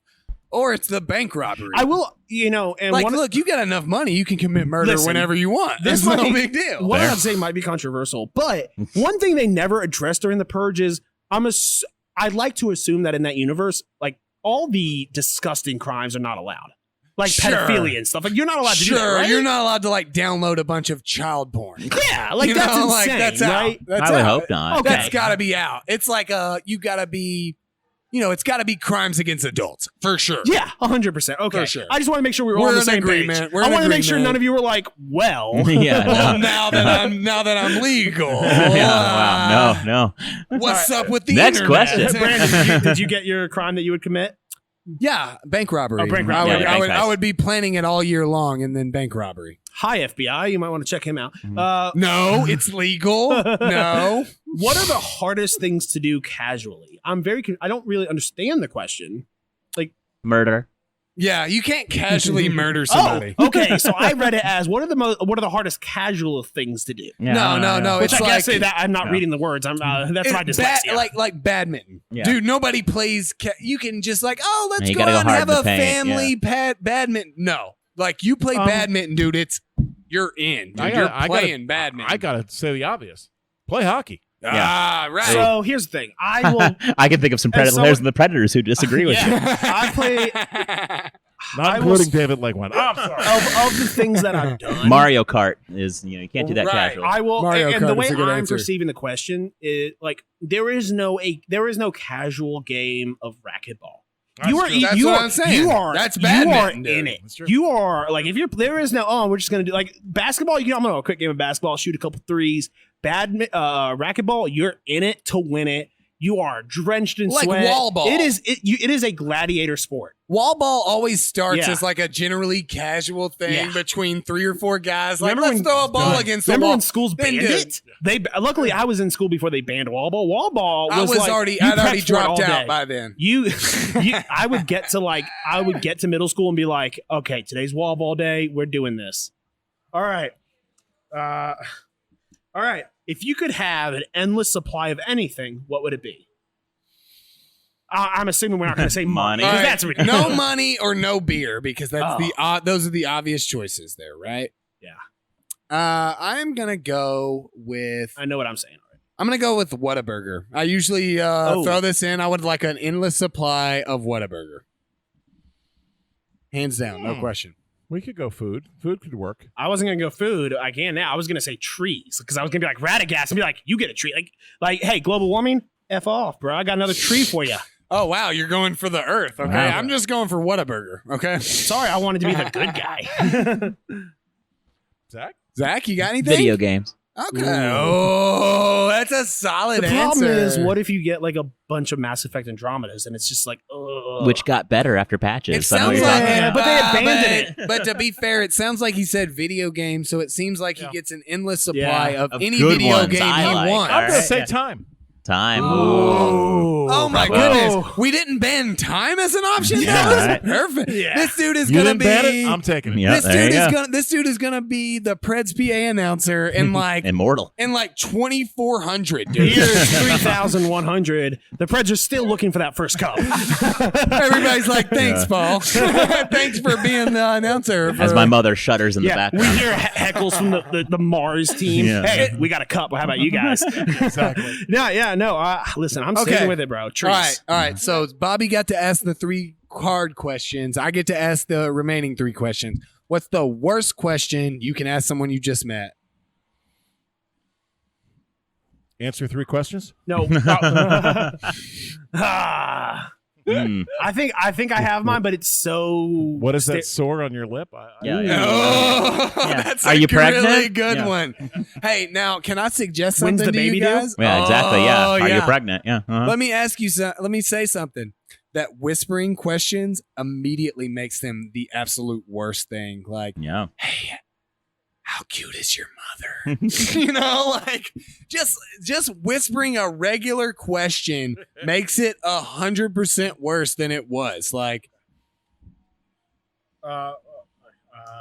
or it's the bank robbery. I will, and look, you got enough money, you can commit murder Listen, whenever you want. this This is might no be- big deal. what I'd say might be controversial, but one thing they never addressed during the purge is I'd like to assume that in that universe, all the disgusting crimes are not allowed. Sure. Pedophilia and stuff. You're not allowed to do that, right? You're not allowed to download a bunch of child porn. Yeah, You that's know, insane, that's right? out. That's I would out. hope not. Okay. That's got to be out. It's like you got to be, it's got to be crimes against adults for sure. Yeah, 100%. Okay, For sure. I just want to make sure we were all We're on the in same agreement. page. We're I in want to make sure agreement. none of you were like, well, Yeah. Well, No. now that I'm legal, Yeah, wow. No. what's up with the Next internet? question. Brandon, did you get your crime that you would commit? Yeah, bank robbery. Oh, bank robbery. Yeah, bank I heist. would be planning it all year long, and then bank robbery. Hi, FBI. You might want to check him out. No, it's legal. No. What are the hardest things to do casually? I don't really understand the question. Murder. Yeah, you can't casually murder somebody. Oh, okay. So I read it as what are the hardest casual things to do? Yeah, No. Which It's I like guess say that I'm not reading the words. That's my dyslexia. like badminton. Yeah. Dude, nobody plays. You can just let's Yeah, you go gotta go out and hard have in the a paint, family badminton. No, you play badminton, dude. You're in. Dude. You're playing badminton. I gotta say the obvious. Play hockey. Right. So here's the thing. I will. I can think of some players in the Predators who disagree with you. I play Not including David Legwand. I'm sorry. of the things that I've done. Mario Kart is, you can't do that Right. casually. I will, Mario and Kart the is way a good I'm answer. perceiving the question is there is no casual game of racquetball. That's true. That's what I'm saying. That's badminton, You are in dude. it. That's true. You are there is no. We're just gonna do basketball. I'm gonna a quick game of basketball, shoot a couple threes. Racquetball, you're in it to win it. You are drenched in Like sweat. wall ball. It is a gladiator sport. Wall ball always starts Yeah. as a generally casual thing Yeah. between 3 or 4 guys. Remember Let's when- throw a ball against the Remember wall. when schools Then, banned dude, it? Luckily I was in school before they banned wall ball. Wall ball I'd was already you prepped for it dropped all out day. by then. I would get to middle school and be like, okay, today's wall ball day. We're doing this. All right. All right. If you could have an endless supply of anything, what would it be? I'm assuming we're not going to say money. Money. 'cause All right, That's ridiculous. no money or no beer because that's those are the obvious choices there, right? Yeah. I'm gonna go with I know what I'm saying. I'm gonna go with Whataburger. I usually throw this in. I would like an endless supply of Whataburger. Hands down, no question. We could go food. Food could work. I wasn't going to go food. I can now. I was going to say trees because I was going to be like Radagast and be like, you get a tree. Like, hey, global warming, F off, bro. I got another tree for you. Oh wow, you're going for the Earth. Okay, Wow. I'm just going for Whataburger. Okay, Sorry, I wanted to be the good guy. Zach? Zach, you got anything? Video games. Okay. Oh, that's a solid The answer. problem is, what if you get like a bunch of Mass Effect Andromedas and it's just like, ugh. Which got better after patches. It I know what sounds you're like, talking about. but they abandoned it. But to be fair, it sounds like he said video game, so it seems like he gets an endless supply Yeah. of Of any good video ones, game I he like. wants. I'm going to Alright. say time. Time. Oh my Whoa. goodness! We didn't ban time as an option. Yeah, That was right. perfect. Yeah. This dude is You gonna didn't be. ban it? I'm taking it. Yeah, This there dude you is go. gonna. This dude is gonna be the Preds PA announcer in like Immortal. 2400. Dude. Here's 3,100. The Preds are still looking for that first cup. Everybody's like, "Thanks, Paul. Thanks for being the announcer." As for- my mother shudders in the Yeah, we background. hear heckles from the Mars team. Yeah. Hey, we got a cup. How about you guys? Exactly. No. Listen, I'm Okay. sticking with it, bro. Trees. All right. So Bobby got to ask the 3 card questions. I get to ask the remaining 3 questions. What's the worst question you can ask someone you just met? Answer 3 questions. No. Ah. Mm. I think I have mine, but it's so. What is that sore on your lip? Yeah, yeah. Oh, Yeah. that's Are a you really pregnant? good Yeah. one. Hey, now can I suggest When's something the to you baby due? guys? Yeah, exactly. Yeah. Oh, Are you yeah. pregnant? Yeah. Uh-huh. Let me ask you. Let me say something. That whispering questions immediately makes them the absolute worst thing. Like, Yeah. hey, how cute is your mother? You know, like just whispering a regular question makes it 100% worse than it was. Like,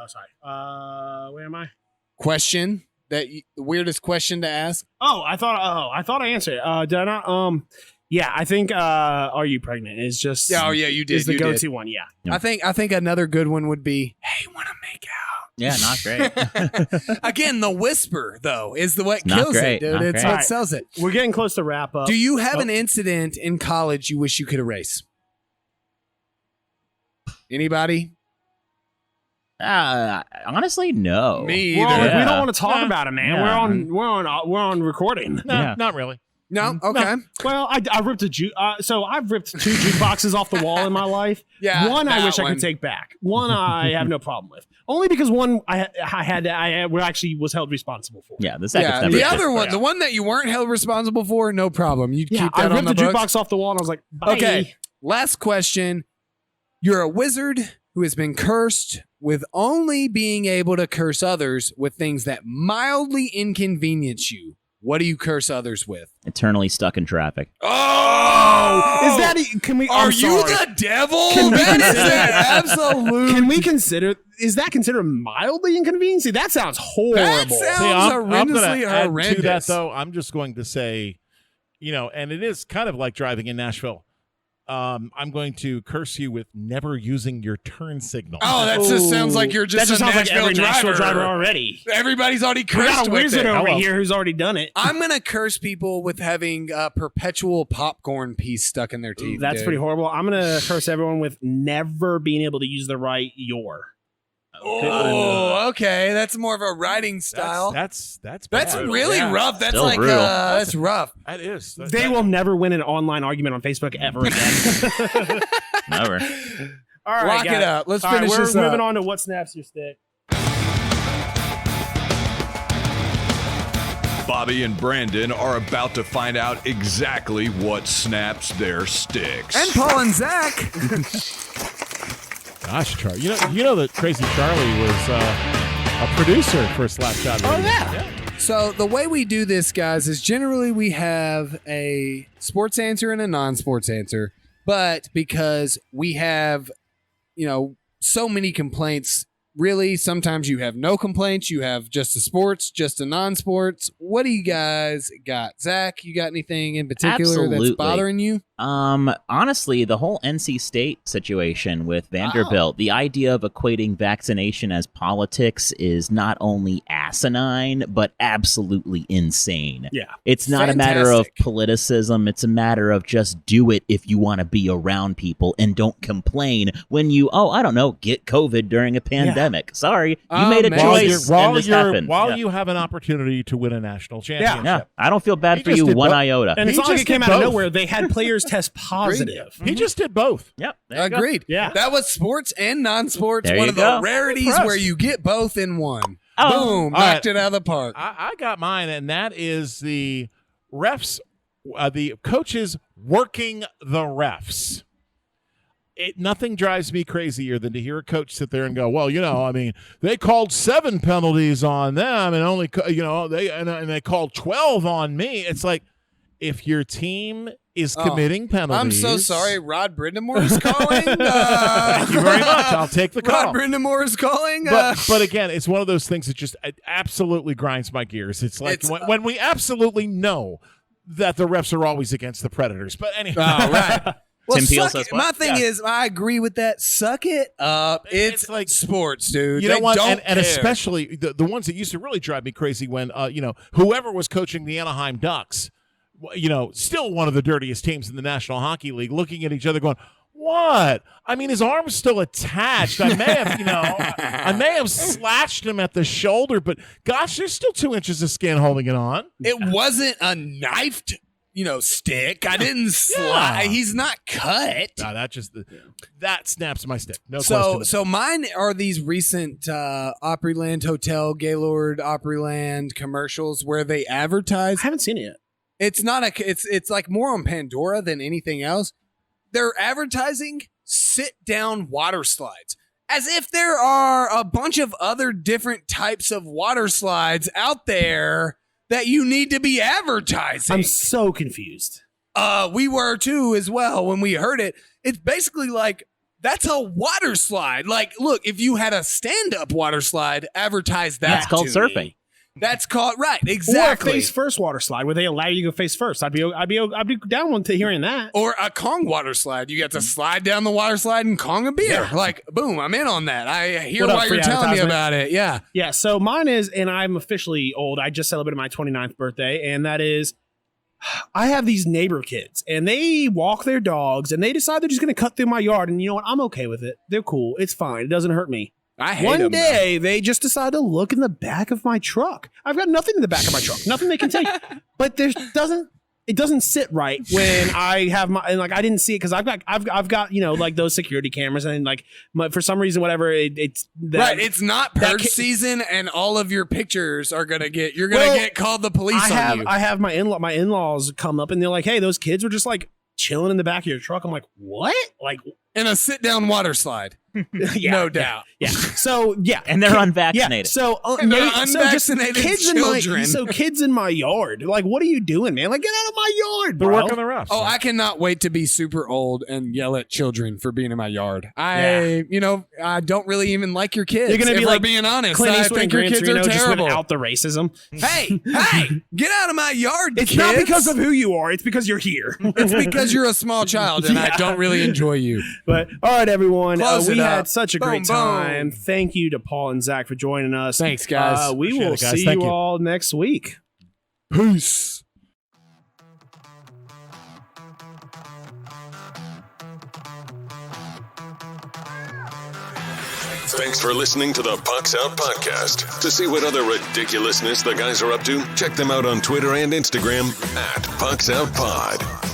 Sorry. Where am I? question the weirdest question to ask. I thought I answered it. Did I not? Yeah, I think "Are you pregnant?" is just Yeah, oh yeah, you did. is the you go-to did. one. Yeah. Yeah. I think another good one would be, "Hey, want to make out?" Yeah, not great. Again, the whisper though is the what Not kills great, it, dude. not It's great. what sells it. We're getting close to wrap up. Do you have an incident in college you wish you could erase? Anybody? Honestly, no. Me We're on- either. we Yeah. don't want to talk about it, man. Yeah. We're on recording. No, Yeah. not really. No? Okay. Well, I ripped a so I've ripped 2 jukeboxes off the wall in my life. Yeah, One I that wish I one. could take back. One I have no problem with. Only because one I was held responsible for. Yeah, the second's Yeah, never the good. other one, Yeah. the one that you weren't held responsible for, no problem. You'd Yeah, keep I that on ripped the the books. jukebox off the wall and I was like, bye. Okay, last question. You're a wizard who has been cursed with only being able to curse others with things that mildly inconvenience you. What do you curse others with? Eternally stuck in traffic. Oh! Is that can we? Are I'm you sorry. the devil? Can we That is consider- an absolute. Can we consider? Is that considered mildly inconvenient? See, that sounds horrible. That sounds I'm gonna horrendously add horrendous. to that, though. I'm just going to say, and it is kind of like driving in Nashville. I'm going to curse you with never using your turn signal. Oh, that just sounds like you're just that just a sounds like Nashville every Nashville driver. driver already. Everybody's already We cursed got a with wizard it. over Hello. here who's already done it. I'm gonna curse people with having a perpetual popcorn piece stuck in their teeth. That's dude. pretty horrible. I'm gonna curse everyone with never being able to use the right your. Oh, okay. That's more of a writing style. That's That's bad. really Yeah. rough. That's Still like brutal. that's rough. That is. They will never win an online argument on Facebook ever again. Never. All right, Lock guys. it up. Let's All right, finish we're this moving up. on to what snaps your stick. Bobby and Brandon are about to find out exactly what snaps their sticks. And Paul and Zach. Gosh, Charlie. You know that Crazy Charlie was a producer for Slapshot Radio. Oh, yeah. So the way we do this, guys, is generally we have a sports answer and a non-sports answer. But because we have, so many complaints, really, sometimes you have no complaints. You have just a sports, just a non-sports. What do you guys got? Zach, you got anything in particular that's Absolutely. bothering you? Honestly, the whole NC State situation with Vanderbilt, the idea of equating vaccination as politics is not only asinine, but absolutely insane. Yeah. It's not a matter of Fantastic. politicism. It's a matter of just do it if you want to be around people and don't complain when you, get COVID during a pandemic. Sorry, you made a man. choice and this happened. While Yeah. you have an opportunity to win a national championship. Yeah, I don't feel bad He for just you did one both. iota. And it's He not like just it came did out of both. nowhere. They had players test positive. He just did both. Yep. there you go. Agreed. Yeah. That was sports and non-sports. There one you of the go. rarities Impressed. where you get both in one. Boom, All knocked right. it out of the park. I got mine, and that is the refs, the coaches working the refs. Nothing drives me crazier than to hear a coach sit there and go, well, I mean, they called 7 penalties on them and only, they called 12 on me. It's like, if your team is committing penalties. I'm so sorry. Rod Brindamore is calling. Thank you very much. I'll take the call. Rod Brindamore is calling. But again, it's one of those things that just absolutely grinds my gears. It's like when we absolutely know that the refs are always against the Predators. But anyway. Oh, right. Well, Tim Peel says what? My thing is, I agree with that. Suck it up. It's like sports, dude. You know what? Don't And care. especially the ones that used to really drive me crazy when, whoever was coaching the Anaheim Ducks, still one of the dirtiest teams in the National Hockey League, looking at each other going, what? I mean, his arm's still attached. I may have slashed him at the shoulder, but gosh, there's still 2 inches of skin holding it on. It wasn't a knifed, stick. I didn't slide. He's not cut. No, that snaps my stick. No question. So mine are these recent Opryland Hotel, Gaylord Opryland commercials where they advertise. I haven't seen it yet. It's not it's like more on Pandora than anything else. They're advertising sit-down water slides, as if there are a bunch of other different types of water slides out there that you need to be advertising. I'm so confused. We were too as well when we heard it. It's basically like, that's a water slide. Like, look, if you had a stand-up water slide, advertise that. That's called to me. surfing. That's called right, exactly. Or a face first water slide where they allow you to go face first. I'd be down one to hearing that. Or a Kong water slide. You get to slide down the water slide and Kong a beer. Yeah. Like, boom, I'm in on that. I hear What up, why free you're telling me advertisement? about it. Yeah. Yeah, so mine is, and I'm officially old. I just celebrated my 29th birthday, and that is, I have these neighbor kids, and they walk their dogs, and they decide they're just going to cut through my yard, and you know what? I'm okay with it. They're cool. It's fine. It doesn't hurt me. I hate One them, day, they just decide to look in the back of my truck. I've got nothing in the back of my truck, nothing they can take. But it doesn't sit right when I have my, and like I didn't see it because I've got like those security cameras, and like for some reason whatever it's that, right. It's not purge season, and all of your pictures are gonna get get called the police on you. I have my in-laws come up, and they're like, "Hey, those kids were just like chilling in the back of your truck." I'm like, "What?" Like in a sit down water slide. Yeah, no doubt. Yeah. So yeah, And they're unvaccinated. Yeah. So And they're unvaccinated children. Kids in my yard. Like, what are you doing, man? Like, get out of my yard, They're bro. working the refs. Oh, I cannot wait to be super old and yell at children for being in my yard. I don't really even like your kids. You're gonna be if like we're being honest. Clint I Eastwood think and your Gran kids are Torino just terrible. without the racism. Hey, get out of my yard, It's kids. not because of who you are. It's because you're here. It's because you're a small child and I don't really enjoy you. But all right, everyone, Close we it up. had such a great Boom, boom. time. Thank you to Paul and Zach for joining us. Thanks, guys. We Appreciate will it, guys. see Thank you you. all next week. Peace. Thanks for listening to the Pucks Out Podcast. To see what other ridiculousness the guys are up to, check them out on Twitter and Instagram @PucksOutPod.